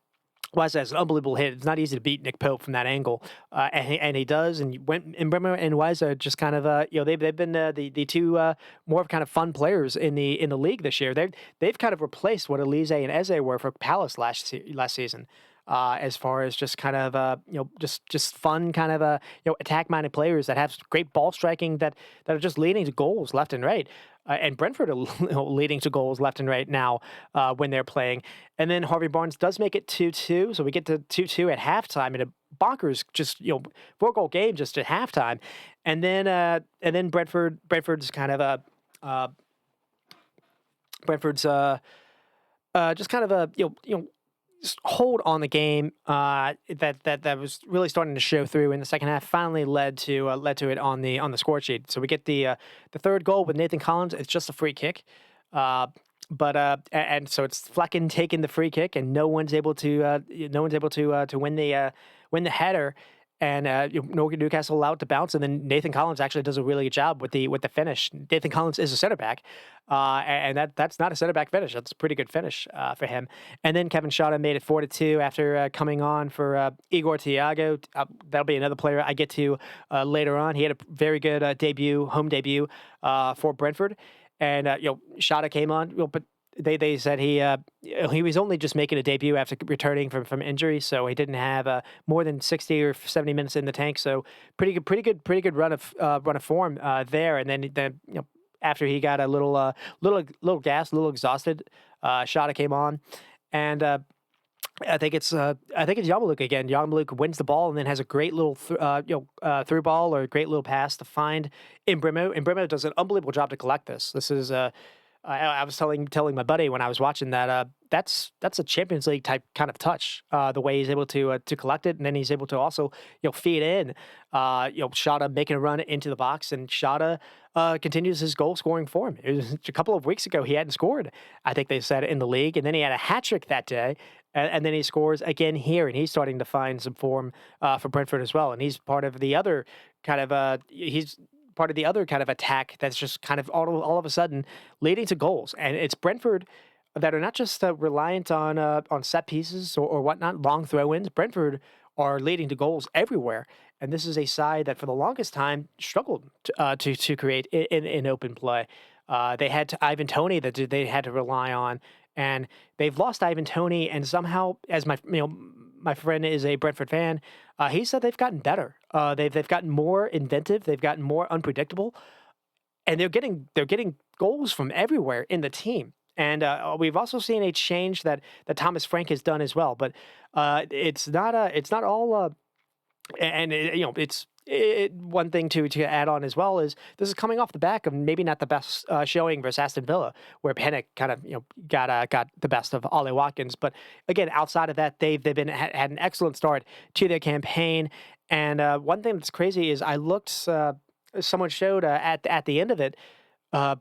Wise has an unbelievable hit. It's not easy to beat Nick Pope from that angle, and he does. And Bremer and Wise are just kind of they've been the two more kind of fun players in the league this year. They've kind of replaced what Elise and Eze were for Palace last season. As far as just kind of just fun kind of attack-minded players that have great ball striking that are just leading to goals left and right. And Brentford are leading to goals left and right now when they're playing. And then Harvey Barnes does make it 2-2, so we get to 2-2 at halftime in a bonkers just 4-goal game just at halftime. And then Brentford's kind of Brentford's just kind of just hold on the game that was really starting to show through in the second half. Finally led to it on the score sheet. So we get the third goal with Nathan Collins. It's just a free kick, and so it's Flecken taking the free kick, and no one's able to win the header. And Newcastle allowed to bounce, and then Nathan Collins actually does a really good job with the finish. Nathan Collins is a center back, and that's not a center back finish. That's a pretty good finish for him. And then Kevin Schade made it 4-2 after coming on for Igor Thiago. That'll be another player I get to later on. He had a very good home debut for Brentford, and Schade came on, but. They said he was only just making a debut after returning from injury, so he didn't have more than 60 or 70 minutes in the tank. So pretty good run of form there. And then after he got a little gassed, a little exhausted, Schade came on, and I think it's Yarmouk again. Yarmouk wins the ball and then has a great little through ball or a great little pass to find Imbrimo. Imbrimo does an unbelievable job to collect this. This is I was telling my buddy when I was watching that that's a Champions League type kind of touch. The way he's able to collect it, and then he's able to also feed in. Shada making a run into the box, and Shada continues his goal scoring form. It was a couple of weeks ago he hadn't scored. I think they said in the league, and then he had a hat trick that day, and then he scores again here, and he's starting to find some form for Brentford as well. And he's part of the other kind of he's part of the other kind of attack that's just kind of all of a sudden leading to goals. And it's Brentford that are not just reliant on set pieces or whatnot, long throw-ins. Brentford are leading to goals everywhere. And this is a side that for the longest time struggled to create in open play. They had Ivan Toney that they had to rely on, and they've lost Ivan Toney. And somehow, as my friend is a Brentford fan, he said they've gotten better. They've gotten more inventive. They've gotten more unpredictable, and they're getting goals from everywhere in the team. And we've also seen a change that Thomas Frank has done as well. But it's not all. It's one thing to add on as well is this is coming off the back of maybe not the best showing versus Aston Villa, where Pinnock kind of got the best of Ollie Watkins. But again, outside of that, they've been had an excellent start to their campaign. And one thing that's crazy is I looked. Someone showed at the end of it.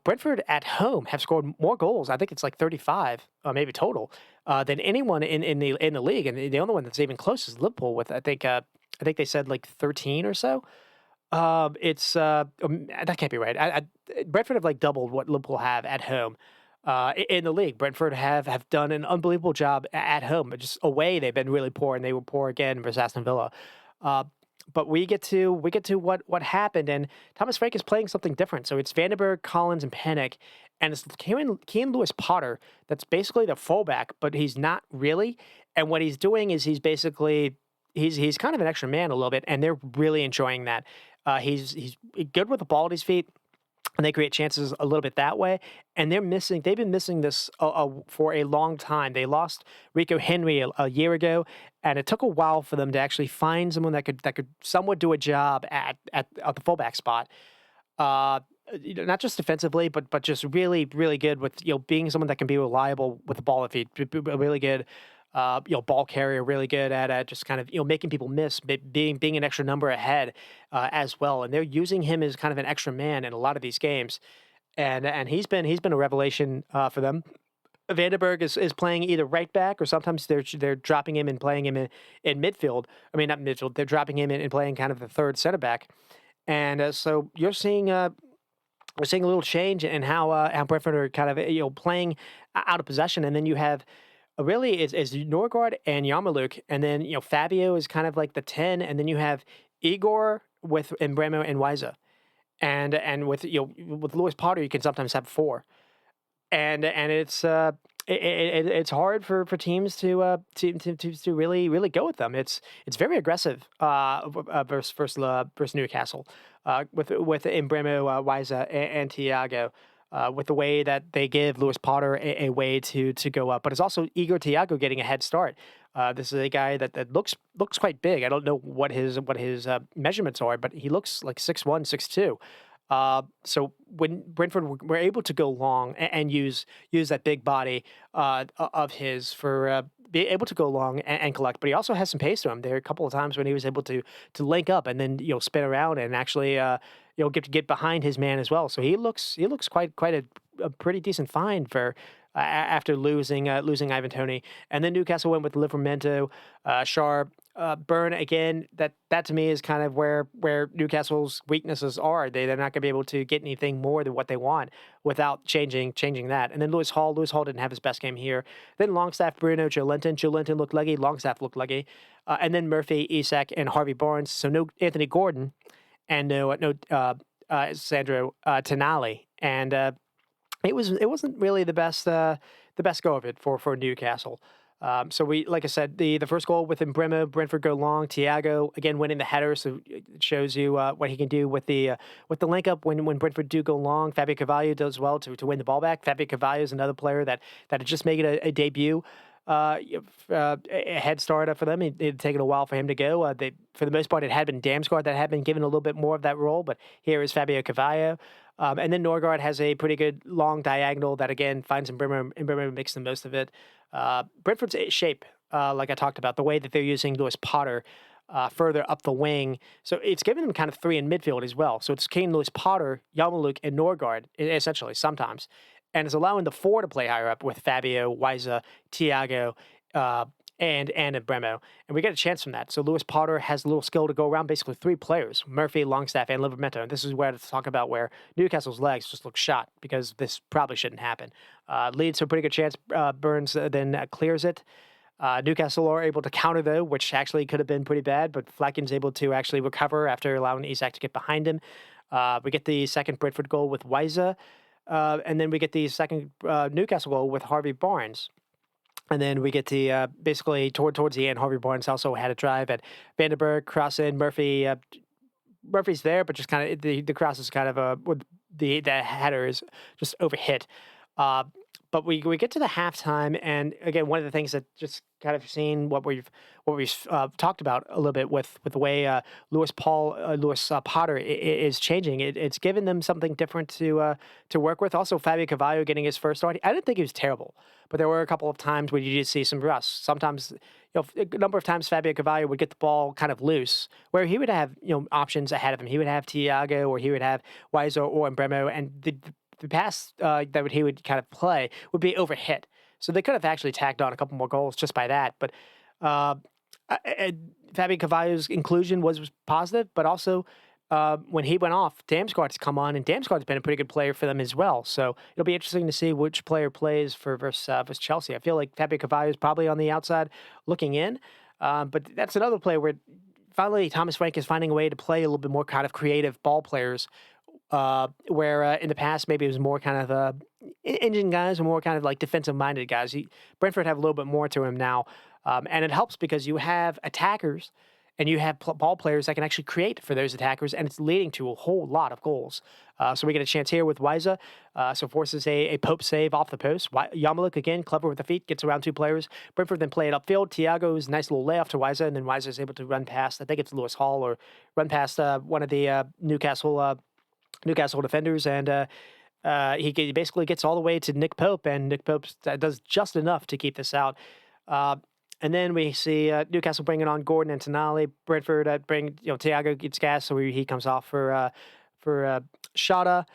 Brentford at home have scored more goals. I think it's like 35, maybe total, than anyone in the league. And the only one that's even close is Liverpool with I think they said like 13 or so. That can't be right. Brentford have like doubled what Liverpool have at home in the league. Brentford have done an unbelievable job at home, but just away they've been really poor, and they were poor again versus Aston Villa. But we get to what happened, and Thomas Frank is playing something different. So it's Vandenberg, Collins, and Pinnock, and it's Keane Lewis Potter that's basically the fullback, but he's not really. And what he's doing is he's basically he's kind of an extra man a little bit, and they're really enjoying that. He's good with the ball at his feet, and they create chances a little bit that way. And they've been missing this for a long time. They lost Rico Henry a year ago, and it took a while for them to actually find someone that could somewhat do a job at the fullback spot. Not just defensively, but just really, really good with being someone that can be reliable with the ball at feet. Really good. Ball carrier, really good at just kind of making people miss, being an extra number ahead as well. And they're using him as kind of an extra man in a lot of these games, and he's been a revelation for them. Vandenberg is playing either right back, or sometimes they're dropping him and playing him in midfield. I mean, not midfield. They're dropping him in and playing kind of the third center back. And so you're seeing we're seeing a little change in how Brentford are kind of playing out of possession, and then you have. Really, is Norgard and Yarmouk, and then Fabio is kind of like the 10, and then you have Igor with Bremo and Wiza, and with Lewis Potter you can sometimes have 4, and it's hard for teams to really go with them. It's very aggressive versus Newcastle with Bremo, Wiza, and Thiago. With the way that they give Lewis Potter a way to go up. But it's also Igor Thiago getting a head start. This is a guy that looks quite big. I don't know what his measurements are, but he looks like 6'1", 6'2". So when Brentford were able to go long and use that big body of his for be able to go long and collect, but he also has some pace to him. There are a couple of times when he was able to link up and then spin around and actually get behind his man as well. So he looks quite a pretty decent find for after losing Ivan Toney. And then Newcastle went with Livramento, Sharp, Burn again. That to me is kind of where Newcastle's weaknesses are. They're not going to be able to get anything more than what they want without changing that. And then Lewis Hall didn't have his best game here. Then Longstaff, Bruno, Joelinton looked leggy. Longstaff looked leggy. And then Murphy, Isak, and Harvey Barnes. So no Anthony Gordon, and no Sandro Tonali. And it wasn't really the best go of it for Newcastle. So we, like I said, the first goal with Bremo, Brentford go long. Thiago again winning the header, so it shows you what he can do with the link up when Brentford do go long. Fabio Carvalho does well to win the ball back. Fabio Carvalho is another player that had just made a debut a head start for them. It had taken a while for him to go. For the most part, it had been Damsgaard that had been given a little bit more of that role, but here is Fabio Cavallo. And then Norgard has a pretty good long diagonal that, again, finds Bremer, and Bremer makes the most of it. Brentford's shape, like I talked about, the way that they're using Lewis Potter further up the wing. So it's giving them kind of three in midfield as well. So it's Kane, Lewis Potter, Yarmolenko, and Norgard, essentially, sometimes. And it's allowing the four to play higher up with Fabio, Weiser, Thiago, and Bremo. And we get a chance from that. So Lewis Potter has a little skill to go around basically three players, Murphy, Longstaff, and Livramento. And this is where to talk about where Newcastle's legs just look shot because this probably shouldn't happen. Leads to a pretty good chance. Burns then clears it. Newcastle are able to counter, though, which actually could have been pretty bad, but Flecken's able to actually recover after allowing Isak to get behind him. We get the second Brentford goal with Weiser, and then we get the second Newcastle goal with Harvey Barnes. And then we get to basically towards the end, Harvey Barnes also had a drive at Vandenberg, cross in, Murphy. Murphy's there, but just kind of the cross is kind of with the header is just overhit. But we get to the halftime, and again, one of the things that just kind of seen what we've talked about a little bit with the way Lewis Potter is changing. It's given them something different to work with. Also, Fabio Cavallo getting his first start. I didn't think he was terrible, but there were a couple of times where you did see some rust. Sometimes, a number of times Fabio Cavallo would get the ball kind of loose, where he would have options ahead of him. He would have Thiago, or he would have Weiser or Bremo, and the pass that he would kind of play would be overhit. So they could have actually tacked on a couple more goals just by that. But Fabio Cavallo's inclusion was positive, but also when he went off, Damsgaard's come on, and Damsgaard's been a pretty good player for them as well. So it'll be interesting to see which player plays versus Chelsea. I feel like Fabio Cavallo is probably on the outside looking in, but that's another player where finally Thomas Frank is finding a way to play a little bit more kind of creative ball players. Where in the past maybe it was more kind of engine guys or more kind of like defensive-minded guys. Brentford have a little bit more to him now, and it helps because you have attackers and you have ball players that can actually create for those attackers, and it's leading to a whole lot of goals. So we get a chance here with Weiser, so forces a Pope save off the post. Yarmolenko, again, clever with the feet, gets around two players. Brentford then play it upfield. Thiago's nice little layoff to Weiser, and then Weiser is able to run past, I think it's Lewis Hall, or run past one of the Newcastle defenders, and he basically gets all the way to Nick Pope, and Nick Pope does just enough to keep this out. And then we see Newcastle bringing on Gordon and Tonali. Brentford Thiago gets gas, so he comes off for Shota.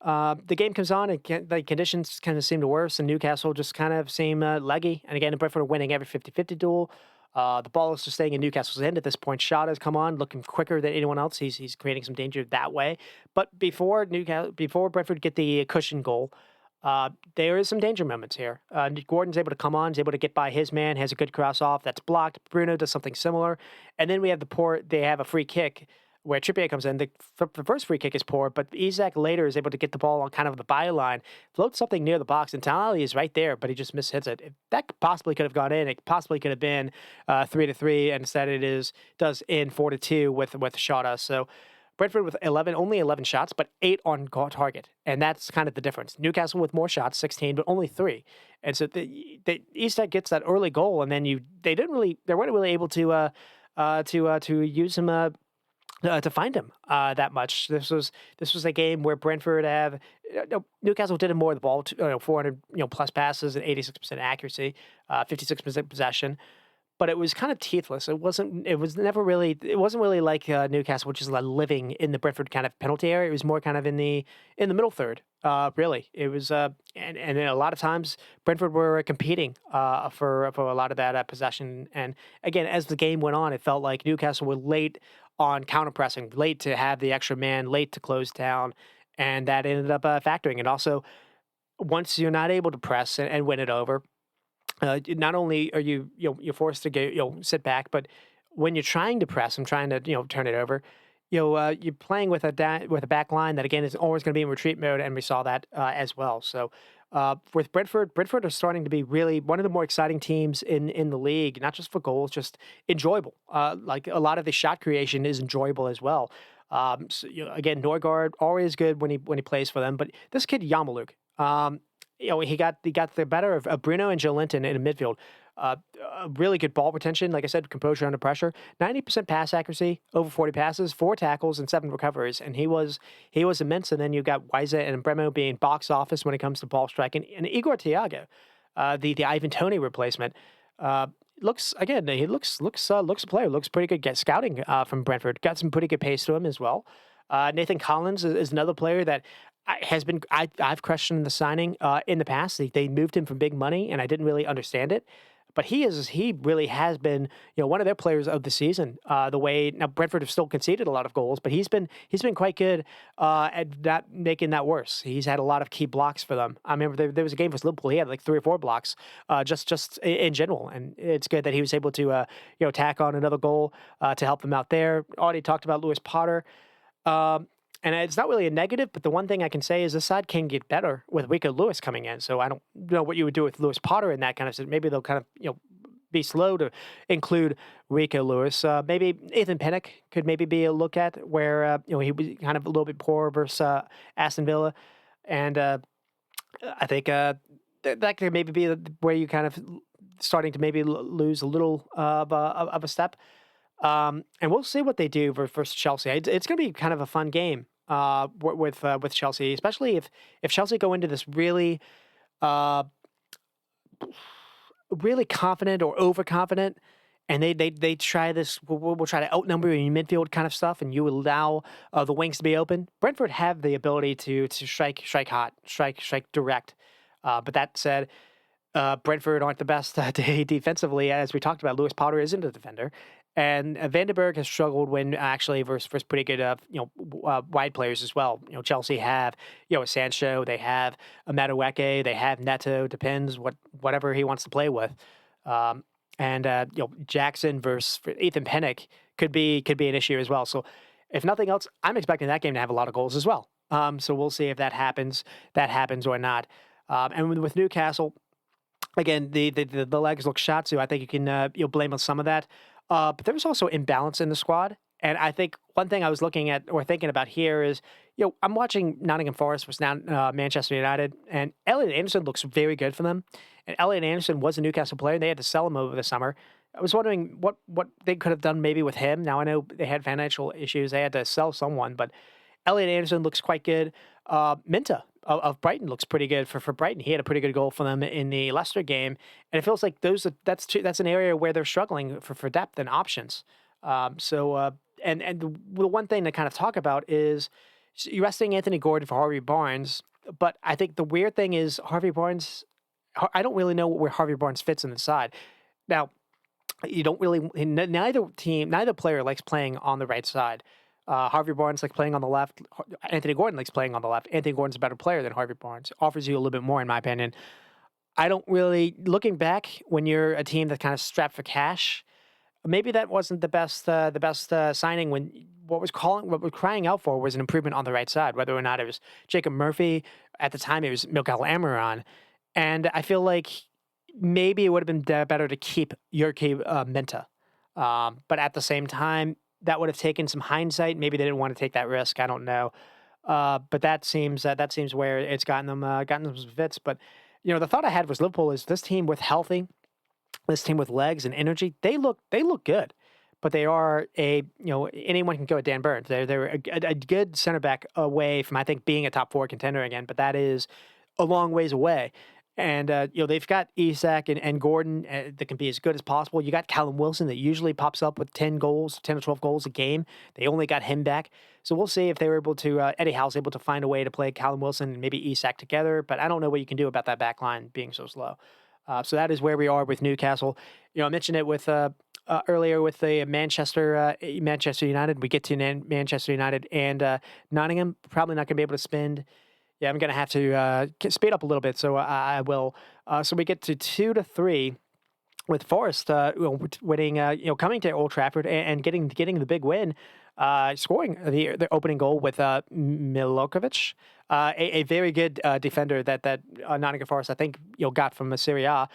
The game comes on, and the conditions kind of seem to worse, and Newcastle just kind of seem leggy. And again, Brentford are winning every 50-50 duel. The ball is just staying in Newcastle's end at this point. Shota has come on, looking quicker than anyone else. He's creating some danger that way. But before Brentford get the cushion goal, there is some danger moments here. Gordon's able to come on, is able to get by his man, has a good cross off that's blocked. Bruno does something similar, and then we have they have a free kick where Trippier comes in. The first free kick is poor, but Isak later is able to get the ball on kind of the byline, floats something near the box, and Tonali is right there, but he just mishits it. That possibly could have gone in. It possibly could have been 3-3, and instead it does in 4-2 with Shota. So Brentford with only 11 shots, but 8 on target, and that's kind of the difference. Newcastle with more shots, 16, but only 3, and so Isak gets that early goal, and then they weren't really able to use him. To find him that much. This was a game where Brentford Newcastle did more of the ball, 400 plus passes and 86% accuracy, 56% possession, but it was kind of teethless. It wasn't really like Newcastle, which is like living in the Brentford kind of penalty area. It was more kind of in the middle third. Really, it was and a lot of times Brentford were competing for a lot of that possession. And again, as the game went on, it felt like Newcastle were late on counter-pressing, late to have the extra man, late to close down, and that ended up factoring. And also, once you're not able to press and win it over, not only are you're forced to go sit back, but when you're trying to press and trying to turn it over, you're playing with a back line that again is always going to be in retreat mode, and we saw that as well. So with Brentford are starting to be really one of the more exciting teams in the league, not just for goals, just enjoyable. Like a lot of the shot creation is enjoyable as well. So, again, Norgard always good when he plays for them, but this kid Yarmolenko, he got the better of Bruno and Joe Linton in the midfield. Really good ball retention. Like I said, composure under pressure. 90% pass accuracy, over 40 passes, 4 tackles, and 7 recoveries. And he was immense. And then you got Wiza and Bremo being box office when it comes to ball striking. And Igor Thiago, the Ivan Toney replacement, looks again. He looks a player. Looks pretty good. Get scouting from Brentford. Got some pretty good pace to him as well. Nathan Collins is another player that I've questioned the signing in the past. They moved him for big money, and I didn't really understand it. But he really has been, one of their players of the season. The way now Brentford have still conceded a lot of goals, but he's been quite good at not making that worse. He's had a lot of key blocks for them. I remember there was a game for Liverpool. He had like 3 or 4 blocks, just in general, and it's good that he was able to tack on another goal to help them out there. Already talked about Lewis Potter. And it's not really a negative, but the one thing I can say is this side can get better with Rico Lewis coming in. So I don't know what you would do with Lewis Potter in that kind of. Maybe they'll kind of be slow to include Rico Lewis. Maybe Ethan Pinnock could maybe be a look at where he was kind of a little bit poor versus Aston Villa, and I think that could maybe be where you kind of starting to maybe lose a little of a step. And we'll see what they do versus Chelsea. It's going to be kind of a fun game with Chelsea, especially if Chelsea go into this really really confident or overconfident, and they try this. We'll try to outnumber you in midfield kind of stuff, and you allow the wings to be open. Brentford have the ability to strike hot, strike direct. But that said, Brentford aren't the best defensively, as we talked about. Lewis Potter isn't a defender, and Vandenberg has struggled when actually versus pretty good wide players as well. Chelsea have a Sancho, they have a Madueke, they have Neto. Depends whatever he wants to play with. And Jackson versus Ethan Pinnock could be an issue as well. So if nothing else, I'm expecting that game to have a lot of goals as well. So we'll see if that happens or not. And with Newcastle, again, the legs look shot, so I think you can blame on some of that. But there was also imbalance in the squad, and I think one thing I was looking at or thinking about here is, I'm watching Nottingham Forest versus now Manchester United, and Elliot Anderson looks very good for them. And Elliot Anderson was a Newcastle player, and they had to sell him over the summer. I was wondering what they could have done maybe with him. Now I know they had financial issues; they had to sell someone, but Elliot Anderson looks quite good. Minta of Brighton looks pretty good for Brighton. He had a pretty good goal for them in the Leicester game, and it feels like that's an area where they're struggling for depth and options. And the one thing to kind of talk about is you're resting Anthony Gordon for Harvey Barnes, but I think the weird thing is Harvey Barnes. I don't really know where Harvey Barnes fits in the side. Now, you don't really. Neither player likes playing on the right side. Harvey Barnes likes playing on the left. Anthony Gordon likes playing on the left. Anthony Gordon's a better player than Harvey Barnes. Offers you a little bit more, in my opinion. I don't really, looking back, when you're a team that's kind of strapped for cash, maybe that wasn't the best signing. When what we're crying out for was an improvement on the right side, whether or not it was Jacob Murphy. At the time, it was Mikael Amaran, and I feel like maybe it would have been better to keep Jurki Minta. But at the same time, that would have taken some hindsight. Maybe they didn't want to take that risk. I don't know. But that seems where it's gotten them some fits. But the thought I had was Liverpool is this team with legs and energy. They look good, but they are anyone can go at Dan Burns. They're a good center back away from I think being a top 4 contender again. But that is a long ways away. And, they've got Isak and Gordon that can be as good as possible. You got Callum Wilson that usually pops up with 10 or 12 goals a game. They only got him back. So we'll see if they were able to, Eddie Howe's able to find a way to play Callum Wilson and maybe Isak together. But I don't know what you can do about that back line being so slow. So that is where we are with Newcastle. I mentioned it with earlier with the Manchester United. We get to Manchester United and Nottingham. Probably not going to be able to spend. Yeah, I'm going to have to speed up a little bit, so I will. So we get to 2-3 with Forest winning, coming to Old Trafford and getting the big win, scoring the opening goal with Milokovic, a very good defender that Nottingham Forest I think got from Serie A.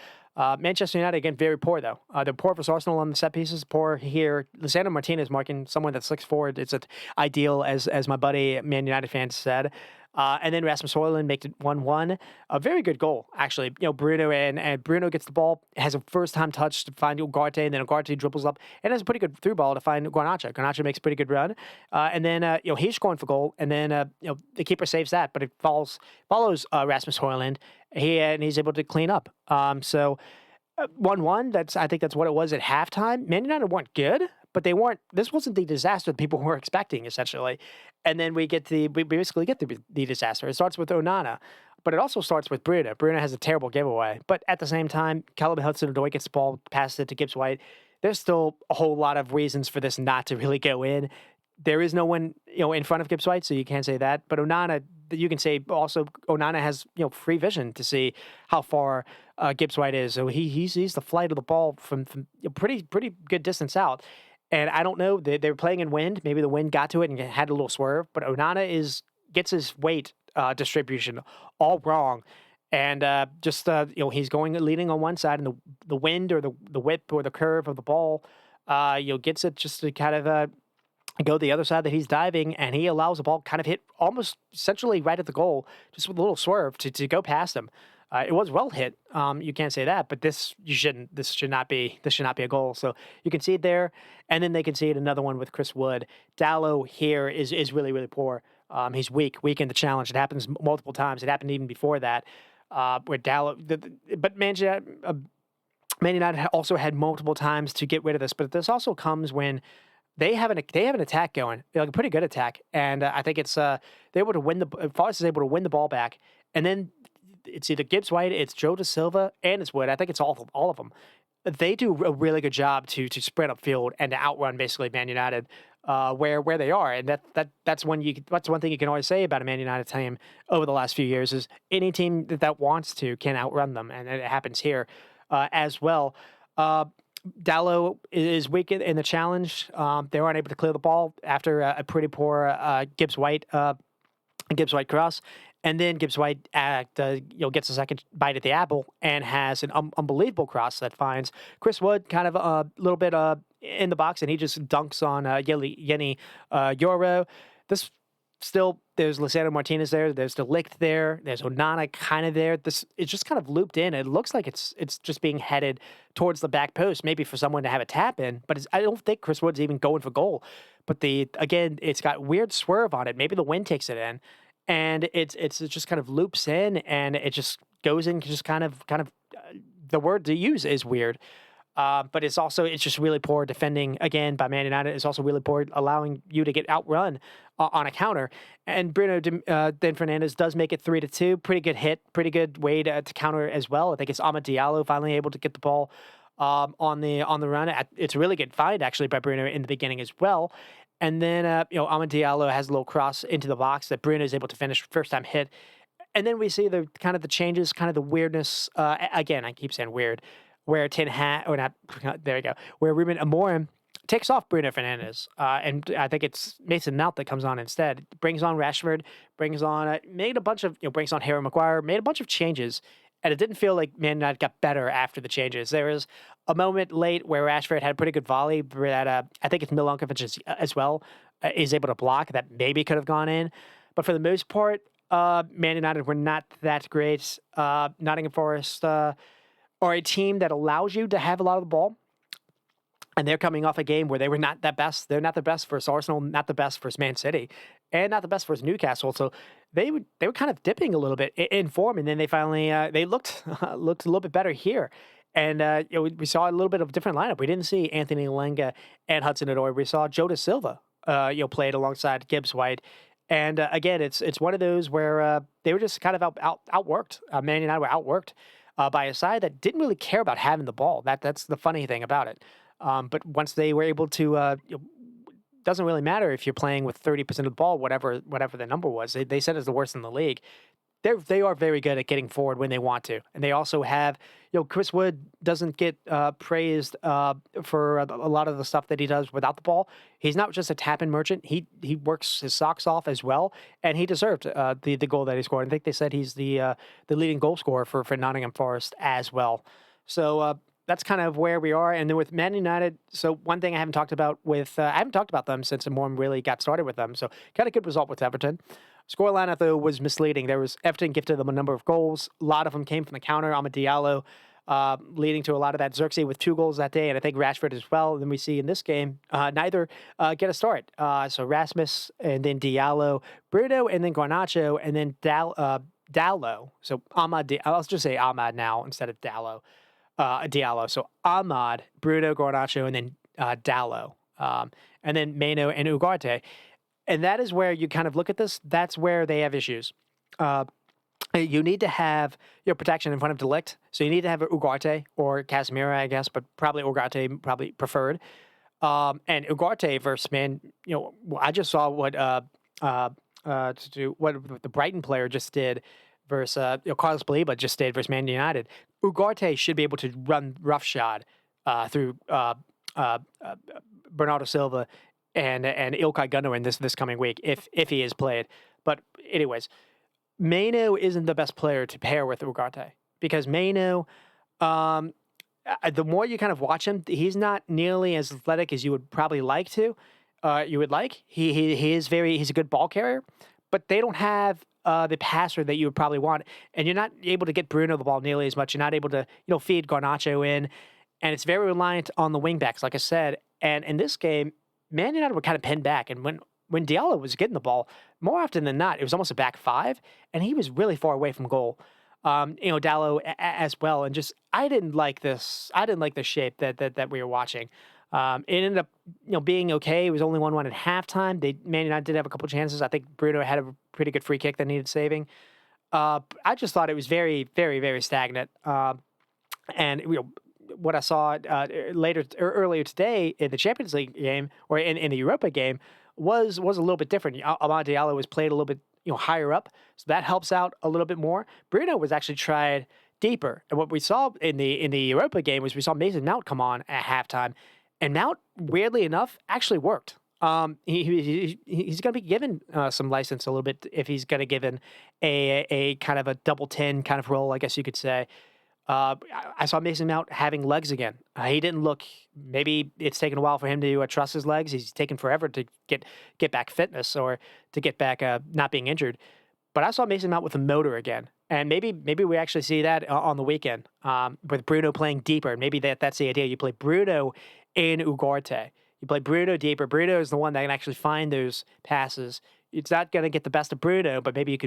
Manchester United again very poor though. They're poor versus Arsenal on the set pieces. Poor here. Lisandro Martinez marking someone that's 6'4". It's ideal as my buddy Man United fan said. And then Rasmus Højlund makes it 1-1. A very good goal, actually. Bruno and Bruno gets the ball, has a first-time touch to find Ugarte, and then Ugarte dribbles up and has a pretty good through ball to find Garnacho. Garnacho makes a pretty good run. And then, he's scoring for goal, and then, the keeper saves that, but it follows Rasmus Højlund. And he's able to clean up. 1-1, I think that's what it was at halftime. Man United weren't good, but this wasn't the disaster that people were expecting, essentially. And then we basically get the disaster. It starts with Onana, but it also starts with Bruno. Bruno has a terrible giveaway. But at the same time, Callum Hudson-Odoi gets the ball, passes it to Gibbs-White. There's still a whole lot of reasons for this not to really go in. There is no one, in front of Gibbs-White, so you can't say that. But Onana, you can say also Onana has, free vision to see how far Gibbs-White is. So he sees the flight of the ball from pretty good distance out. And I don't know, they were playing in wind. Maybe the wind got to it and had a little swerve. But Onana gets his weight distribution all wrong. And he's leaning on one side, and the wind or the whip or the curve of the ball, gets it just to kind of go the other side that he's diving, and he allows the ball kind of hit almost centrally right at the goal, just with a little swerve to go past him. It was well hit. You can't say that, but this should not be a goal. So you can see it there, and then they can see it another one with Chris Wood. Dallo here is really, really poor. He's weak in the challenge. It happens multiple times. It happened even before that, where Dallo. But Man United also had multiple times to get rid of this. But this also comes when they have an attack going, like a pretty good attack, and I think it's they're able to win Forest is able to win the ball back, and then it's either Gibbs White, it's Joe Da Silva, and it's Wood. I think it's all of them. They do a really good job to spread up field and to outrun basically Man United where they are, and that's one thing you can always say about a Man United team over the last few years is any team that wants to can outrun them, and it happens here as well. Dallo is weak in the challenge. They weren't able to clear the ball after a pretty poor Gibbs White cross, and then Gibbs White gets a second bite at the apple and has an unbelievable cross that finds Chris Wood kind of a little bit in the box, and he just dunks on Yeni Yoro. There's Lisandro Martinez there. There's De Ligt there. There's Onana kind of there. It's just kind of looped in. It looks like it's just being headed towards the back post, maybe for someone to have a tap in. But I don't think Chris Wood's even going for goal. But it's got weird swerve on it. Maybe the wind takes it in, and it just kind of loops in, and it just goes in. Just kind of the word to use is weird. But it's just really poor defending, again, by Man United. It's also really poor allowing you to get outrun on a counter. And Bruno then Fernandes does make it 3-2. Pretty good hit, pretty good way to counter as well. I think it's Amad Diallo finally able to get the ball on the run. It's a really good find, actually, by Bruno in the beginning as well. And then, Amad Diallo has a little cross into the box that Bruno is able to finish first time hit. And then we see the changes, kind of the weirdness. Again, I keep saying weird. Where where Ruben Amorim takes off Bruno Fernandes, and I think it's Mason Mount that comes on instead. Brings on Rashford, brings on Harry Maguire, made a bunch of changes, and it didn't feel like Man United got better after the changes. There was a moment late where Rashford had a pretty good volley that I think it's Milankovic as well is able to block that maybe could have gone in, but for the most part, Man United were not that great. Nottingham Forest. Or a team that allows you to have a lot of the ball, and they're coming off a game where they were not that best. They're not the best versus Arsenal, not the best versus Man City, and not the best versus Newcastle. So they were kind of dipping a little bit in form, and then they finally they looked a little bit better here. And we saw a little bit of a different lineup. We didn't see Anthony Lenga and Hudson-Odoi. We saw Joe Da Silva played alongside Gibbs White. And again, it's one of those where they were just kind of outworked. Man United were outworked by a side that didn't really care about having the ball. That's the funny thing about it. But once they were able to, doesn't really matter if you're playing with 30% of the ball, whatever the number was. They said it's the worst in the league. They are very good at getting forward when they want to, and they also have, Chris Wood doesn't get praised for a lot of the stuff that he does without the ball. He's not just a tap-in merchant. He works his socks off as well, and he deserved the goal that he scored. I think they said he's the leading goal scorer for Nottingham Forest as well. So that's kind of where we are. And then with Man United, so one thing I haven't talked about I haven't talked about them since Amorim really got started with them. So got a good result with Everton. Scoreline, though, was misleading. There was Everton gifted them a number of goals. A lot of them came from the counter. Amad Diallo leading to a lot of that. Xerxes with 2 goals that day, and I think Rashford as well. And then we see in this game, neither get a start. So Rasmus and then Diallo, Bruno, and then Garnacho, and then Dallo. So I'll just say Ahmad now instead of Diallo. So Ahmad, Bruno, Garnacho, and then Dallo. And then Meno and Ugarte. And that is where you kind of look at this. That's where they have issues. You need to have your protection in front of Delict. So you need to have Ugarte or Casemiro, I guess, but probably Ugarte probably preferred. And Ugarte versus I just saw what the Brighton player just did versus Carlos Baleba just did versus Man United. Ugarte should be able to run roughshod through Bernardo Silva and Ilkay Gundogan this coming week if he is played. But anyways, Meno isn't the best player to pair with Ugarte because Meno, the more you kind of watch him, he's not nearly as athletic as you would probably like to. He's a good ball carrier, but they don't have the passer that you would probably want, and you're not able to get Bruno the ball nearly as much. You're not able to feed Garnacho in, and it's very reliant on the wingbacks, like I said. And in this game, Man United were kind of pinned back, and when Diallo was getting the ball, more often than not, it was almost a back 5, and he was really far away from goal. Diallo as well, and just I didn't like this. I didn't like the shape that we were watching. It ended up being okay. It was only 1-1 at halftime. Man United did have a couple chances. I think Bruno had a pretty good free kick that needed saving. I just thought it was very, very, very stagnant. And what I saw earlier today in the Champions League game or in the Europa game was a little bit different. Amad Diallo was played a little bit higher up, so that helps out a little bit more. Bruno was actually tried deeper, and what we saw in the Europa game was we saw Mason Mount come on at halftime, and Mount, weirdly enough, actually worked. He's going to be given some license a little bit if he's going to given a kind of a double 10 kind of role, I guess you could say. I saw Mason Mount having legs again. He didn't look. Maybe it's taken a while for him to trust his legs. He's taken forever to get back fitness or to get back not being injured. But I saw Mason Mount with a motor again, and maybe we actually see that on the weekend with Bruno playing deeper. Maybe that's the idea. You play Bruno in Ugarte. You play Bruno deeper. Bruno is the one that can actually find those passes. It's not going to get the best of Bruno, but maybe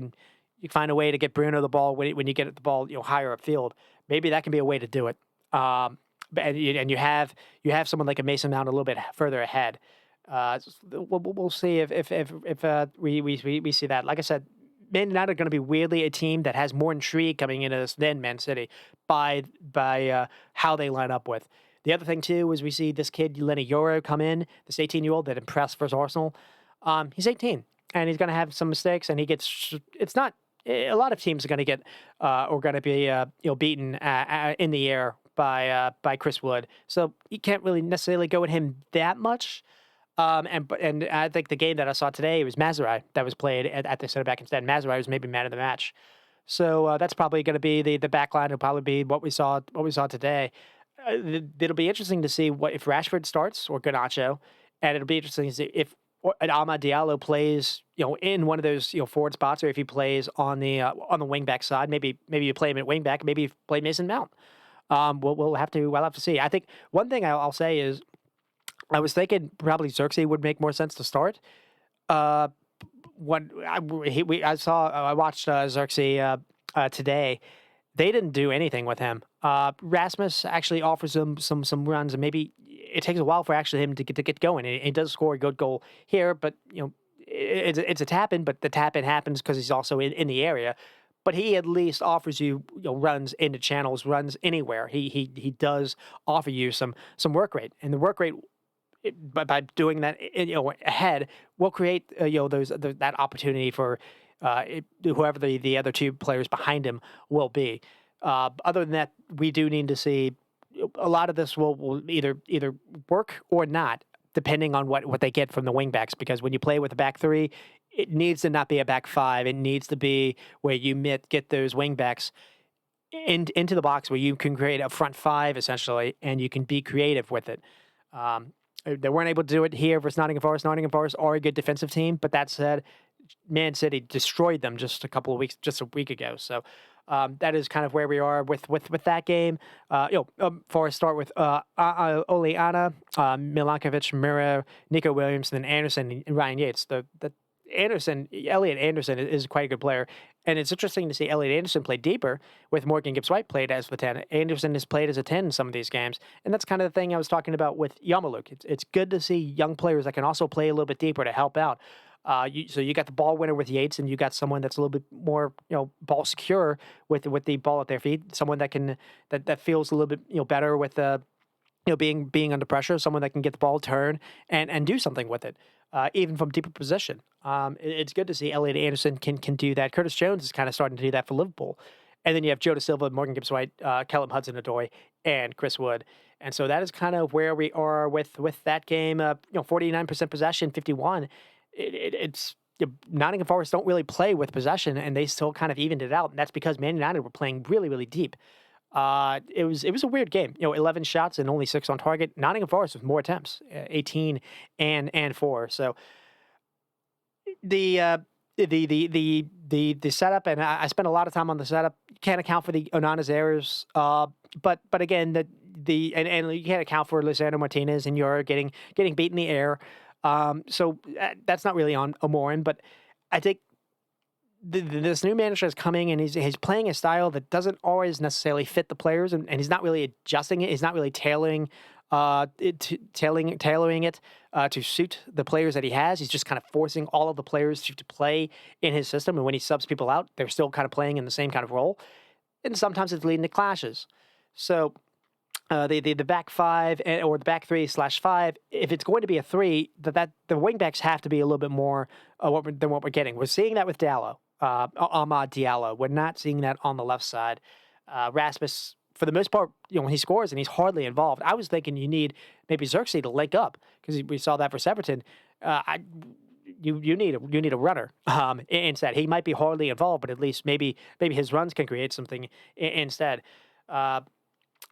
you find a way to get Bruno the ball when you get the ball higher upfield. Maybe that can be a way to do it. And you have someone like a Mason Mount a little bit further ahead. We'll see if we see that. Like I said, Man United are going to be weirdly a team that has more intrigue coming into this than Man City by how they line up with. The other thing too is we see this kid Lenny Yoro come in, this 18-year-old that impressed versus Arsenal. He's 18 and he's going to have some mistakes, and it's not. A lot of teams are going to get or going to be beaten in the air by Chris Wood, so you can't really necessarily go at him that much. And I think the game that I saw today was Mazraoui that was played at the center back instead. Mazraoui was maybe man of the match, so that's probably going to be the back line. Will probably be what we saw today. It'll be interesting to see if Rashford starts or Garnacho, and it'll be interesting to see if Amad Diallo plays, in one of those, forward spots, or if he plays on the wing back side. Maybe you play him at wing back. Maybe you play Mason Mount. We'll have to see. I think one thing I'll say is I was thinking probably Xerxes would make more sense to start. I watched Xerxes today. They didn't do anything with him. Rasmus actually offers him some runs, and maybe it takes a while for actually him to get going. And he does score a good goal here, but it's a tap in. But the tap in happens because he's also in the area. But he at least offers you, runs into channels, runs anywhere. He does offer you some work rate, and the work rate, by doing that ahead, will create that opportunity for whoever the other two players behind him will be. Other than that, we do need to see a lot of this will either work or not, depending on what they get from the wingbacks. Because when you play with a back 3, it needs to not be a back 5. It needs to be where you get those wingbacks into the box where you can create a front 5 essentially, and you can be creative with it. They weren't able to do it here versus Nottingham Forest. Nottingham Forest are a good defensive team, but that said, Man City destroyed them just a week ago. So that is kind of where we are with that game. Before I start with Oleana, Milankovic, Mura, Nico Williams, and then Anderson and Ryan Yates. Elliot Anderson is quite a good player. And it's interesting to see Elliot Anderson play deeper with Morgan Gibbs-White played as the 10. Anderson has played as a 10 in some of these games. And that's kind of the thing I was talking about with Yamaluk. It's good to see young players that can also play a little bit deeper to help out. So you got the ball winner with Yates, and you got someone that's a little bit more, ball secure with the ball at their feet. Someone that feels a little bit, better with being under pressure. Someone that can get the ball turn and do something with it, even from deeper position. It's good to see Elliot Anderson can do that. Curtis Jones is kind of starting to do that for Liverpool. And then you have Joe Da Silva, Morgan Gibbs-White, Callum Hudson-Odoi, and Chris Wood. And so that is kind of where we are with that game. 49% possession, 51. It's Nottingham Forest don't really play with possession, and they still kind of evened it out. And that's because Man United were playing really, really deep. It was a weird game. 11 shots and only 6 on target. Nottingham Forest with more attempts, 18 and 4. So the setup, and I spent a lot of time on the setup. Can't account for the Onana's errors. But again, and you can't account for Lisandro Martinez, and you're getting beat in the air. So that's not really on Amorin, but I think this new manager is coming, and he's playing a style that doesn't always necessarily fit the players, and he's not really adjusting it. He's not really tailoring it to suit the players that he has. He's just kind of forcing all of the players to play in his system, and when he subs people out, they're still kind of playing in the same kind of role, and sometimes it's leading to clashes. So the back five or the back 3/5, if it's going to be a 3, that the wingbacks have to be a little bit more than what we're getting. We're seeing that with Diallo, Amad Diallo. We're not seeing that on the left side. Rasmus, for the most part, when he scores and he's hardly involved, I was thinking you need maybe Xerxes to link up, because we saw that for Severton. You need a runner instead. He might be hardly involved, but at least maybe his runs can create something instead.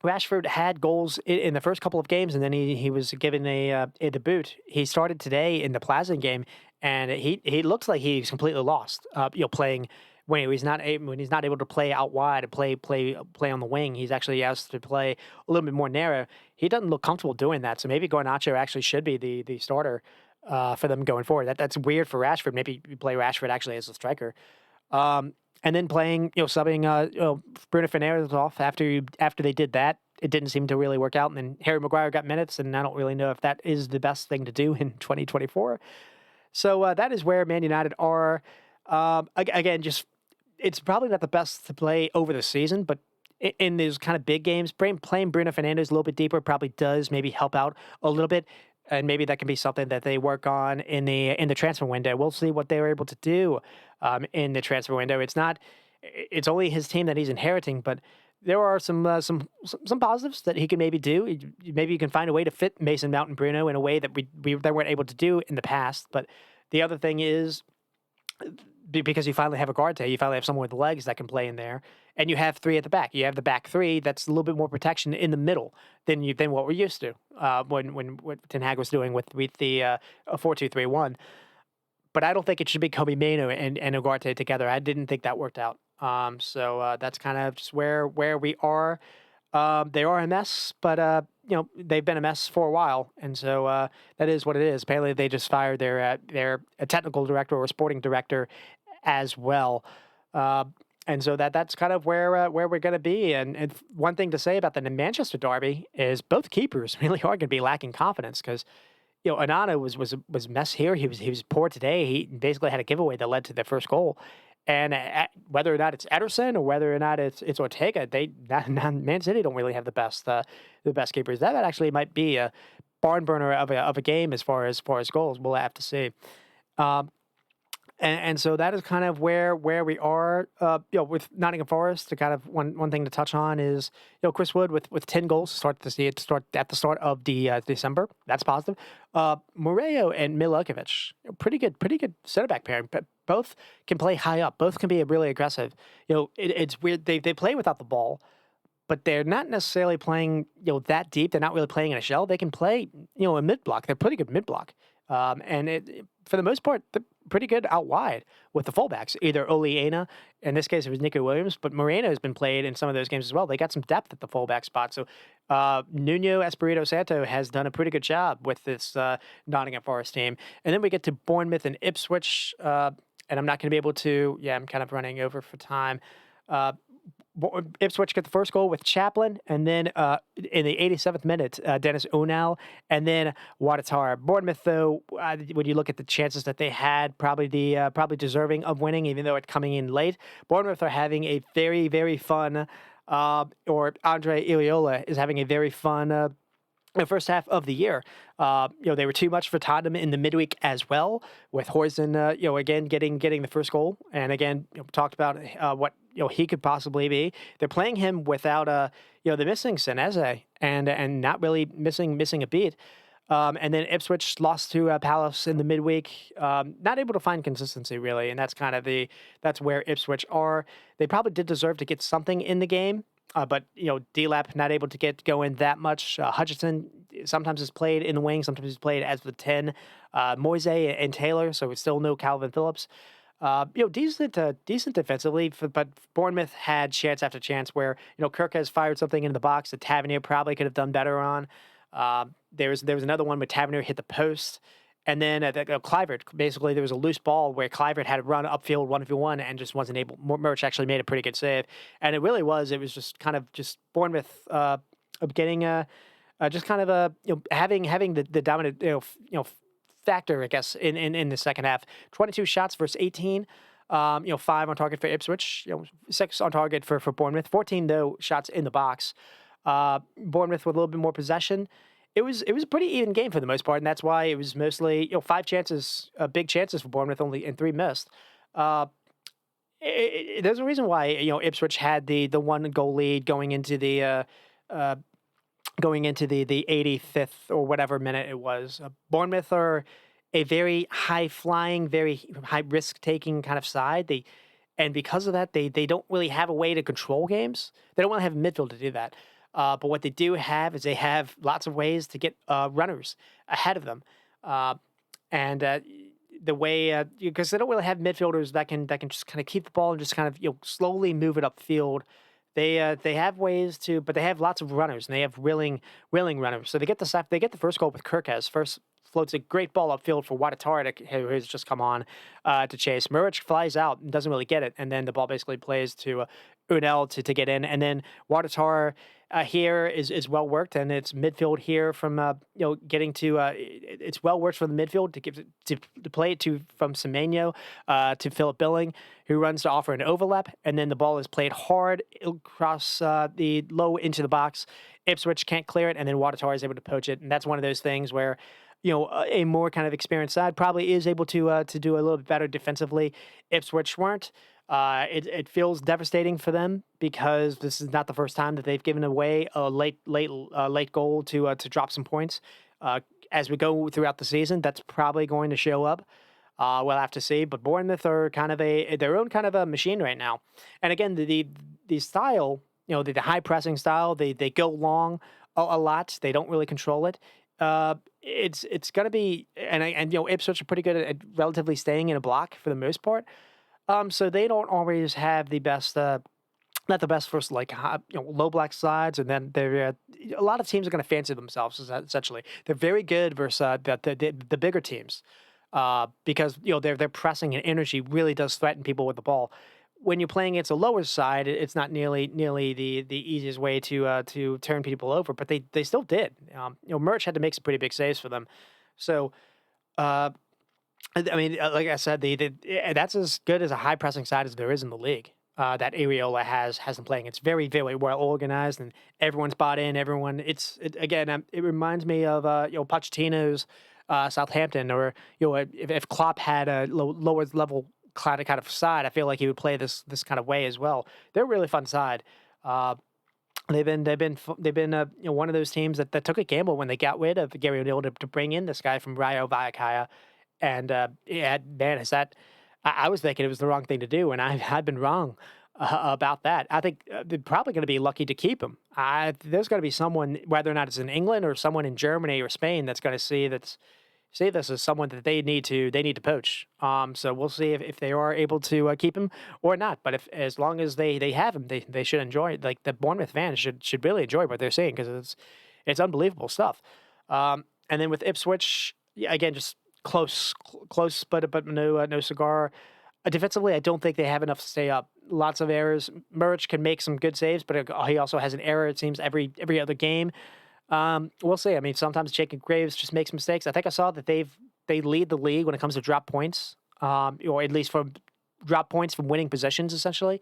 Rashford had goals in the first couple of games, and then he was given a debut. He started today in the Plaza game, and he looks like he's completely lost. Playing when he's not able to play out wide and play on the wing. He's actually asked to play a little bit more narrow. He doesn't look comfortable doing that. So maybe Garnacho actually should be the starter for them going forward. That's weird for Rashford. Maybe you play Rashford actually as a striker. And then subbing Bruno Fernandes off after they did that. It didn't seem to really work out. And then Harry Maguire got minutes, and I don't really know if that is the best thing to do in 2024. So that is where Man United are. Again, it's probably not the best to play over the season, but in these kind of big games, playing Bruno Fernandes a little bit deeper probably does maybe help out a little bit. And maybe that can be something that they work on in the transfer window. We'll see what they were able to do in the transfer window. It's only his team that he's inheriting, but there are some positives that he can maybe do. Maybe you can find a way to fit Mason Mount and Bruno in a way that we weren't able to do in the past. But the other thing is, because you finally have a guard you finally have someone with legs that can play in there, and you have 3 at the back. You have the back 3 that's a little bit more protection in the middle than what we're used to when Ten Hag was doing with the 4-2-3-1. But I don't think it should be Kobe Mainoo and Ugarte together. I didn't think that worked out. So that's kind of just where we are. They are a mess, but they've been a mess for a while, and so that is what it is. Apparently, they just fired their technical director or sporting director as well. And so that's kind of where we're going to be. And one thing to say about the Manchester derby is both keepers really are going to be lacking confidence, because Onana was a mess here. He was poor today. He basically had a giveaway that led to their first goal. And whether or not it's Ederson or whether or not it's Ortega, Man City don't really have the best keepers. That actually might be a barn burner of a game as far as goals. We'll have to see. And so that is kind of where we are. With Nottingham Forest, to kind of one thing to touch on is Chris Wood with 10 goals to start at the start of December. That's positive. Moreo and Milokovic, pretty good center back pairing. But both can play high up. Both can be really aggressive. It's weird. They play without the ball, but they're not necessarily playing that deep. They're not really playing in a shell. They can play a mid block. They're pretty good mid block. And for the most part, they're pretty good out wide with the fullbacks, either Oleana, in this case it was Nico Williams, but Moreno has been played in some of those games as well. They got some depth at the fullback spot. So Nuno Espirito Santo has done a pretty good job with this Nottingham Forest team. And then we get to Bournemouth and Ipswich, and I'm not going to be able to, I'm kind of running over for time. Ipswich get the first goal with Chaplin, and then in the 87th minute, Dennis Unal, and then Watatara. Bournemouth, though, when you look at the chances that they had, probably deserving of winning, even though it's coming in late. Bournemouth are having a very, very fun, or Andre Iliola is having a very fun the first half of the year. They were too much for Tottenham in the midweek as well, with Hoysen, again, getting the first goal. And again, talked about what, he could possibly be. They're playing him without, the missing Seneze and not really missing a beat. And then Ipswich lost to Palace in the midweek. Not able to find consistency, really. And that's kind of that's where Ipswich are. They probably did deserve to get something in the game. But, D-Lap not able to get going that much. Hutchinson sometimes is played in the wing, sometimes he's played as the 10. Moise and Taylor, so it's still no Calvin Phillips. Decent defensively, but Bournemouth had chance after chance where, Kirk has fired something into the box that Tavernier probably could have done better on. There was another one where Tavernier hit the post. And then Kluivert, basically, there was a loose ball where Kluivert had to run upfield 1v1 and just wasn't able. Murch actually made a pretty good save. And it was just kind of just Bournemouth getting just kind of having the dominant factor, I guess, in the second half. 22 shots versus 18. 5 on target for Ipswich. 6 on target for Bournemouth. 14 though shots in the box. Bournemouth with a little bit more possession. It was a pretty even game for the most part, and that's why it was mostly 5 chances, big chances for Bournemouth only, and 3 missed. There's a reason why Ipswich had the 1 goal lead going into the 85th or whatever minute it was. Bournemouth are a very high flying, very high risk taking kind of side. And because of that, they don't really have a way to control games. They don't really have a midfield to do that. But what they do have is they have lots of ways to get runners ahead of them, and the way because they don't really have midfielders that can just kind of keep the ball and just kind of slowly move it upfield. They have ways to, but they have lots of runners and they have willing runners. So they get the first goal with Kirkes. First floats a great ball upfield for Watatara, who has just come on to chase. Muric flies out and doesn't really get it, and then the ball basically plays to Unel to get in, and then Watatara here is well worked, and it's midfield here from getting to it's well worked from the midfield to play it from Semenyo to Philip Billing, who runs to offer an overlap, and then the ball is played hard across the low into the box. Ipswich can't clear it, and then Watatara is able to poach it, and that's one of those things where a more kind of experienced side probably is able to do a little bit better defensively. Ipswich weren't. It feels devastating for them because this is not the first time that they've given away a late goal to drop some points. As we go throughout the season, that's probably going to show up. We'll have to see. But Bournemouth are kind of their own kind of a machine right now. And again, the style, the high pressing style, they go long a lot. They don't really control it. It's going to be, and Ipswich are pretty good at relatively staying in a block for the most part. So they don't always have the best, not the best first low block sides, and then they're a lot of teams are going to fancy themselves essentially. They're very good versus the bigger teams, because their pressing and energy really does threaten people with the ball. When you're playing against a lower side, it's not nearly the easiest way to turn people over, but they still did. Murch had to make some pretty big saves for them, so. I mean, like I said, that's as good as a high pressing side as there is in the league. That Areola has them playing. It's very, very well organized, and everyone's bought in. It reminds me of Pochettino's Southampton, or if Klopp had a lower level kind of side, I feel like he would play this kind of way as well. They're a really fun side. They've been one of those teams that took a gamble when they got rid of Gary O'Neill to bring in this guy from Rayo Vallecano. And I was thinking it was the wrong thing to do, and I've been wrong about that. I think they're probably going to be lucky to keep him. There's going to be someone, whether or not it's in England or someone in Germany or Spain, that's going to see see this as someone that they need to poach. So we'll see if they are able to keep him or not. But if as long as they have him, they should enjoy it. Like the Bournemouth fans should really enjoy what they're seeing because it's unbelievable stuff. And then with Ipswich, yeah, again, just close, but no cigar. Defensively, I don't think they have enough to stay up. Lots of errors. Muric can make some good saves, but he also has an error. It seems every other game. We'll see. I mean, sometimes Jacob Graves just makes mistakes. I think I saw that they lead the league when it comes to drop points, or at least from drop points from winning positions, essentially.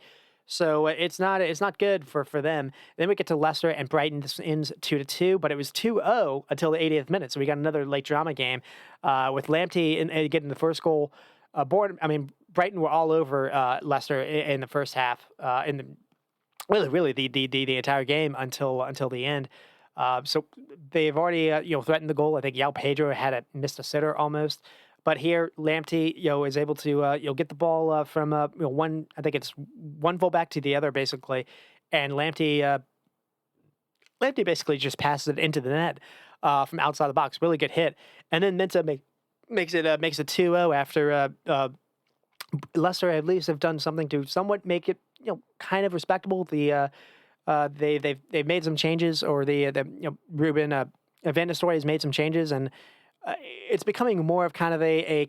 So it's not good for them. Then we get to Leicester and Brighton. This ends 2-2, but it was 2-0 until the 80th minute. So we got another late drama game with Lamptey and getting the first goal. Brighton were all over Leicester in the first half. In the really the entire game until the end. So they've already threatened the goal. I think Yao Pedro had missed a sitter almost. But here, Lamptey, is able to get the ball from one. I think it's one fullback to the other, basically, and Lamptey basically just passes it into the net from outside the box. Really good hit, and then Mensah makes it 2-0 after Leicester at least have done something to somewhat make it kind of respectable. They've made some changes, or Ruben Van Nistelrooy has made some changes, and it's becoming more of kind of a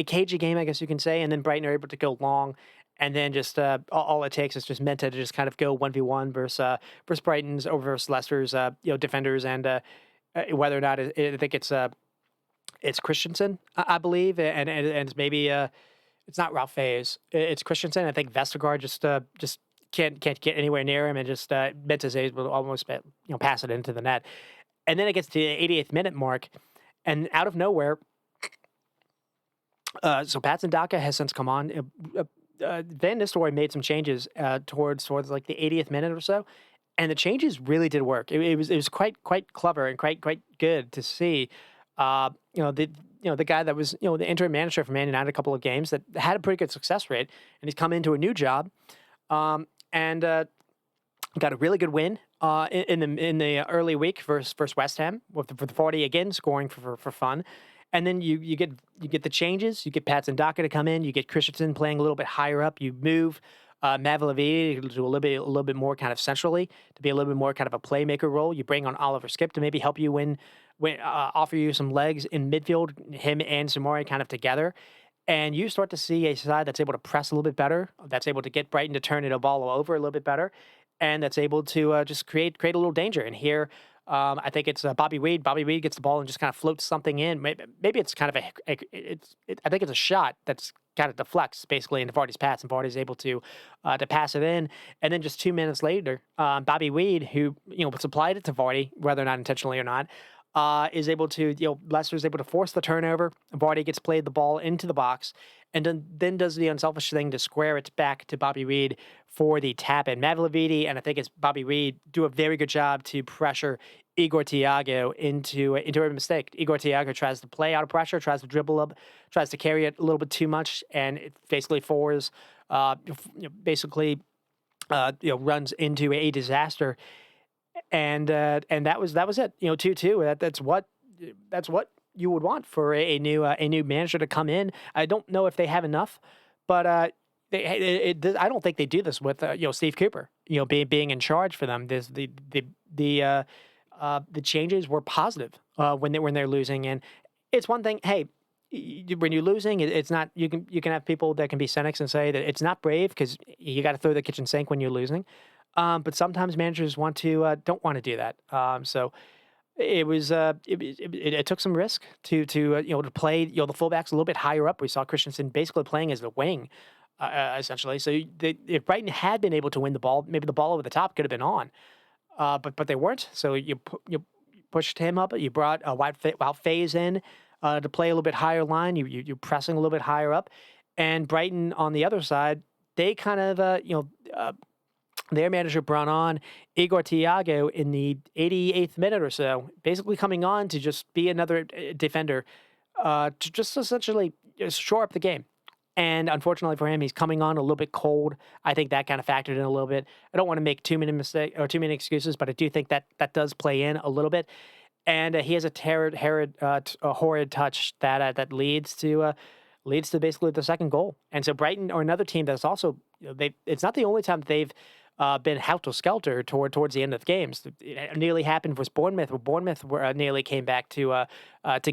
cagey game, I guess you can say. And then Brighton are able to go long, and then just all it takes is just Menta to just kind of go 1v1 versus Brighton's over versus Leicester's defenders, and whether or not I think it's Christensen, I believe, and it's maybe it's not Ralph Faes, it's Christensen. I think Vestergaard just can't get anywhere near him, and just Menta's able to almost pass it into the net. And then it gets to the 88th minute mark. And out of nowhere, so Patson Daka has since come on. Van Nistelrooy made some changes towards like the 80th minute or so, and the changes really did work. It was quite clever and quite good to see. The guy that was the interim manager for Man United a couple of games that had a pretty good success rate, and he's come into a new job, and got a really good win in the early week versus West Ham for the 40 again, scoring for fun. And then you get the changes. You get Patson Daka to come in. You get Christensen playing a little bit higher up. You move Mavalavi to a little bit more kind of centrally, to be a little bit more kind of a playmaker role. You bring on Oliver Skip to maybe help you offer you some legs in midfield. Him and Samori kind of together. And you start to see a side that's able to press a little bit better, that's able to get Brighton to turn it a ball over a little bit better, and that's able to just create a little danger. And here, I think it's Bobby Reed. Bobby Reed gets the ball and just kind of floats something in. Maybe it's kind of I think it's a shot that's kind of deflects basically into Vardy's pass, and Vardy's able to pass it in. And then just 2 minutes later, Bobby Reed, who supplied it to Vardy, whether or not intentionally or not, is able to, Leicester's able to force the turnover. Vardy gets played the ball into the box, and then does the unselfish thing to square it back to Bobby Reed for the tap in. Mavalavi, and I think it's Bobby Reed, do a very good job to pressure Igor Thiago into a mistake. Igor Thiago tries to play out of pressure, tries to dribble up, tries to carry it a little bit too much, and it basically runs into a disaster. And that was it. 2-2. That's what you would want for a new manager to come in. I don't know if they have enough, but I don't think they do this with Steve Cooper. Being in charge for them. The changes were positive when they're losing, and it's one thing. Hey, when you're losing, it's not. You can have people that can be cynics and say that it's not brave because you got to throw the kitchen sink when you're losing. But sometimes managers don't want to do that. So it was it took some risk to play the fullbacks a little bit higher up. We saw Christensen basically playing as the wing, essentially. So if Brighton had been able to win the ball, maybe the ball over the top could have been on. But they weren't. So you pushed him up. You brought Wout Faes in to play a little bit higher line. You're pressing a little bit higher up, and Brighton on the other side, they kind of their manager brought on Igor Thiago in the 88th minute or so, basically coming on to just be another defender, to just essentially shore up the game. And unfortunately for him, he's coming on a little bit cold. I think that kind of factored in a little bit. I don't want to make too many mistakes or too many excuses, but I do think that does play in a little bit. and he has a horrid touch that leads to basically the second goal. And so Brighton or another team that's also they it's not the only time that they've been helter skelter towards the end of the games. It nearly happened with Bournemouth, where Bournemouth nearly came back to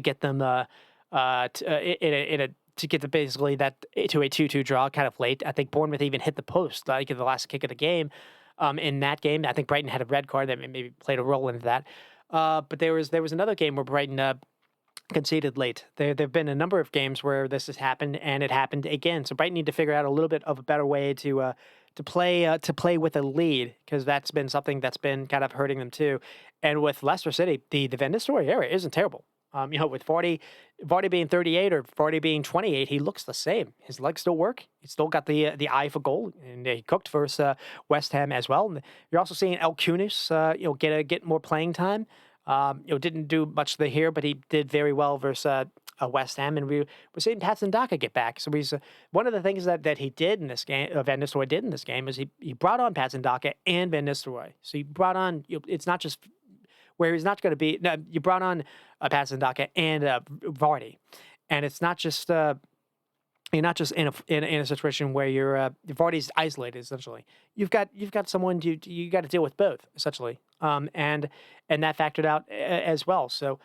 get them in a to get the basically that to a 2-2 draw kind of late. I think Bournemouth even hit the post like in the last kick of the game. In that game, I think Brighton had a red card that maybe played a role into that. But there was another game where Brighton conceded late. There've been a number of games where this has happened, and it happened again. So Brighton need to figure out a little bit of a better way to play with a lead, because that's been something that's been kind of hurting them too. And with Leicester City, the Van Nistelrooy era isn't terrible. With Vardy being 38 or Vardy being 28, he looks the same. His legs still work. He's still got the eye for goal, and he cooked versus West Ham as well. And you're also seeing El Kunis, get more playing time. Didn't do much here, but he did very well versus West Ham, and we're seeing Patson Daka get back. So he's one of the things that he did in this game, Van Nistelrooy did in this game, is he brought on Patson Daka and Van Nistelrooy. So he brought on, it's not just where he's not going to be. No, you brought on Patson Daka and Vardy, and it's not just you're not just in a situation where Vardy's isolated. Essentially, you've got someone you got to deal with both essentially, and that factored out as well. So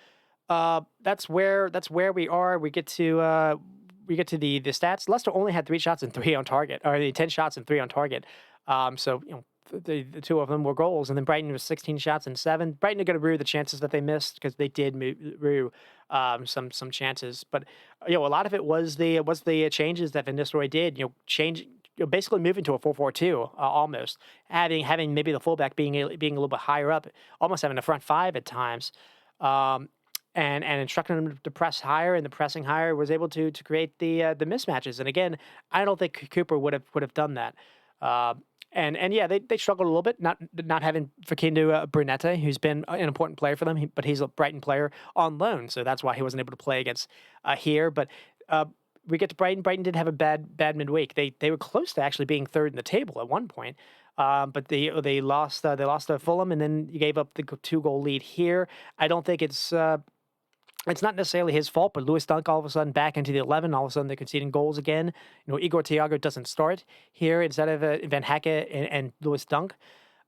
that's where we are. We get to the stats. Leicester only had 3 shots and 3 on target, or 10 shots and 3 on target. So the 2 of them were goals, and then Brighton was 16 shots and 7. Brighton are going to rue the chances that they missed, because they did rue some chances. But a lot of it was the changes that Van Nistelrooy did. Basically moving to a 4-4-2 almost, having maybe the fullback being a little bit higher up, almost having a front 5 at times. And instructing them to press higher, and the pressing higher was able to create the mismatches. And again, I don't think Cooper would have done that. And yeah, they struggled a little bit, not having Facundo Brunete, who's been an important player for them, but he's a Brighton player on loan, so that's why he wasn't able to play against here. But we get to Brighton. Brighton did have a bad midweek. They were close to actually being third in the table at one point. But they lost to Fulham, and then you gave up the 2-goal lead here. I don't think it's not necessarily his fault, but Lewis Dunk all of a sudden back into the 11. All of a sudden they're conceding goals again. Igor Thiago doesn't start here instead of Van Hecke and Lewis Dunk.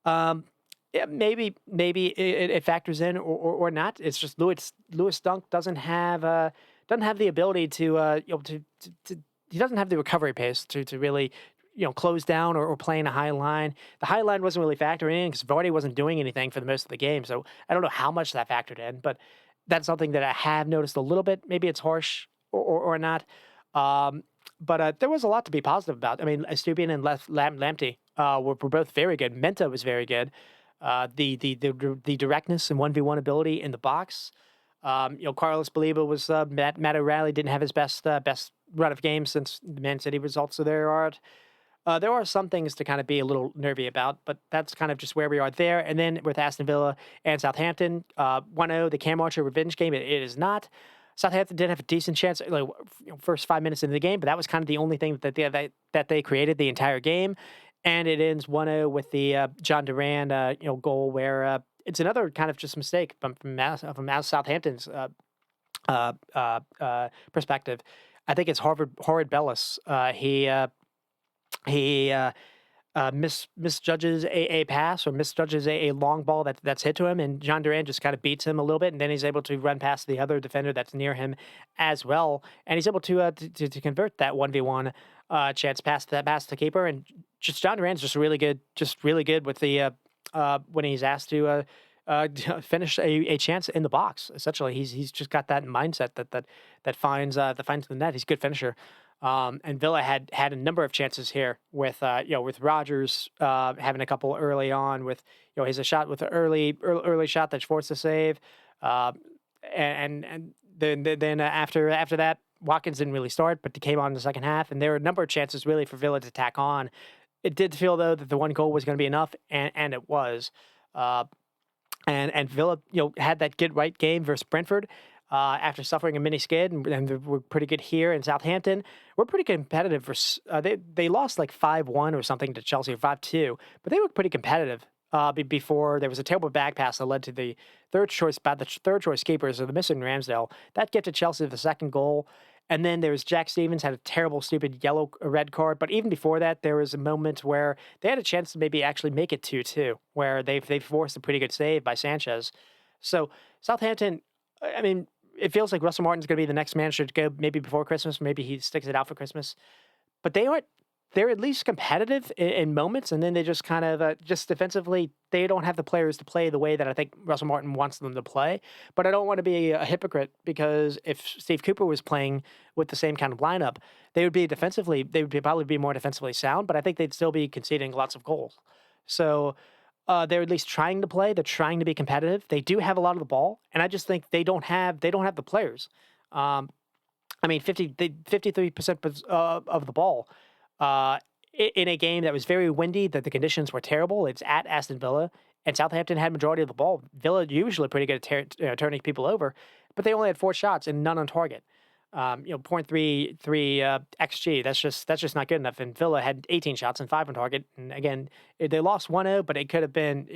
Yeah, maybe it factors in or not. It's just Lewis Dunk doesn't have the ability to he doesn't have the recovery pace to really close down or play in a high line. The high line wasn't really factoring in because Vardy wasn't doing anything for the most of the game. So I don't know how much that factored in, but that's something that I have noticed a little bit. Maybe it's harsh or not. But there was a lot to be positive about. I mean, Estupiñán and Lamptey were both very good. Menta was very good. The directness and 1v1 ability in the box. Carlos Baliba was Matt O'Reilly didn't have his best run of games since the Man City results. So there are some things to kind of be a little nervy about, but that's kind of just where we are there. And then with Aston Villa and Southampton, 1-0, the Cam Archer revenge game, it is not. Southampton did have a decent chance, first 5 minutes into the game, but that was kind of the only thing that they created the entire game. And it ends 1-0 with the John Duran, goal where it's another kind of just mistake from Southampton's perspective. I think it's Horrid Bellis. He misjudges a pass or misjudges a long ball that's hit to him, and John Duran just kind of beats him a little bit, and then he's able to run past the other defender that's near him as well, and he's able to convert that 1v1 chance past the keeper. And just John Duran's just really good with the when he's asked to finish a chance in the box. Essentially, he's just got that mindset that finds the net. He's a good finisher. And Villa had a number of chances here with Rodgers having a couple early on with his shot with an early shot that forced a save, and then after that Watkins didn't really start, but he came on in the second half, and there were a number of chances really for Villa to tack on. It did feel though that the one goal was going to be enough, and it was. And Villa had that get right game versus Brentford. After suffering a mini skid, and we're pretty good here in Southampton. We're pretty competitive. They lost like 5-1 or something to Chelsea, or 5-2, but they were pretty competitive before there was a terrible back pass that led to the third choice keepers of the missing Ramsdale. That get to Chelsea the second goal. And then there was Jack Stevens had a terrible, stupid red card. But even before that, there was a moment where they had a chance to maybe actually make it 2-2, where they forced a pretty good save by Sanchez. So Southampton, I mean, it feels like Russell Martin's going to be the next manager to go maybe before Christmas. Maybe he sticks it out for Christmas. But they're at least competitive in moments, and then they just kind of just defensively, they don't have the players to play the way that I think Russell Martin wants them to play. But I don't want to be a hypocrite, because if Steve Cooper was playing with the same kind of lineup, they would probably be more defensively sound, but I think they'd still be conceding lots of goals. So they're at least trying to play. They're trying to be competitive. They do have a lot of the ball, and I just think they don't have the players. I mean, 53% of the ball in a game that was very windy, that the conditions were terrible. It's at Aston Villa, and Southampton had majority of the ball. Villa usually pretty good at turning people over, but they only had 4 shots and none on target. 0.33 xG. That's just not good enough. And Villa had 18 shots and 5 on target. And again, they lost 1-0, but it could have been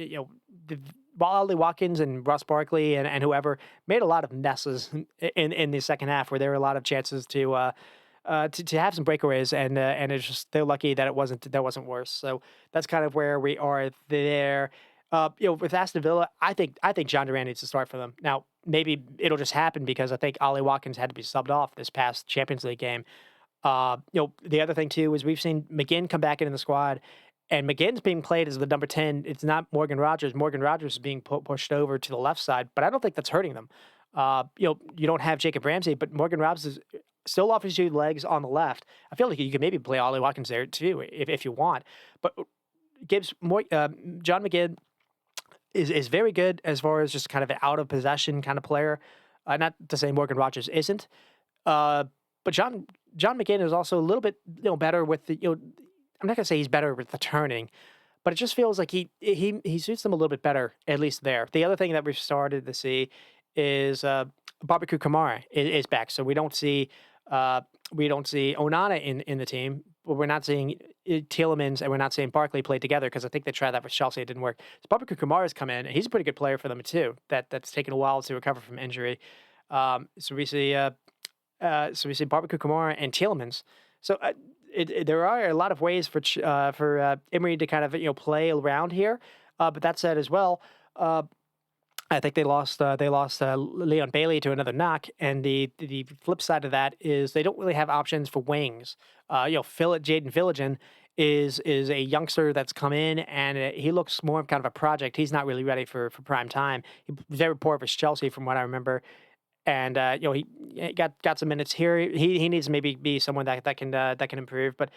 Ollie Watkins and Ross Barkley and whoever made a lot of messes in the second half, where there were a lot of chances to have some breakaways, and it's just they're lucky that it wasn't worse. So that's kind of where we are there. With Aston Villa, I think John Duran needs to start for them. Now, maybe it'll just happen because I think Ollie Watkins had to be subbed off this past Champions League game. The other thing too is we've seen McGinn come back into the squad, and McGinn's being played as the number 10. It's not Morgan Rogers. Morgan Rogers is being pushed over to the left side, but I don't think that's hurting them. You don't have Jacob Ramsey, but Morgan Rogers still offers you legs on the left. I feel like you could maybe play Ollie Watkins there too if you want, but gives more. John McGinn is very good as far as just kind of an out of possession kind of player. Not to say Morgan Rogers isn't, but John McGinn is also a little bit better with the I'm not gonna say he's better with the turning, but it just feels like he suits them a little bit better, at least there. The other thing that we've started to see is Barbecue Kamara is back, so we don't see Onana in the team, but we're not seeing Tielemans and we're not seeing Barkley play together, because I think they tried that with Chelsea, it didn't work. So Barbecue Kamara's come in, and he's a pretty good player for them too. That's taken a while to recover from injury. So we see Barbecue Kamara and Tielemans. So there are a lot of ways for Emery to kind of play around here. But that said, as well, I think they lost Leon Bailey to another knock, and the flip side of that is they don't really have options for wings. Jaden Philligan is a youngster that's come in, and he looks more kind of a project. He's not really ready for prime time. He was very poor versus Chelsea, from what I remember. And he got some minutes here. He needs to maybe be someone that can improve. But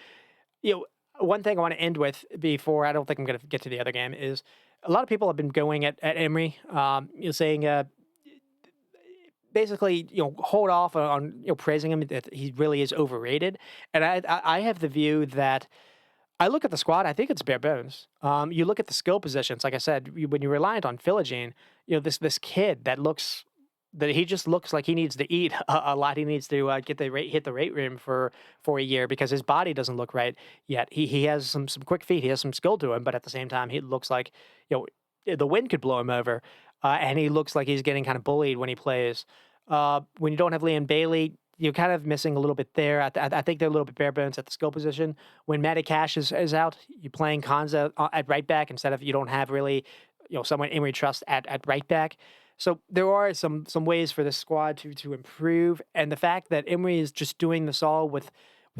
one thing I want to end with before I don't think I'm going to get to the other game is a lot of people have been going at Emery, saying basically hold off on praising him, that he really is overrated. And I have the view that I look at the squad, I think it's bare bones. You look at the skill positions, like I said, when you're reliant on Philogene, this kid that he just looks like he needs to eat a lot. He needs to hit the rate room for a year, because his body doesn't look right yet. He has some quick feet. He has some skill to him, but at the same time, he looks like the wind could blow him over, and he looks like he's getting kind of bullied when he plays. When you don't have Leon Bailey, you're kind of missing a little bit there. I think they're a little bit bare bones at the skill position. When Matty Cash is out, you're playing Konza at right back instead of, you don't have really someone Emery trusts at right back. So there are some ways for this squad to improve, and the fact that Emery is just doing this all with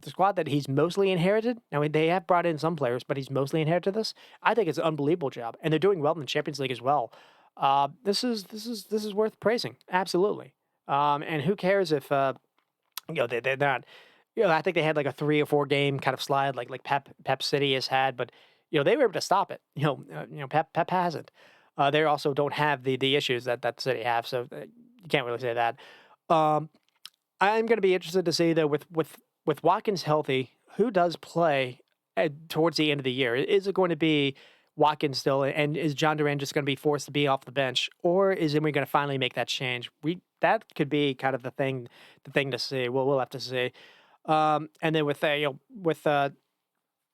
the squad that he's mostly inherited. Now, they have brought in some players, but he's mostly inherited this. I think it's an unbelievable job, and they're doing well in the Champions League as well. This is worth praising, absolutely. And who cares if they're not. I think they had like a 3 or 4 game kind of slide, like Pep City has had, but they were able to stop it. Pep hasn't. They also don't have the issues that City have, so you can't really say that. I'm going to be interested to see, though, with Watkins healthy, who does play towards the end of the year. Is it going to be Watkins still, and is John Duran just going to be forced to be off the bench, or is Emery going to finally make that change? That could be kind of the thing to see. We'll have to see. And then with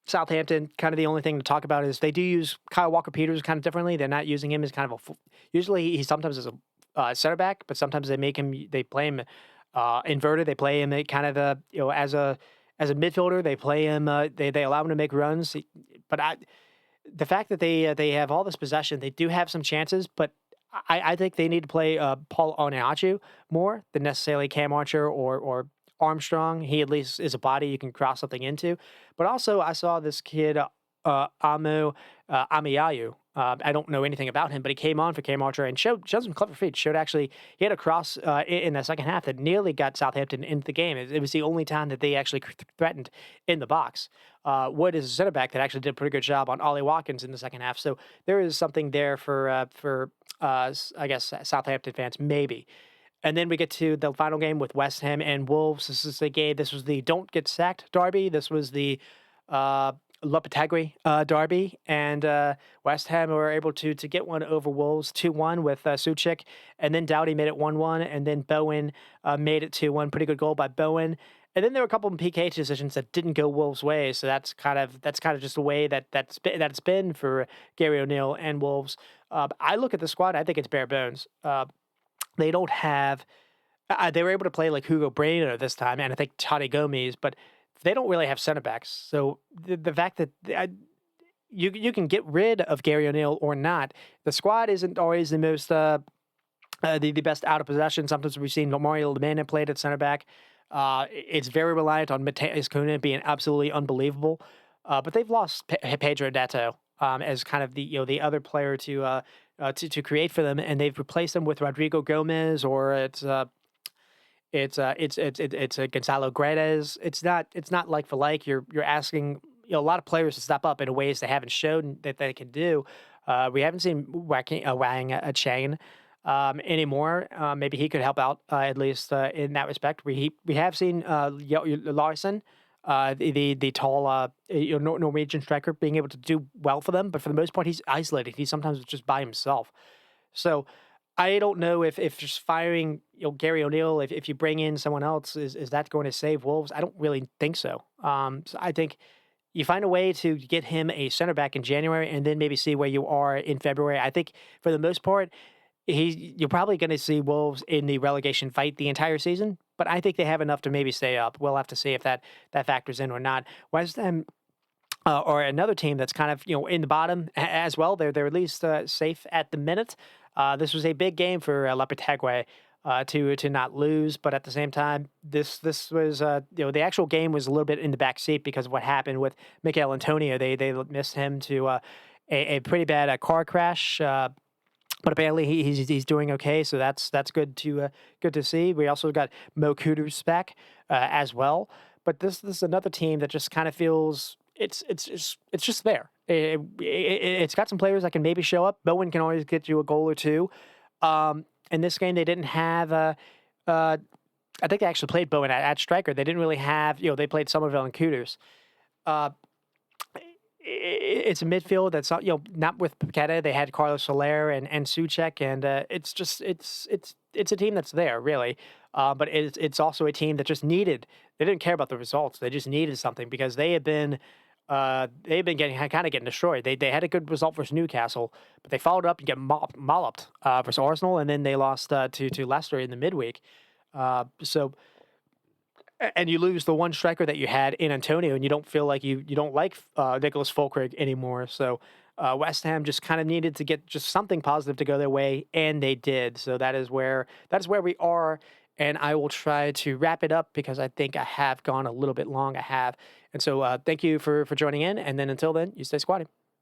Southampton, kind of the only thing to talk about is they do use Kyle Walker-Peters kind of differently. They're not using him as kind of usually he sometimes is a center back, but sometimes they play him inverted. They play him at kind of as a midfielder. They play him. They allow him to make runs. But the fact that they have all this possession, they do have some chances, but I think they need to play Paul Onuachu more than necessarily Cam Archer or Armstrong. He at least is a body you can cross something into. But also, I saw this kid, Amiyayu. I don't know anything about him, but he came on for Cam Archer and showed some clever feet. Showed actually he had a cross in the second half that nearly got Southampton into the game. It was the only time that they actually threatened in the box. Wood is a center back that actually did a pretty good job on Ollie Watkins in the second half. So there is something there for I guess Southampton fans maybe. And then we get to the final game with West Ham and Wolves. This is the game. This was the don't get sacked derby. This was the Lopetegui derby, and West Ham were able to get one over Wolves 2-1 with Suchik, and then Doughty made it 1-1, and then Bowen made it 2-1. Pretty good goal by Bowen. And then there were a couple of PK decisions that didn't go Wolves' way, so that's kind of just the way that it's been for Gary O'Neill and Wolves. I look at the squad. I think it's bare bones. They don't have. They were able to play like Hugo Bueno this time, and I think Toddy Gomez, but they don't really have center backs. So the fact that you can get rid of Gary O'Neill or not, the squad isn't always the most the best out of possession. Sometimes we've seen Mario Lemana played at center back. It's very reliant on Mateus Cunha being absolutely unbelievable. But they've lost Pedro Neto as kind of the other player to create for them, and they've replaced him with Rodrigo Gomez or it's Gonzalo Guedes. It's not like for like. You're asking a lot of players to step up in ways they haven't shown that they can do. We haven't seen Wang Chang anymore. Maybe he could help out at least in that respect. We have seen Larson, the tall Norwegian striker, being able to do well for them, but for the most part he's isolated. He's sometimes just by himself. So I don't know if just firing Gary O'Neill, if you bring in someone else, is that going to save Wolves? I don't really think so. So I think you find a way to get him a center back in January and then maybe see where you are in February. I think for the most part, you're probably going to see Wolves in the relegation fight the entire season, but I think they have enough to maybe stay up. We'll have to see if that factors in or not. West Ham or another team that's kind of in the bottom as well. They're at least safe at the minute. This was a big game for Lopetegui to not lose, but at the same time, this was the actual game was a little bit in the back seat because of what happened with Mikel Antonio. They missed him to a pretty bad car crash. But apparently he's doing okay, so that's good to see. We also got Mo Kudus back as well. But this is another team that just kind of feels it's just there. It's got some players that can maybe show up. Bowen can always get you a goal or two. In this game, they didn't have. I think they actually played Bowen at striker. They didn't really have. They played Somerville and Kudus. It's a midfield that's not with Paqueta. They had Carlos Soler and Souček, and it's a team that's there really, but it's also a team that just needed. They didn't care about the results. They just needed something because they've been getting destroyed. They had a good result versus Newcastle, but they followed up and get molloped versus Arsenal, and then they lost to Leicester in the midweek. And you lose the one striker that you had in Antonio, and you don't feel like you don't like Nicholas Fulkrug anymore. So West Ham just kind of needed to get just something positive to go their way, and they did. So that's where we are, and I will try to wrap it up because I think I have gone a little bit long. I have, and so thank you for joining in, and then until then, you stay squatting.